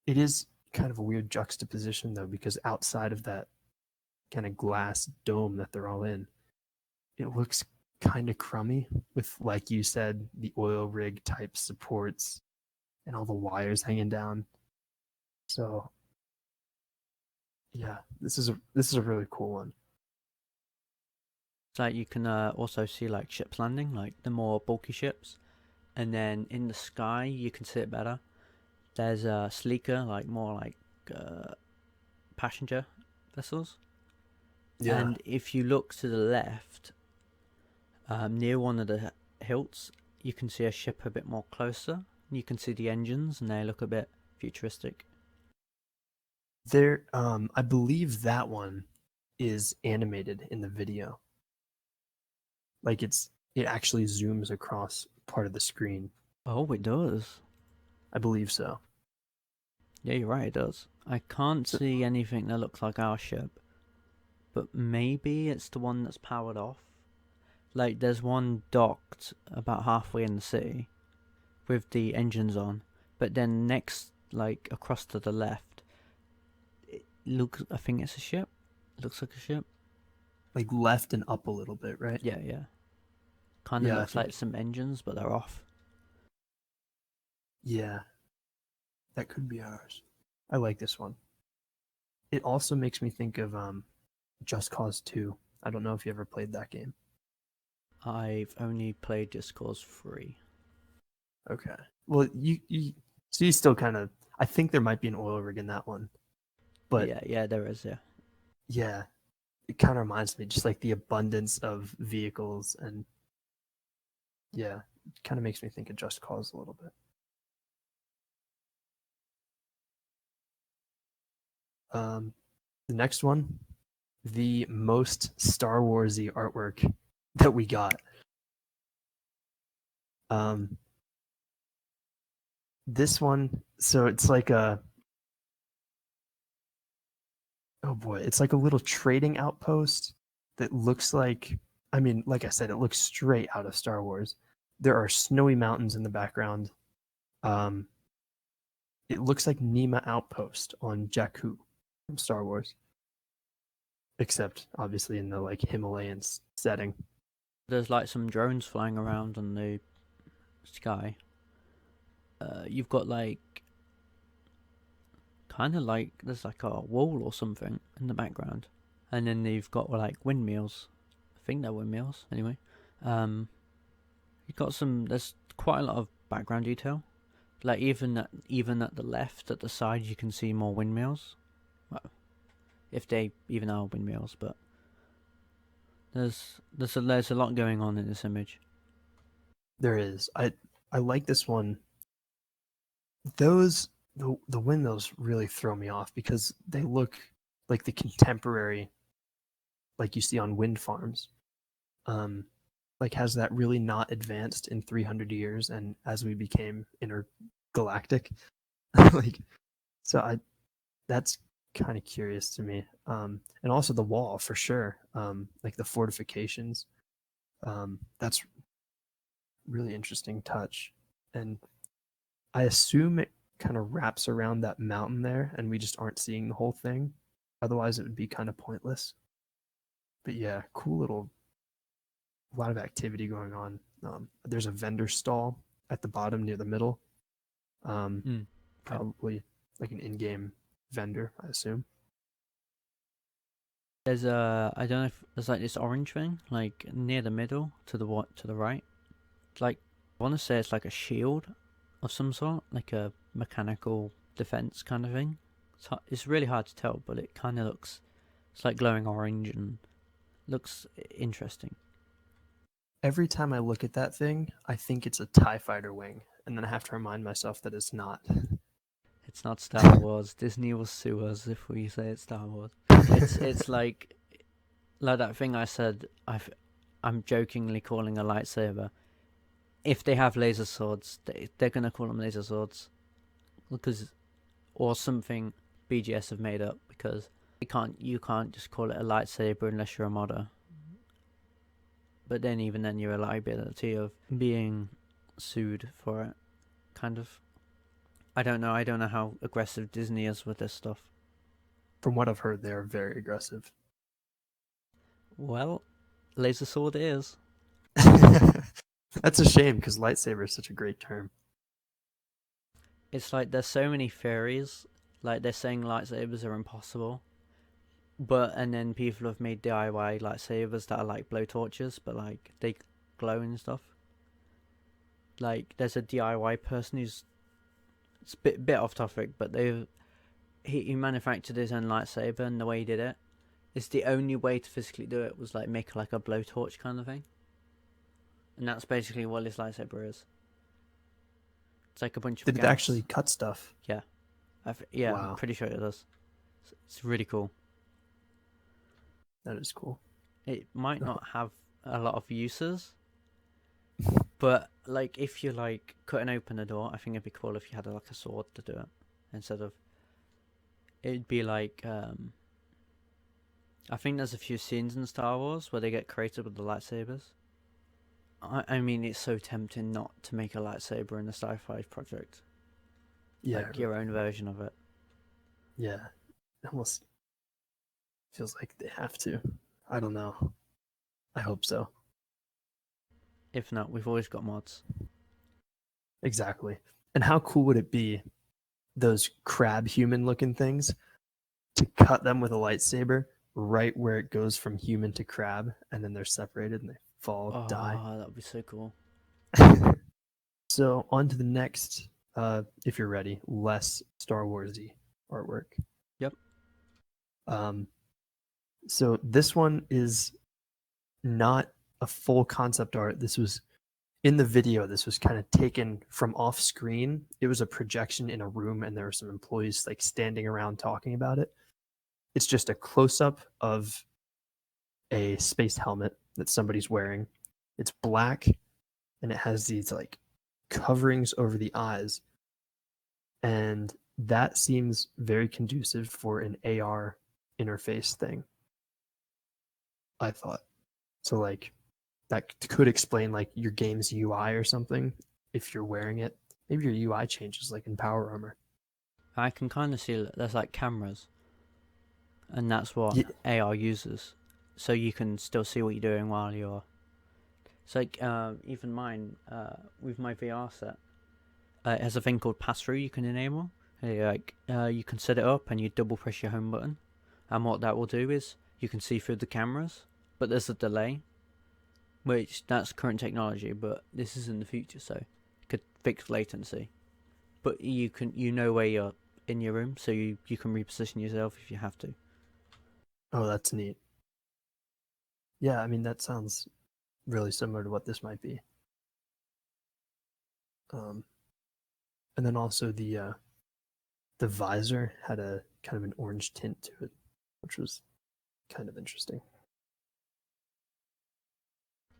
It is kind of a weird juxtaposition though, because outside of that kind of glass dome that they're all in, it looks kind of crummy with, like you said, the oil rig type supports and all the wires hanging down. So yeah, this is a really cool one. It's like you can also see like ships landing, like the more bulky ships, and then in the sky you can see it better. There's sleeker, like more like passenger vessels. Yeah. And if you look to the left, near one of the hilts, you can see a ship a bit more closer. You can see the engines, and they look a bit futuristic. There, I believe that one is animated in the video. Like it actually zooms across part of the screen. Oh, it does. I believe so. Yeah, you're right, it does. I can't see anything that looks like our ship, but maybe it's the one that's powered off. Like, there's one docked about halfway in the city with the engines on, but then next, like, across to the left, it looks, I think it's a ship. It looks like a ship. Like left and up a little bit, right? Yeah, yeah. Kind of looks like some engines, but they're off. Yeah. That could be ours. I like this one. It also makes me think of Just Cause 2. I don't know if you ever played that game. I've only played Just Cause 3. Okay. Well, so you still kind of, I think there might be an oil rig in that one. But yeah, there is, yeah. Yeah. It kind of reminds me just like the abundance of vehicles, and yeah, it kind of makes me think of Just Cause a little bit. The next one, the most Star Warsy artwork that we got. This one, so it's like oh boy, it's like a little trading outpost that looks like, I mean, like I said, it looks straight out of Star Wars, there are snowy mountains in the background. It looks like Nima Outpost on Jakku from Star Wars, except obviously in the like Himalayan setting. There's like some drones flying around on the sky. You've got like kind of like there's like a wall or something in the background, and then you've got like windmills. I think they're windmills anyway. You've got some. There's quite a lot of background detail. Like even at the left, at the side, you can see more windmills. Well, if they even are windmills, but there's a lot going on in this image. There is. I like this one. The windmills really throw me off because they look like the contemporary, like you see on wind farms. Like has that really not advanced in 300 years, and as we became intergalactic, like that's kind of curious to me. And also the wall for sure, like the fortifications. That's really interesting touch, and I assume it kind of wraps around that mountain there, and we just aren't seeing the whole thing. Otherwise, it would be kind of pointless. But yeah, cool little, a lot of activity going on. There's a vendor stall at the bottom near the middle. Probably like an in-game vendor, I assume. There's I don't know if there's like this orange thing like near the middle to the right. Like I want to say it's like a shield of some sort, like a mechanical defense kind of thing. It's really hard to tell, but it kind of looks, it's like glowing orange and looks interesting. Every time I look at that thing, I think it's a TIE fighter wing, and then I have to remind myself that it's not. It's not Star Wars. Disney will sue us if we say it's Star Wars. It's like that thing I said. I'm jokingly calling a lightsaber. If they have laser swords, they're gonna call them laser swords, or something BGS have made up, because you can't just call it a lightsaber unless you're a modder. But then even then you're a liability of being sued for it, kind of. I don't know how aggressive Disney is with this stuff. From what I've heard, they are very aggressive. Well, laser sword is. That's a shame because lightsaber is such a great term. It's like there's so many theories. Like they're saying lightsabers are impossible, and then people have made DIY lightsabers that are like blowtorches, but like they glow and stuff. Like there's a DIY person who's, it's a bit off topic, but he manufactured his own lightsaber, and the way he did it, it's the only way to physically do it was like make like a blowtorch kind of thing. And that's basically what his lightsaber is. It's like a bunch of Did it actually cut stuff? Yeah. Wow. I'm pretty sure it does. It's really cool. That is cool. It might not have a lot of uses, but like if you like cut and open a door, I think it'd be cool if you had like a sword to do it instead of. It'd be like I think there's a few scenes in Star Wars where they get creative with the lightsabers. I mean, it's so tempting not to make a lightsaber in a sci-fi project. Yeah, like your own version of it. Yeah, it almost feels like they have to. I don't know. I hope so. If not, we've always got mods. Exactly. And how cool would it be, those crab human looking things, to cut them with a lightsaber right where it goes from human to crab, and then they're separated and they fall, die. Oh, that would be so cool. So on to the next, if you're ready, less Star Wars-y artwork. Yep. So this one is not a full concept art. This was in the video. This was kind of taken from off screen. It was a projection in a room, and there were some employees like standing around talking about it. It's just a close-up of a space helmet that somebody's wearing. It's black, and it has these like coverings over the eyes, and that seems very conducive for an AR interface thing, I thought. So like that could explain like your game's UI or something if you're wearing it. Maybe your UI changes like in Power Armor. I can kind of see that there's like cameras, and that's what Yeah. AR uses, so you can still see what you're doing while you're. It's like even mine with my VR set, it has a thing called pass through you can enable. You can set it up and you double press your home button, and what that will do is you can see through the cameras, but there's a delay, which that's current technology, but this is in the future, so it could fix latency. But you know where you're in your room, so you can reposition yourself if you have to. Oh, that's neat. Yeah, I mean that sounds really similar to what this might be. And then also the visor had a kind of an orange tint to it, which was kind of interesting.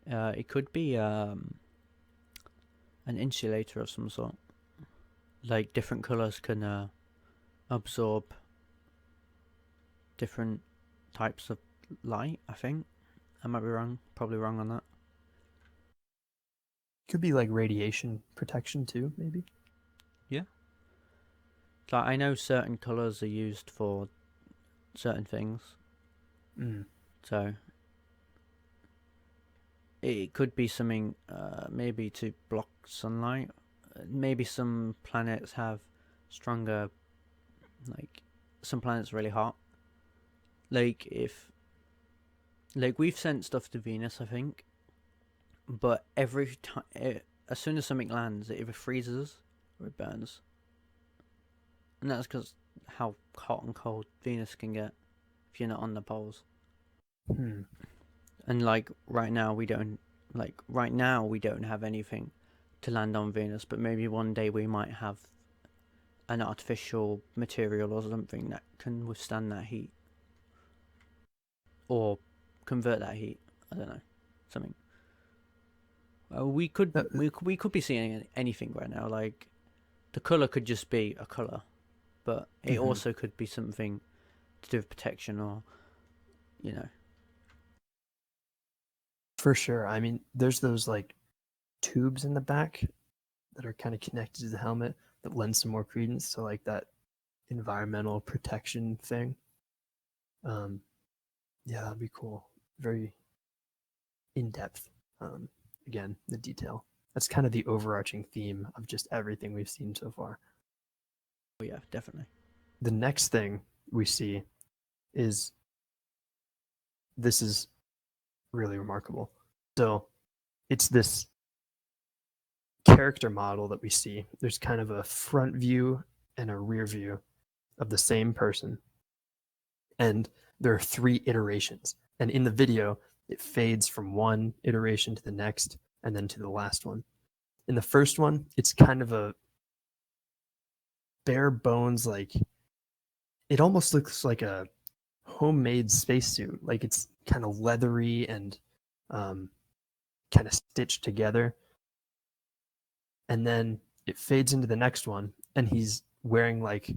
It could be an insulator of some sort. Like different colors can absorb different types of light. I think I might be wrong. Probably wrong on that. Could be like radiation protection too, maybe. Yeah. Like I know certain colors are used for certain things, so it could be something maybe to block sunlight. Maybe some planets have stronger, like some planets are really hot. Like we've sent stuff to Venus, I think, but every time, as soon as something lands, it either freezes or it burns, and that's because how hot and cold Venus can get if you're not on the poles. And like right now we don't have anything to land on Venus, but maybe one day we might have an artificial material or something that can withstand that heat or convert that heat. I don't know, something. We could be seeing anything right now. Like the color could just be a color, but it also could be something to do with protection or, you know. For sure. I mean, there's those like tubes in the back that are kind of connected to the helmet that lend some more credence to like that environmental protection thing. Yeah, that'd be cool. Very in depth. Again, the detail. That's kind of the overarching theme of just everything we've seen so far. Oh yeah, definitely. The next thing we see is this is really remarkable. So it's this character model that we see. There's kind of a front view and a rear view of the same person. And there are 3 iterations. And in the video, it fades from one iteration to the next and then to the last one. In the first one, it's kind of a bare bones, like it almost looks like a homemade spacesuit. Like it's kind of leathery and kind of stitched together. And then it fades into the next one, and he's wearing like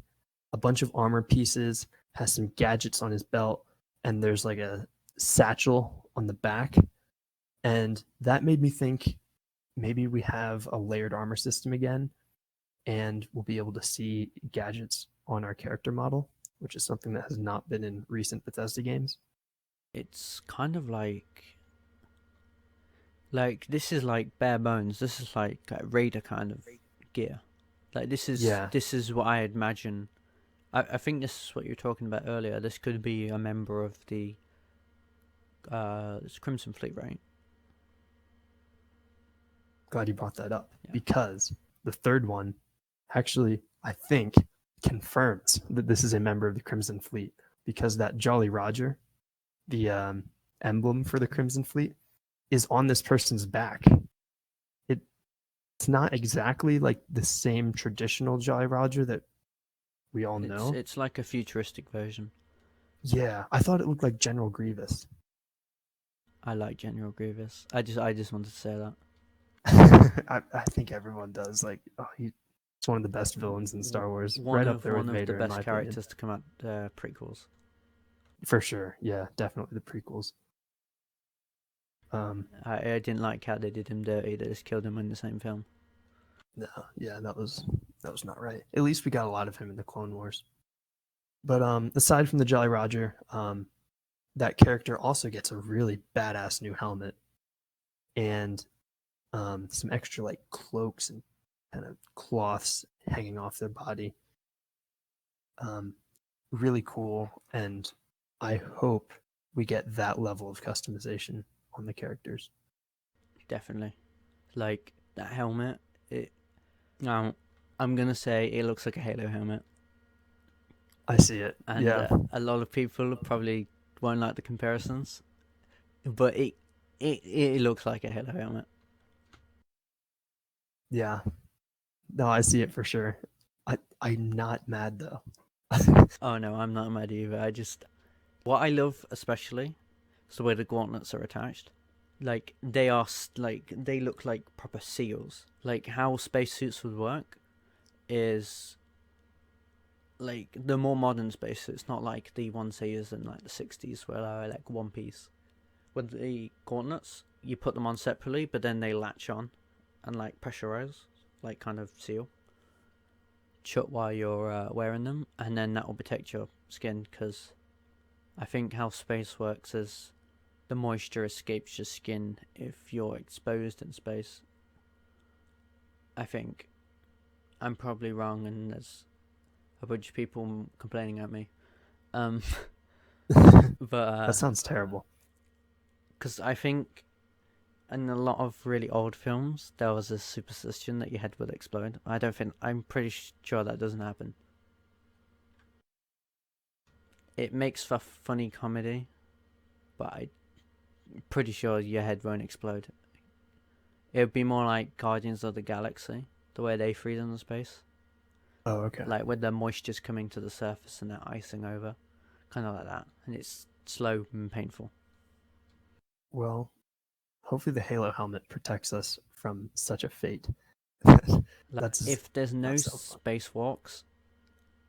a bunch of armor pieces, has some gadgets on his belt, and there's like a satchel on the back. And that made me think maybe we have a layered armor system again, and we'll be able to see gadgets on our character model, which is something that has not been in recent Bethesda games. It's kind of like this is like bare bones. This is like a raider kind of gear. Like this is what I imagine. I think this is what you were talking about earlier. This could be a member of the Crimson Fleet, right? Glad you brought that up, because the third one actually, I think, confirms that this is a member of the Crimson Fleet, because that Jolly Roger, the emblem for the Crimson Fleet, is on this person's back. It's not exactly like the same traditional Jolly Roger that we all know. It's like a futuristic version. Yeah, I thought it looked like General Grievous. I like General Grievous. I just wanted to say that. I think everyone does. Like, he's one of the best villains in Star Wars. One right of up there with Vader, the best in my characters to come out prequels. For sure. Yeah, definitely the prequels. I didn't like how they did him dirty. They just killed him in the same film. No, yeah, that was not right. At least we got a lot of him in the Clone Wars. But aside from the Jolly Roger, that character also gets a really badass new helmet and some extra like cloaks and kind of cloths hanging off their body. Really cool, and I hope we get that level of customization on the characters. Definitely. Like, that helmet, now, I'm going to say it looks like a Halo helmet. I see it. And Yeah. a lot of people probably won't like the comparisons. But it looks like a Halo helmet. Yeah. No, I see it for sure. I'm not mad though. Oh no, I'm not mad either. What I love especially is the way the gauntlets are attached. Like, they look like proper seals. Like, how spacesuits would work is, like, the more modern spacesuits, not like the ones they used in like the 60s where they were like one piece. With the gauntlets, you put them on separately, but then they latch on and like pressurize, like kind of seal shut while you're wearing them, and then that will protect your skin. Because I think how space works is the moisture escapes your skin if you're exposed in space. I think I'm probably wrong, and there's a bunch of people complaining at me. But That sounds terrible. because I think in a lot of really old films there was a superstition that your head would explode. I'm pretty sure that doesn't happen. It makes for funny comedy, but I'm pretty sure your head won't explode. It would be more like Guardians of the Galaxy, the way they freeze in space. Oh, okay. Like when the moisture's coming to the surface and they're icing over. Kind of like that. And it's slow and painful. Well, hopefully the Halo helmet protects us from such a fate. Like, That's if there's no not so fun. spacewalks,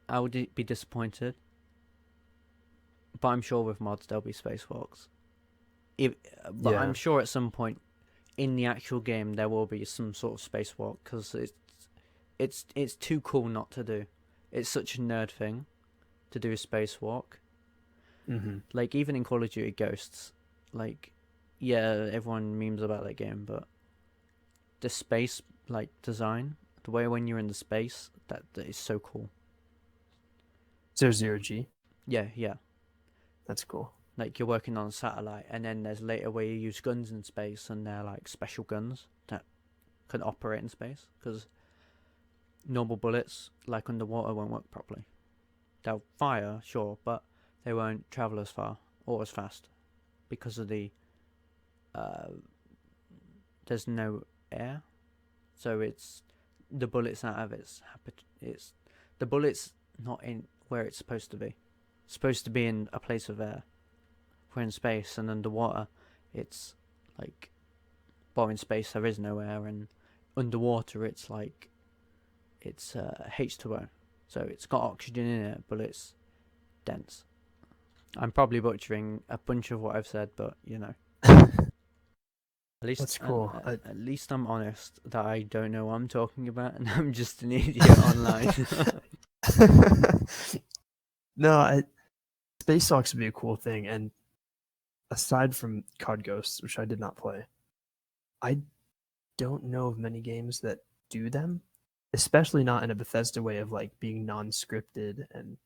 I would be disappointed. But I'm sure with mods there'll be spacewalks. But Yeah. I'm sure at some point in the actual game there will be some sort of spacewalk, because it's too cool not to do. It's such a nerd thing to do a spacewalk. Mm-hmm. Like, even in Call of Duty Ghosts, like, yeah, everyone memes about that game, but the space, like, design, the way when you're in the space, that is so cool. 0G. Yeah. That's cool. Like, you're working on a satellite, and then there's later where you use guns in space, and they're like special guns that can operate in space, because normal bullets, like underwater, won't work properly. They'll fire, sure, but they won't travel as far or as fast because of there's no air, so it's the bullets out of it's the bullets not in where it's supposed to be. It's supposed to be in a place of air. We're in space, and underwater, it's like, well, in space there is no air, and underwater it's like it's H2O, so it's got oxygen in it, but it's dense. I'm probably butchering a bunch of what I've said, but you know. At least, That's cool. at least I'm honest that I don't know what I'm talking about, and I'm just an idiot online. No, spacewalks would be a cool thing, and aside from COD Ghosts, which I did not play, I don't know of many games that do them, especially not in a Bethesda way of like being non-scripted and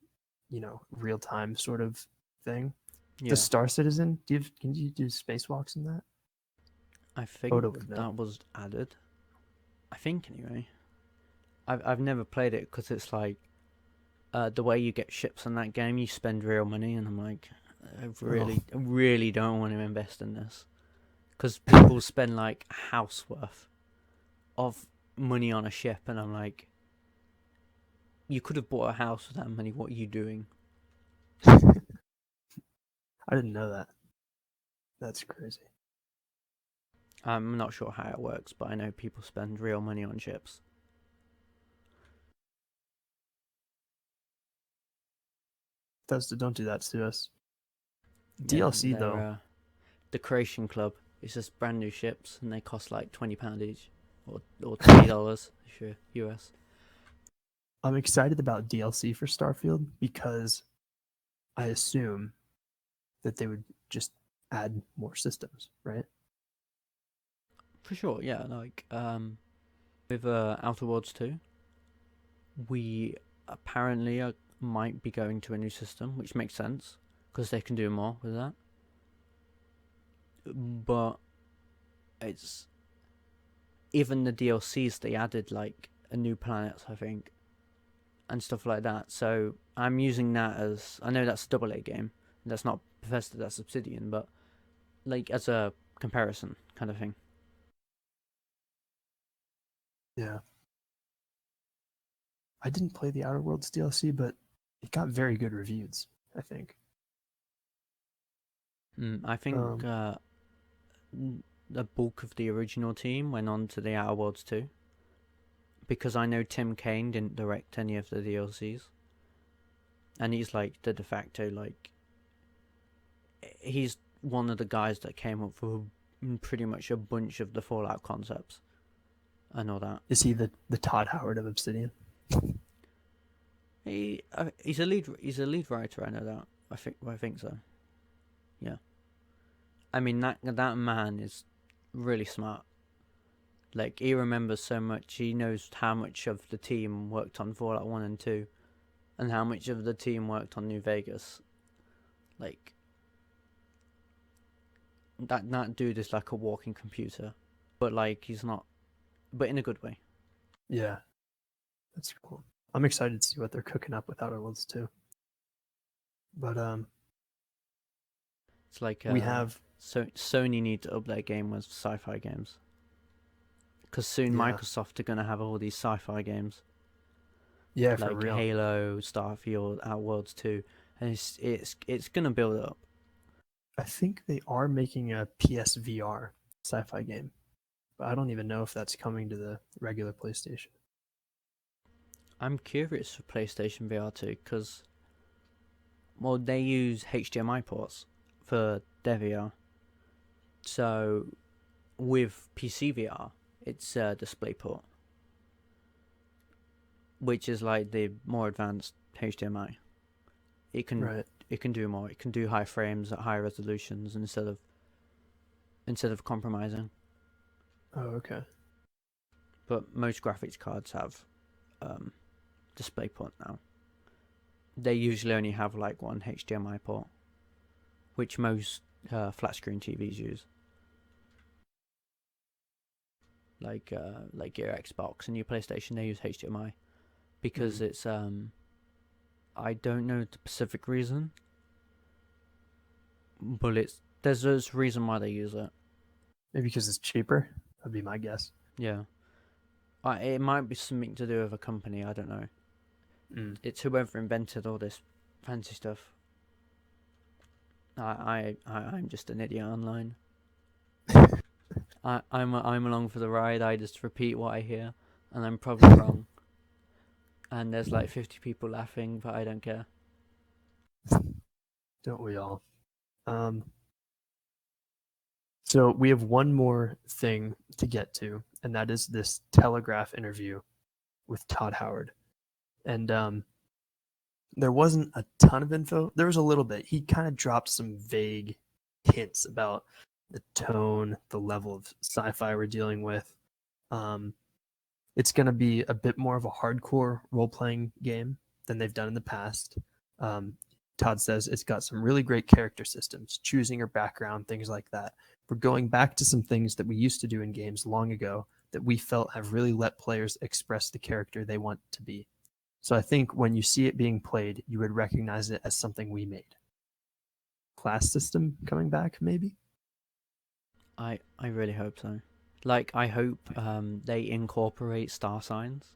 real time sort of thing. Yeah, Does Star Citizen can you do spacewalks in that? I think Oda would know. that was added. I think anyway. I've never played it because it's like the way you get ships in that game, you spend real money, and I'm like, I really don't want to invest in this, because people spend like a house worth of money on a ship, and I'm like, you could have bought a house with that money. What are you doing? I didn't know that. That's crazy. I'm not sure how it works, but I know people spend real money on ships. Bethesda, don't do that to us. Yeah, DLC though. the Creation Club. It's just brand new ships, and they cost like £20 each, or $20 if you're US. I'm excited about DLC for Starfield because I assume that they would just add more systems, right? For sure, yeah. Like with Outer Worlds 2, we apparently might be going to a new system, which makes sense because they can do more with that. But it's even the DLCs they added like a new planet, I think, and stuff like that. So I'm using that as, I know that's a AA game. That's not Bethesda, that's Obsidian, but like as a comparison kind of thing. Yeah. I didn't play the Outer Worlds DLC, but it got very good reviews, I think. I think the bulk of the original team went on to the Outer Worlds 2. Because I know Tim Kaine didn't direct any of the DLCs. And he's like the de facto, like, he's one of the guys that came up with pretty much a bunch of the Fallout concepts and all that. Is he the Todd Howard of Obsidian? He's a lead writer. I know that. I think so. Yeah. I mean that man is really smart. Like, he remembers so much. He knows how much of the team worked on Fallout 1 and 2, and how much of the team worked on New Vegas. Like, that dude is like a walking computer, but like he's not, but in a good way. Yeah, that's cool. I'm excited to see what they're cooking up with Outer Worlds 2. But it's like we have Sony need to up their game with sci-fi games, because soon Microsoft are gonna have all these sci-fi games. Yeah, like for real. Halo, Starfield, Outer Worlds 2, and it's gonna build up. I think they are making a PSVR sci-fi game, but I don't even know if that's coming to the regular PlayStation. I'm curious for PlayStation VR 2 because, well, they use HDMI ports for their VR. So with PC VR, it's a DisplayPort, which is like the more advanced HDMI. It can do more. It can do high frames at high resolutions instead of compromising. Oh, okay. But most graphics cards have DisplayPort now. They usually only have like one HDMI port, which most flat screen TVs use. Like your Xbox and your PlayStation, they use HDMI because it's I don't know the specific reason, but there's a reason why they use it. Maybe because it's cheaper. That'd be my guess. Yeah. It might be something to do with a company, I don't know. It's whoever invented all this fancy stuff. I'm just an idiot online. I'm along for the ride. I just repeat what I hear, and I'm probably wrong. And there's like 50 people laughing, but I don't care. Don't we all? So we have one more thing to get to, and that is this Telegraph interview with Todd Howard. And there wasn't a ton of info. There was a little bit. He kind of dropped some vague hints about the tone, the level of sci-fi we're dealing with. It's going to be a bit more of a hardcore role-playing game than they've done in the past. Todd says it's got some really great character systems, choosing your background, things like that. We're going back to some things that we used to do in games long ago that we felt have really let players express the character they want to be. So I think when you see it being played, you would recognize it as something we made. Class system coming back, maybe? I really hope so. Like, I hope they incorporate star signs.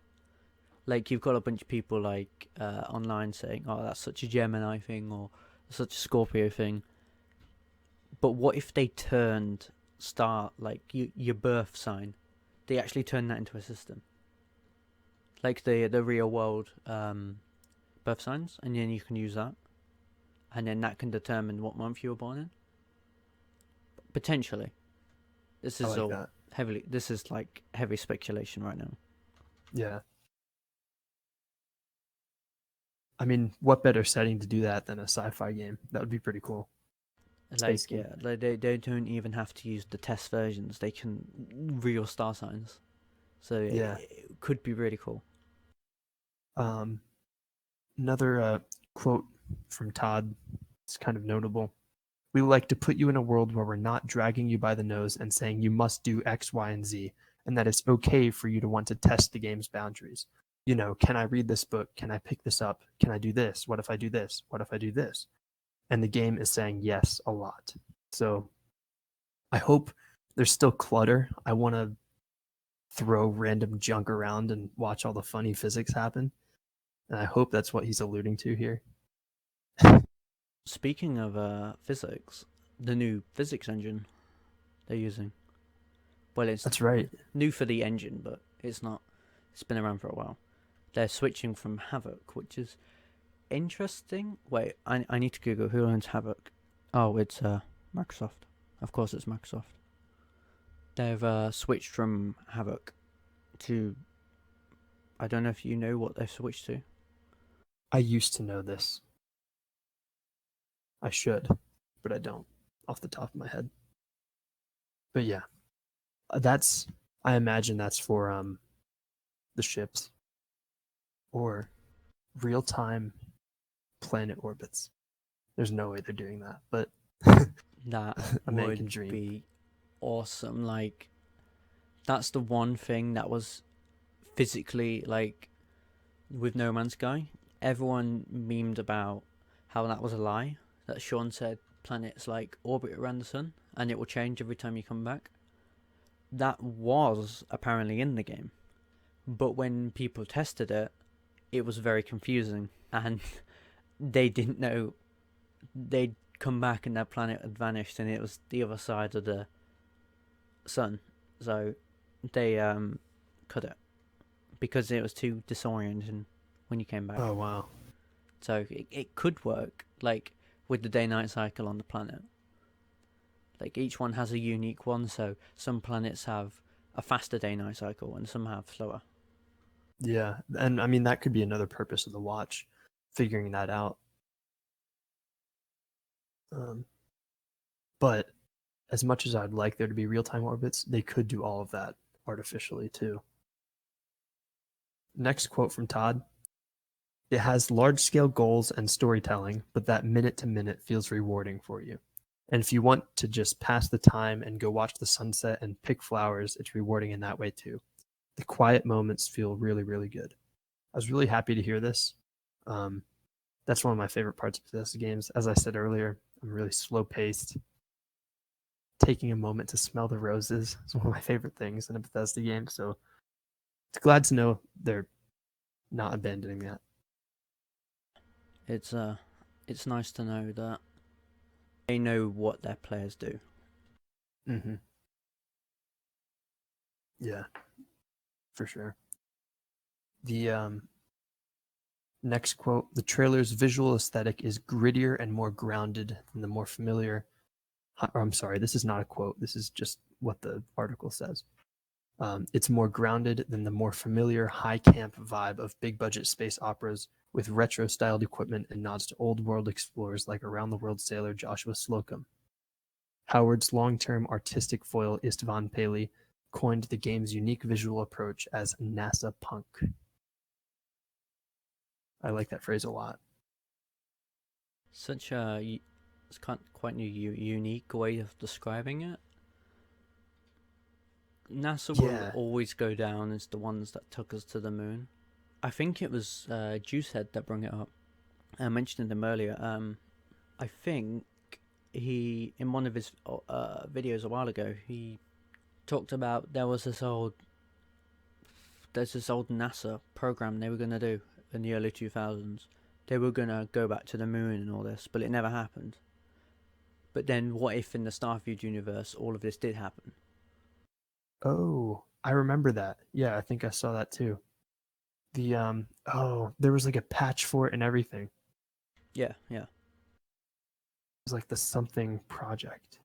Like, you've got a bunch of people like online saying, "Oh, that's such a Gemini thing," or "such a Scorpio thing." But what if they turned like your birth sign? They actually turned that into a system, like the real world birth signs, and then you can use that, and then that can determine what month you were born in. Potentially. This I is like all that. heavily. This is like heavy speculation right now. Yeah. I mean, what better setting to do that than a sci-fi game? That would be pretty cool. Space Like, game. yeah, they don't even have to use the test versions. They can real star signs. So Yeah. it could be really cool. Um, another quote from Todd is kind of notable. We like to put you in a world where we're not dragging you by the nose and saying you must do X, Y, and Z, and that it's okay for you to want to test the game's boundaries. You know, can I read this book? Can I pick this up? Can I do this? What if I do this? What if I do this? And the game is saying yes a lot. So I hope there's still clutter. I want to throw random junk around and watch all the funny physics happen. And I hope that's what he's alluding to here. Speaking of physics, the new physics engine they're using. Well, it's That's right. new for the engine, but it's not. It's been around for a while. They're switching from Havoc, which is interesting. Wait, I need to Google who owns Havoc. Oh, it's Microsoft. Of course, it's Microsoft. They've switched from Havoc to. I don't know if you know what they've switched to. I used to know this. I should, but I don't off the top of my head. But yeah, that's I imagine that's for the ships or real-time planet orbits. There's no way they're doing that, but That a man would can dream. be awesome. Like, that's the one thing that was physically like with No Man's Sky. Everyone memed about how that was a lie. That Sean said planets like orbit around the sun and it will change every time you come back. That was apparently in the game, but when people tested it, it was very confusing and they didn't know. They'd come back and their planet had vanished and it was the other side of the sun. So they cut it because it was too disorienting when you came back. Oh wow. So it could work, like with the day-night cycle on the planet. Like each one has a unique one, so some planets have a faster day-night cycle and some have slower. Yeah, and I mean that could be another purpose of the watch, figuring that out. Um, but as much as I'd like there to be real-time orbits, they could do all of that artificially too. Next quote from Todd. It has large-scale goals and storytelling, but that minute-to-minute feels rewarding for you. And if you want to just pass the time and go watch the sunset and pick flowers, it's rewarding in that way too. The quiet moments feel really, really good. I was really happy to hear this. That's one of my favorite parts of Bethesda games. As I said earlier, I'm really slow paced. Taking a moment to smell the roses is one of my favorite things in a Bethesda game. So it's glad to know they're not abandoning that. It's nice to know that they know what their players do. Mm-hmm. Yeah, for sure. The next quote: the trailer's visual aesthetic is grittier and more grounded than the more familiar. Or I'm sorry, this is not a quote. This is just what the article says. It's more grounded than the more familiar high camp vibe of big budget space operas with retro styled equipment and nods to old world explorers like Around the World sailor Joshua Slocum. Howard's long term artistic foil Istvan Paley coined the game's unique visual approach as NASA punk. I like that phrase a lot. Such a it's quite new, unique way of describing it. NASA will Yeah. always go down as the ones that took us to the moon. I think it was Juicehead that brought it up. I mentioned him earlier. I think he, in one of his videos a while ago, he talked about there's this old NASA program they were gonna do in the early 2000s. They were gonna go back to the moon and all this, but it never happened. But then, what if in the Starfield universe all of this did happen? Oh, I remember that. Yeah, I think I saw that too. The there was like a patch for it and everything. Yeah, yeah. It was like the something project.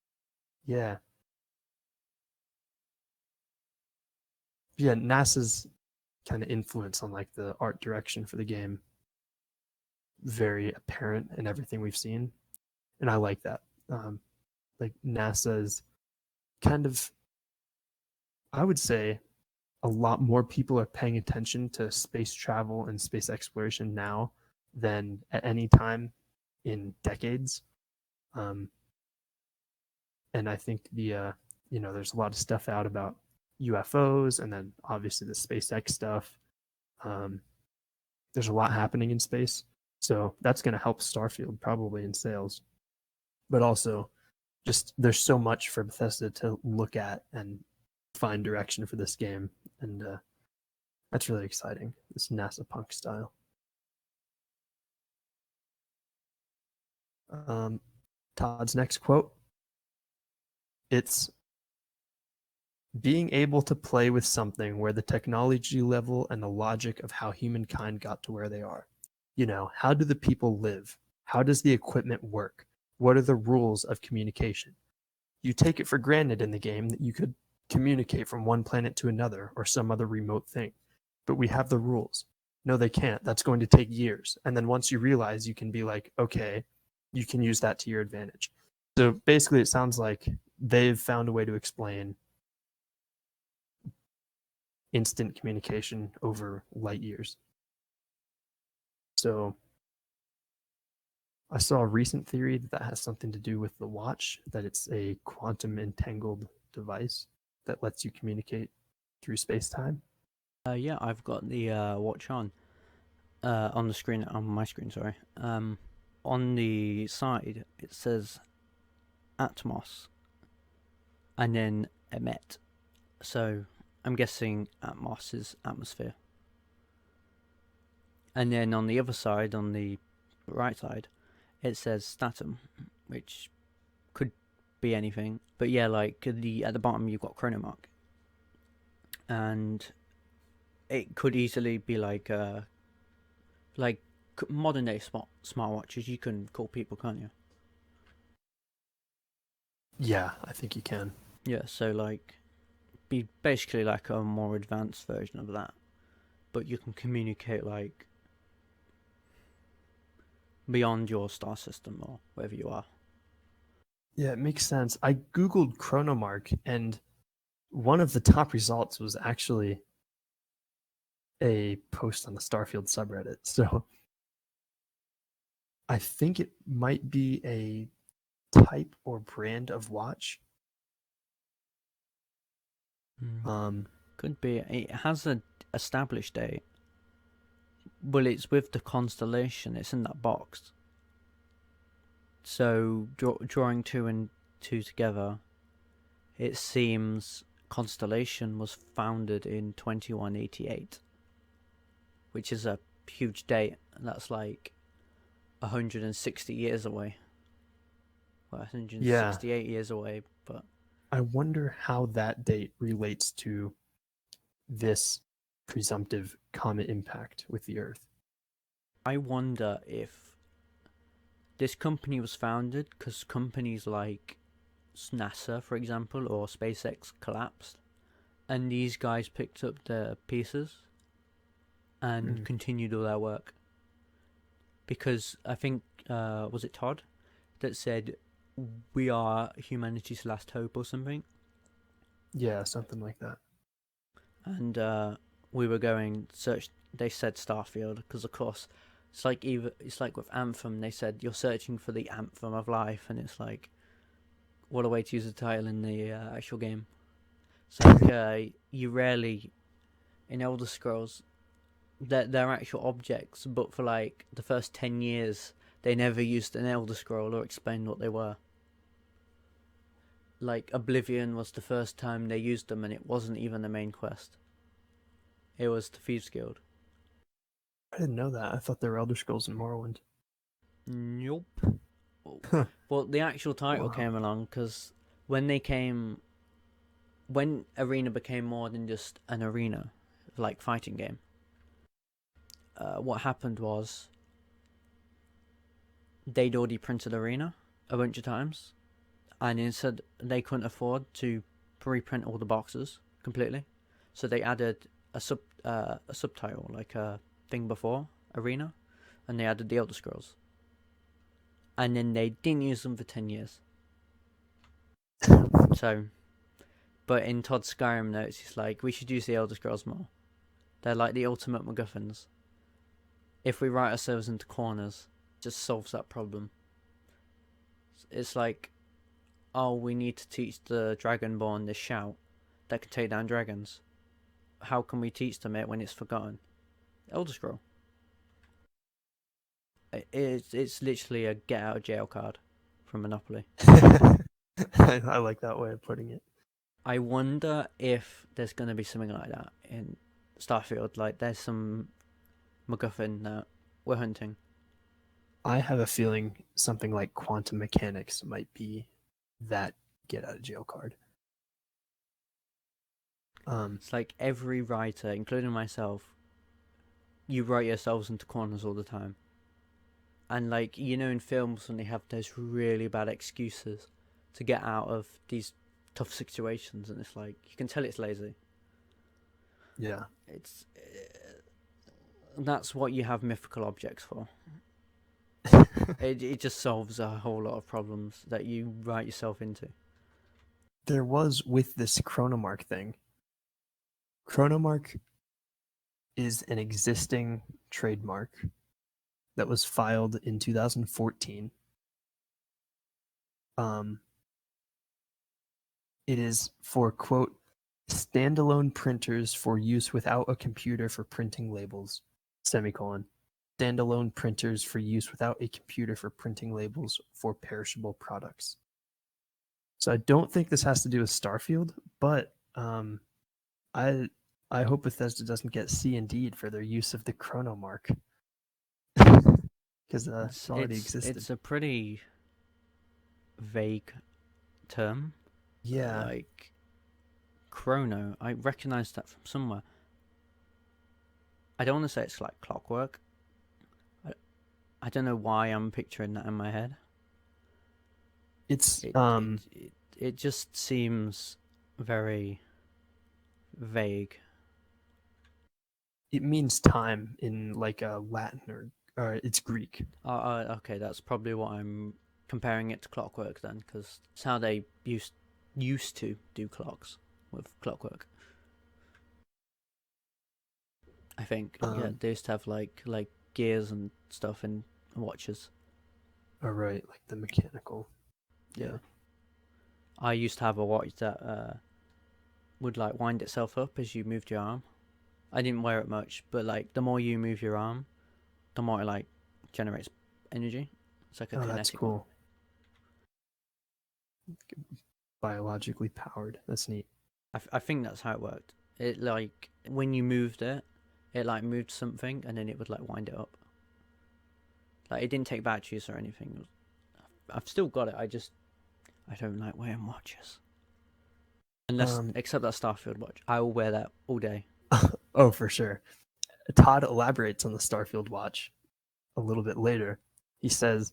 Yeah. yeah, NASA's kind of influence on like the art direction for the game very apparent in everything we've seen, and I like that. Like NASA's kind of, I would say, a lot more people are paying attention to space travel and space exploration now than at any time in decades. Um, and I think there's a lot of stuff out about UFOs, and then obviously the SpaceX stuff. Um, there's a lot happening in space, so that's going to help Starfield probably in sales. But also, just there's so much for Bethesda to look at and find direction for this game, and that's really exciting. This NASA punk style. Todd's next quote. It's being able to play with something where the technology level and the logic of how humankind got to where they are. How do the people live? How does the equipment work? What are the rules of communication? You take it for granted in the game that you could communicate from one planet to another or some other remote thing, but we have the rules. No, they can't. That's going to take years. And then once you realize, you can be like, okay, you can use that to your advantage. So basically, it sounds like they've found a way to explain instant communication over light years. So I saw a recent theory that has something to do with the watch, that it's a quantum entangled device that lets you communicate through space-time. Yeah, I've got the watch on the screen, on my screen, sorry. On the side, it says Atmos and then emit. So I'm guessing Atmos is atmosphere. And then on the other side, on the right side, it says Statum, which could be anything. But yeah, like at the bottom you've got Chronomark. And it could easily be like modern day smartwatches. You can call people, can't you? Yeah, I think you can. Yeah, so like be basically like a more advanced version of that. But you can communicate like beyond your star system or wherever you are. Yeah, it makes sense. I Googled Chronomark, and one of the top results was actually a post on the Starfield subreddit. So I think it might be a type or brand of watch. Could be. It has an established date. Well, it's with the constellation. It's in that box. So drawing two and two together, it seems Constellation was founded in 2188, which is a huge date. That's like 160 years away. Well, 168 years away, but I wonder how that date relates to this presumptive comet impact with the Earth. I wonder if this company was founded because companies like NASA, for example, or SpaceX collapsed, and these guys picked up their pieces and continued all their work. Because I think, was it Todd that said, we are humanity's last hope or something? Yeah, something like that. And we were going search. They said Starfield because, of course, it's like with Anthem. They said you're searching for the anthem of life, and it's like, what a way to use the title in the actual game. It's like you rarely in Elder Scrolls, they're actual objects, but for like the first 10 years, they never used an Elder Scroll or explained what they were. Like Oblivion was the first time they used them, and it wasn't even the main quest. It was the Thieves Guild. I didn't know that. I thought there were Elder Scrolls in Morrowind. Nope. Well, the actual title came along because when Arena became more than just an arena, like fighting game, what happened was they'd already printed Arena a bunch of times, and instead they couldn't afford to reprint all the boxes completely, So they added a subtitle, like a thing before Arena, and they added the Elder Scrolls. And then they didn't use them for 10 years. So, but in Todd's Skyrim notes, he's like, we should use the Elder Scrolls more. They're like the ultimate MacGuffins. If we write ourselves into corners, it just solves that problem. It's like, oh, we need to teach the Dragonborn this shout that can take down dragons. How can we teach them it when it's forgotten? Elder Scroll. It's literally a get out of jail card from Monopoly. I like that way of putting it. I wonder if there's going to be something like that in Starfield. Like, there's some MacGuffin that we're hunting. I have a feeling something like quantum mechanics might be that get out of jail card. It's like every writer, including myself, you write yourselves into corners all the time. And like, you know, in films when they have those really bad excuses to get out of these tough situations, and it's like, you can tell it's lazy. Yeah. It's that's what you have mythical objects for. It just solves a whole lot of problems that you write yourself into. There was with this Chronomark thing. Chronomark is an existing trademark that was filed in 2014. It is for, quote, standalone printers for use without a computer for printing labels, semicolon. Standalone printers for use without a computer for printing labels for perishable products. So I don't think this has to do with Starfield, but I hope Bethesda doesn't get C&D'd for their use of the Chronomark. Because it already existed. It's a pretty vague term. Yeah. Like, chrono, I recognize that from somewhere. I don't want to say it's like clockwork. I don't know why I'm picturing that in my head. It's it just seems very vague. It means time in like Latin or it's Greek. Okay, that's probably what I'm comparing it to clockwork then, because it's how they used to do clocks with clockwork. I think they used to have like gears and stuff in watches. Oh right, like the mechanical. Yeah. I used to have a watch that would like wind itself up as you moved your arm. I didn't wear it much, but like the more you move your arm, the more it like generates energy. It's like a kinetic. That's cool. Biologically powered. That's neat. I think that's how it worked. It like when you moved it, it like moved something and then it would like wind it up. Like it didn't take batteries or anything. I've still got it. I don't like wearing watches. Unless except that Starfield watch. I will wear that all day. Oh, for sure. Todd elaborates on the Starfield watch a little bit later. He says,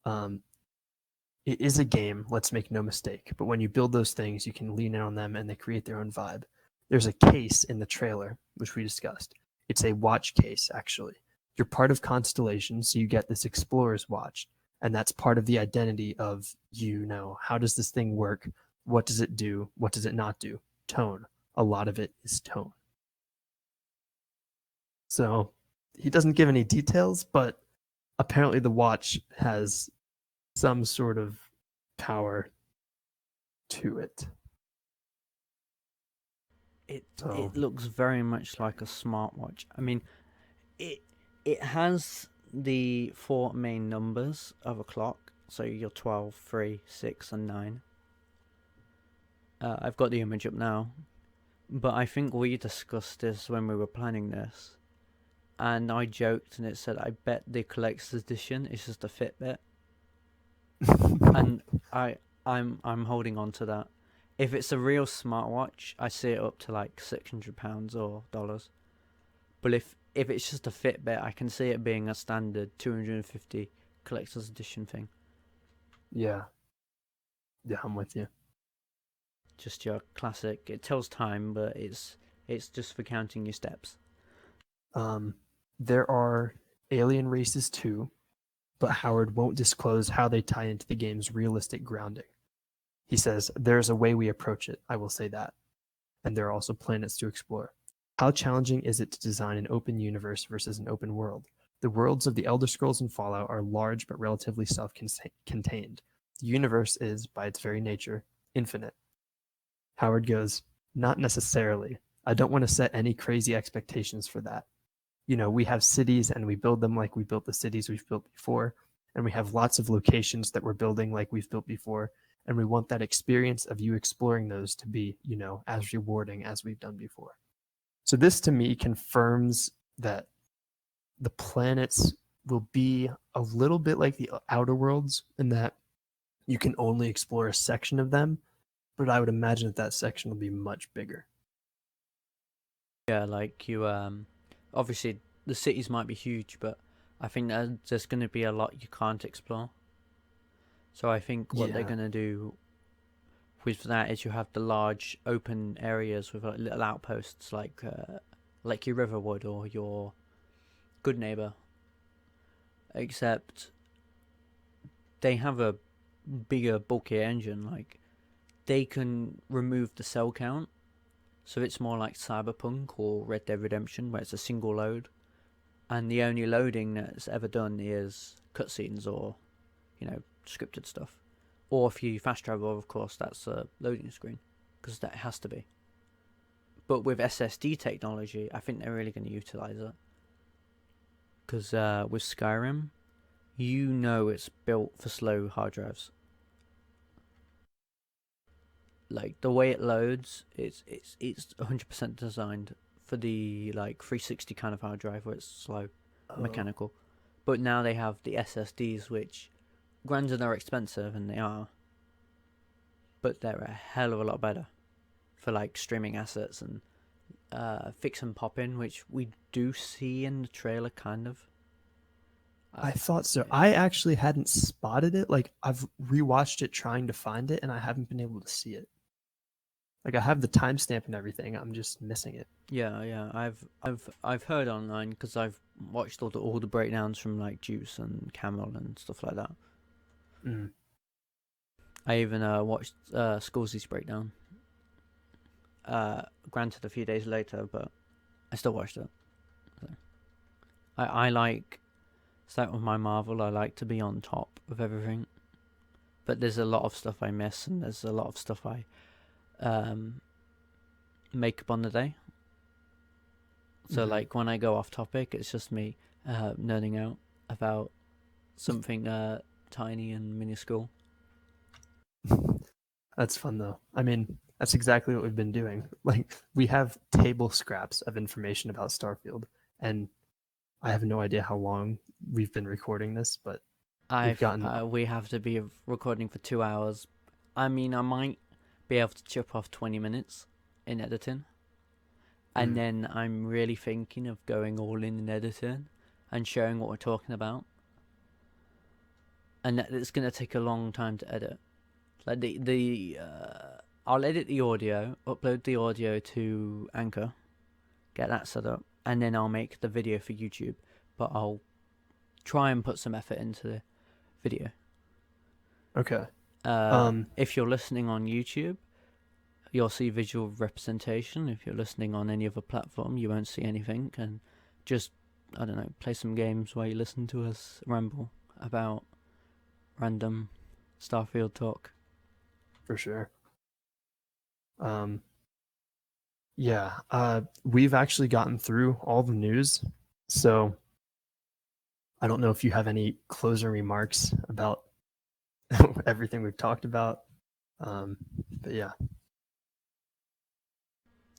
it is a game, let's make no mistake, but when you build those things, you can lean in on them and they create their own vibe. There's a case in the trailer, which we discussed. It's a watch case, actually. You're part of Constellation, so you get this explorer's watch, and that's part of the identity of, how does this thing work? What does it do? What does it not do? Tone. A lot of it is tone. So he doesn't give any details, but apparently the watch has some sort of power to it. It looks very much like a smartwatch. I mean, it has the 4 main numbers of a clock, so your 12, 3, 6, and 9. I've got the image up now, but I think we discussed this when we were planning this, and I joked and it said, I bet the collector's edition is just a Fitbit. And I'm holding on to that. If it's a real smartwatch, I see it up to like £600 or dollars. But if it's just a Fitbit, I can see it being a standard 250 collector's edition thing. Yeah, I'm with you. just your classic. It tells time, but it's just for counting your steps. There are alien races too, but Howard won't disclose how they tie into the game's realistic grounding. He says, "There's a way we approach it, I will say that. And there are also planets to explore. How challenging is it to design an open universe versus an open world? The worlds of the Elder Scrolls and Fallout are large but relatively self-contained. The universe is, by its very nature, infinite." Howard goes, "Not necessarily. I don't want to set any crazy expectations for that. You know, we have cities and we build them like we built the cities we've built before, and we have lots of locations that we're building like we've built before, and we want that experience of you exploring those to be, you know, as rewarding as we've done before." So this to me confirms that the planets will be a little bit like the Outer Worlds in that you can only explore a section of them, but I would imagine that that section will be much bigger. Yeah, like you obviously the cities might be huge, but I think that there's going to be a lot you can't explore. So I think what they're Yeah. going to do with that is you have the large open areas with like little outposts like your Riverwood or your Good Neighbor, except they have a bigger, bulkier engine. Like they can remove the cell count, so it's more like Cyberpunk or Red Dead Redemption, where it's a single load, and the only loading that's ever done is cutscenes or, you know, scripted stuff. Or if you fast travel, of course, that's a loading screen, because that has to be. But with SSD technology, I think they're really going to utilize it. Because with Skyrim, you know it's built for slow hard drives. Like the way it loads, it's 100% designed for the like 360 kind of hard drive where it's slow, mechanical. But now they have the SSDs, which granted are expensive, and they are, but they're a hell of a lot better for like streaming assets and fix and pop in, which we do see in the trailer, kind of. I thought so. I actually hadn't spotted it. Like I've rewatched it trying to find it, and I haven't been able to see it. Like I have the timestamp and everything. I'm just missing it. Yeah. I've heard online because I've watched all the breakdowns from like Juice and Camel and stuff like that. Mm. I even watched Scorsese's breakdown. Granted, a few days later, but I still watched it. So. I like, start with my Marvel, I like to be on top of everything. But there's a lot of stuff I miss, and there's a lot of stuff I make up on the day. So like when I go off topic, it's just me nerding out about something tiny and minuscule. That's fun though. I mean, that's exactly what we've been doing. Like we have table scraps of information about Starfield, and I have no idea how long we've been recording this, but we have to be recording for 2 hours. I mean, I might be able to chip off 20 minutes in editing. And then I'm really thinking of going all in editing and showing what we're talking about. And it's going to take a long time to edit. Like I'll edit the audio, upload the audio to Anchor, get that set up, and then I'll make the video for YouTube. But I'll try and put some effort into the video. Okay. If you're listening on YouTube, you'll see visual representation. If you're listening on any other platform, you won't see anything. And just, I don't know, play some games while you listen to us ramble about random Starfield talk. For sure. We've actually gotten through all the news, so I don't know if you have any closing remarks about everything we've talked about. But yeah.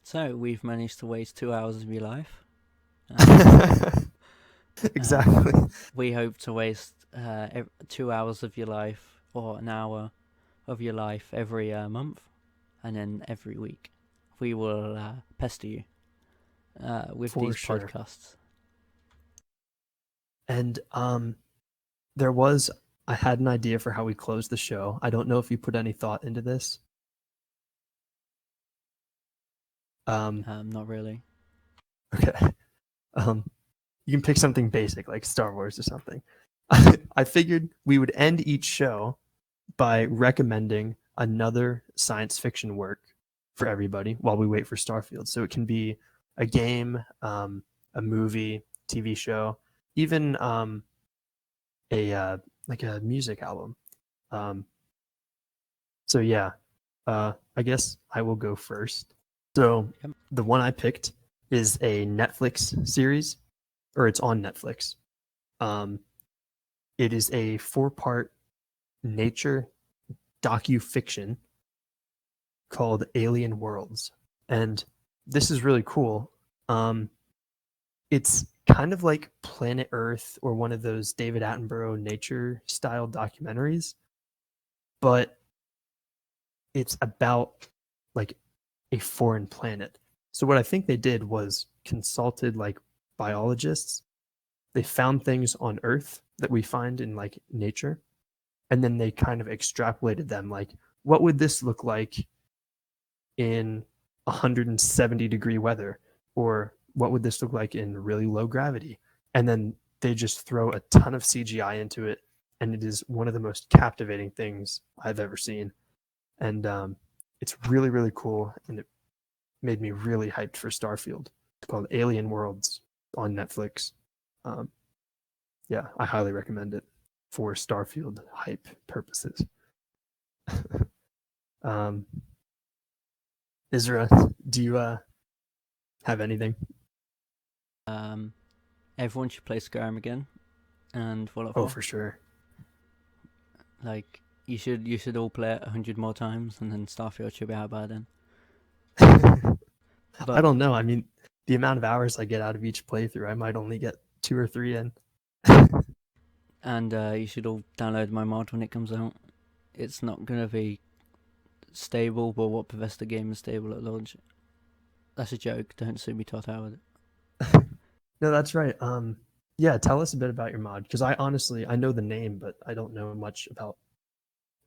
So we've managed to waste 2 hours of your life. Exactly. We hope to waste 2 hours of your life or an hour of your life every month, and then every week we will pester you with these podcasts. And I had an idea for how we close the show. I don't know if you put any thought into this. Not really. Okay. You can pick something basic like Star Wars or something. I figured we would end each show by recommending another science fiction work for everybody while we wait for Starfield. So it can be a game, a movie, TV show, even a like a music album. Um, so yeah, I guess I will go first. So Yep. the one I picked is a Netflix series, or it's on Netflix. Um, it is a 4-part nature docu-fiction called Alien Worlds. And this is really cool. It's kind of like Planet Earth or one of those David Attenborough nature style documentaries, but it's about like a foreign planet. So what I think they did was consulted like biologists. They found things on Earth that we find in like nature, and then they kind of extrapolated them like what would this look like in 170-degree weather, or what would this look like in really low gravity, and then they just throw a ton of CGI into it, and it is one of the most captivating things I've ever seen. And it's really really cool, and it made me really hyped for Starfield. It's called Alien Worlds on Netflix. um, yeah, I highly recommend it for Starfield hype purposes. um, Yzra, do you have anything? Um, Everyone should play Skyrim again, and Fallout Oh, 4. for sure. Like you should all play it 100 more times, and then Starfield should be out by then. I But don't know. I mean, the amount of hours I get out of each playthrough, I might only get 2 or 3 in. and you should all download my mod when it comes out. It's not gonna be stable, but what Bethesda game is stable at launch? That's a joke. Don't sue me, Todd Howard. No, that's right. Yeah, tell us a bit about your mod, because I honestly I know the name, but I don't know much about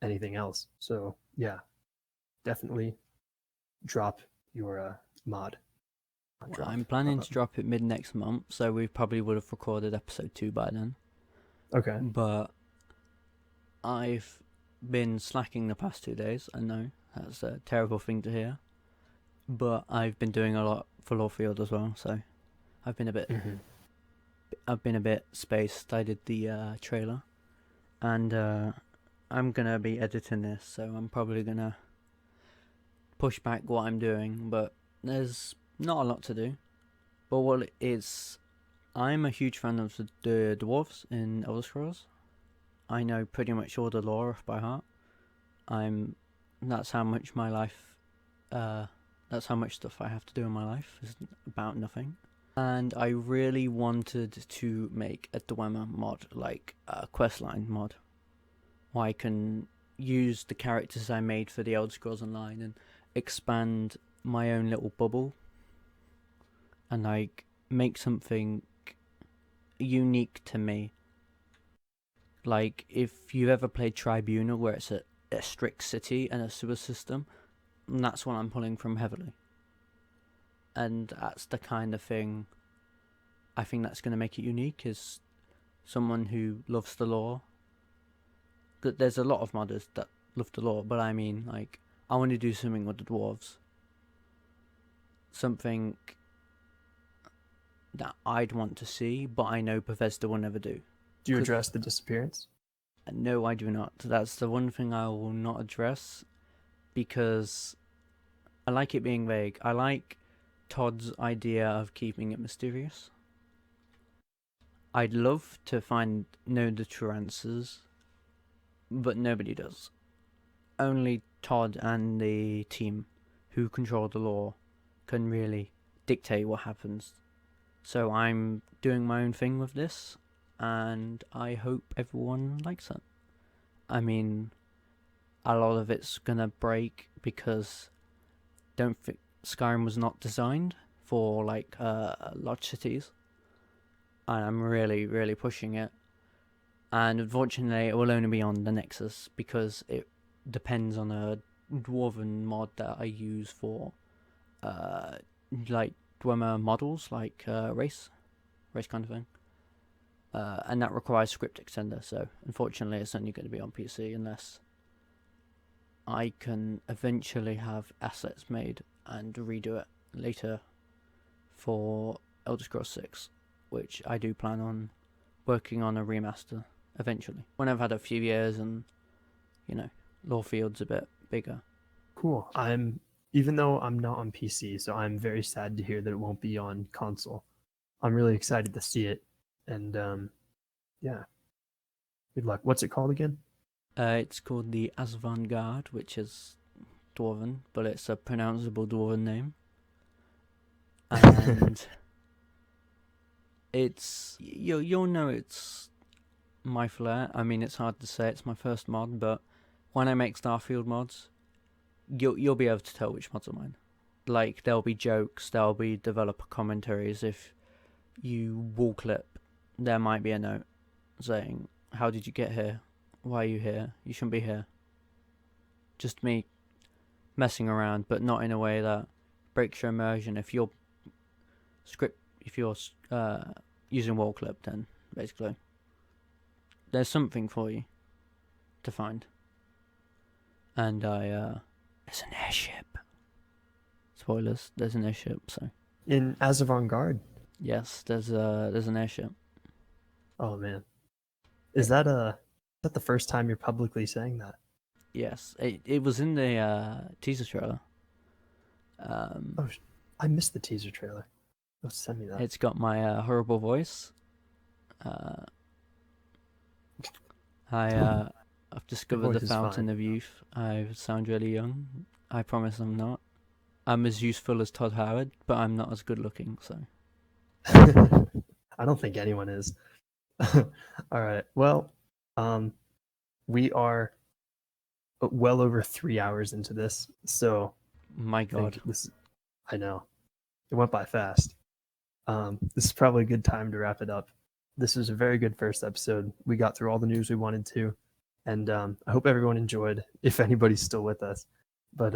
anything else. So yeah, definitely drop your mod. Not Well, drop. I'm planning to drop it mid next month, so we probably would have recorded episode 2 by then. Okay. But I've been slacking the past 2 days. I know that's a terrible thing to hear, but I've been doing a lot for Lorefield as well. So I've been a bit, Mm-hmm. spaced. I did the trailer, and I'm gonna be editing this, so I'm probably gonna push back what I'm doing. But there's not a lot to do. But what it is, I'm a huge fan of the dwarves in Elder Scrolls. I know pretty much all the lore off by heart. That's how much my life, that's how much stuff I have to do in my life is about nothing. And I really wanted to make a Dwemer mod, like a questline mod, where I can use the characters I made for the Elder Scrolls Online and expand my own little bubble, and like make something unique to me. Like, if you've ever played Tribunal, where it's a strict city and a sewer system, that's what I'm pulling from heavily. And that's the kind of thing I think that's going to make it unique, is someone who loves the lore. There's a lot of modders that love the lore, but I mean, like, I want to do something with the dwarves. Something that I'd want to see, but I know Bethesda will never do. Do you address the disappearance? No, I do not. That's the one thing I will not address, because I like it being vague. I like Todd's idea of keeping it mysterious. I'd love to know the true answers, but nobody does. Only Todd and the team who control the lore can really dictate what happens. So I'm doing my own thing with this, and I hope everyone likes it. I mean, a lot of it's gonna break because Skyrim was not designed for like large cities, and I'm really, really pushing it. And unfortunately, it will only be on the Nexus because it depends on a dwarven mod that I use for like Dwemer models, like race kind of thing. And that requires script extender, so unfortunately it's only going to be on PC unless I can eventually have assets made and redo it later for Elder Scrolls 6, which I do plan on working on a remaster eventually. When I've had a few years and, Lorefield's a bit bigger. Cool. Even though I'm not on PC, so I'm very sad to hear that it won't be on console. I'm really excited to see it, and yeah, good luck. What's it called again? It's called the Asvangard, which is Dwarven, but it's a pronounceable Dwarven name. And it's you'll know it's my flair. I mean, it's hard to say. It's my first mod, but when I make Starfield mods, you'll be able to tell which mods are mine. Like, there'll be jokes, there'll be developer commentaries. If you wall clip, there might be a note saying, "How did you get here? Why are you here? You shouldn't be here." Just me messing around, but not in a way that breaks your immersion. If you're using wall clip, then basically there's something for you to find. And there's an airship. Spoilers, there's an airship, so. In As Avant-Garde? Yes, there's an airship. Oh man. Is that the first time you're publicly saying that? Yes, it was in the teaser trailer. I missed the teaser trailer. Oh, send me that. It's got my horrible voice. I've discovered the fountain of youth. I sound really young. I promise I'm not. I'm as useful as Todd Howard, but I'm not as good looking, so. I don't think anyone is. All right. Well, we are well over 3 hours into this, so my God, I know it went by fast. This is probably a good time to wrap it up. This was a very good first episode. We got through all the news we wanted to, and I hope everyone enjoyed, if anybody's still with us. But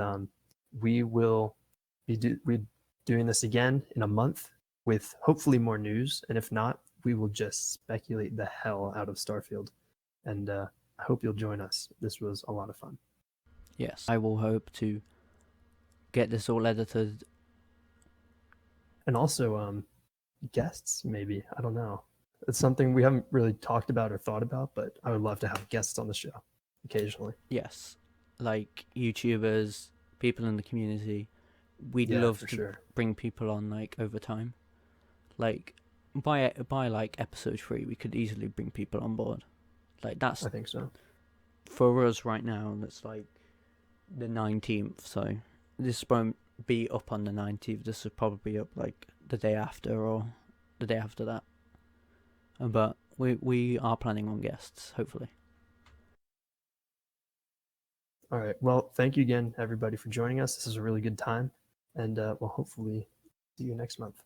we will be doing this again in a month with hopefully more news, and if not, we will just speculate the hell out of Starfield. And I hope you'll join us. This was a lot of fun. Yes, I will hope to get this all edited. And also guests, maybe. I don't know. It's something we haven't really talked about or thought about, but I would love to have guests on the show occasionally. Yes, like YouTubers, people in the community. We'd love to bring people on, like, over time. Like, by like episode 3, we could easily bring people on board. Like, I think so. For us right now, that's like the 19th, so this won't be up on the 19th. This will probably be up like the day after or the day after that. But we are planning on guests, hopefully. All right. Well, thank you again, everybody, for joining us. This is a really good time, and we'll hopefully see you next month.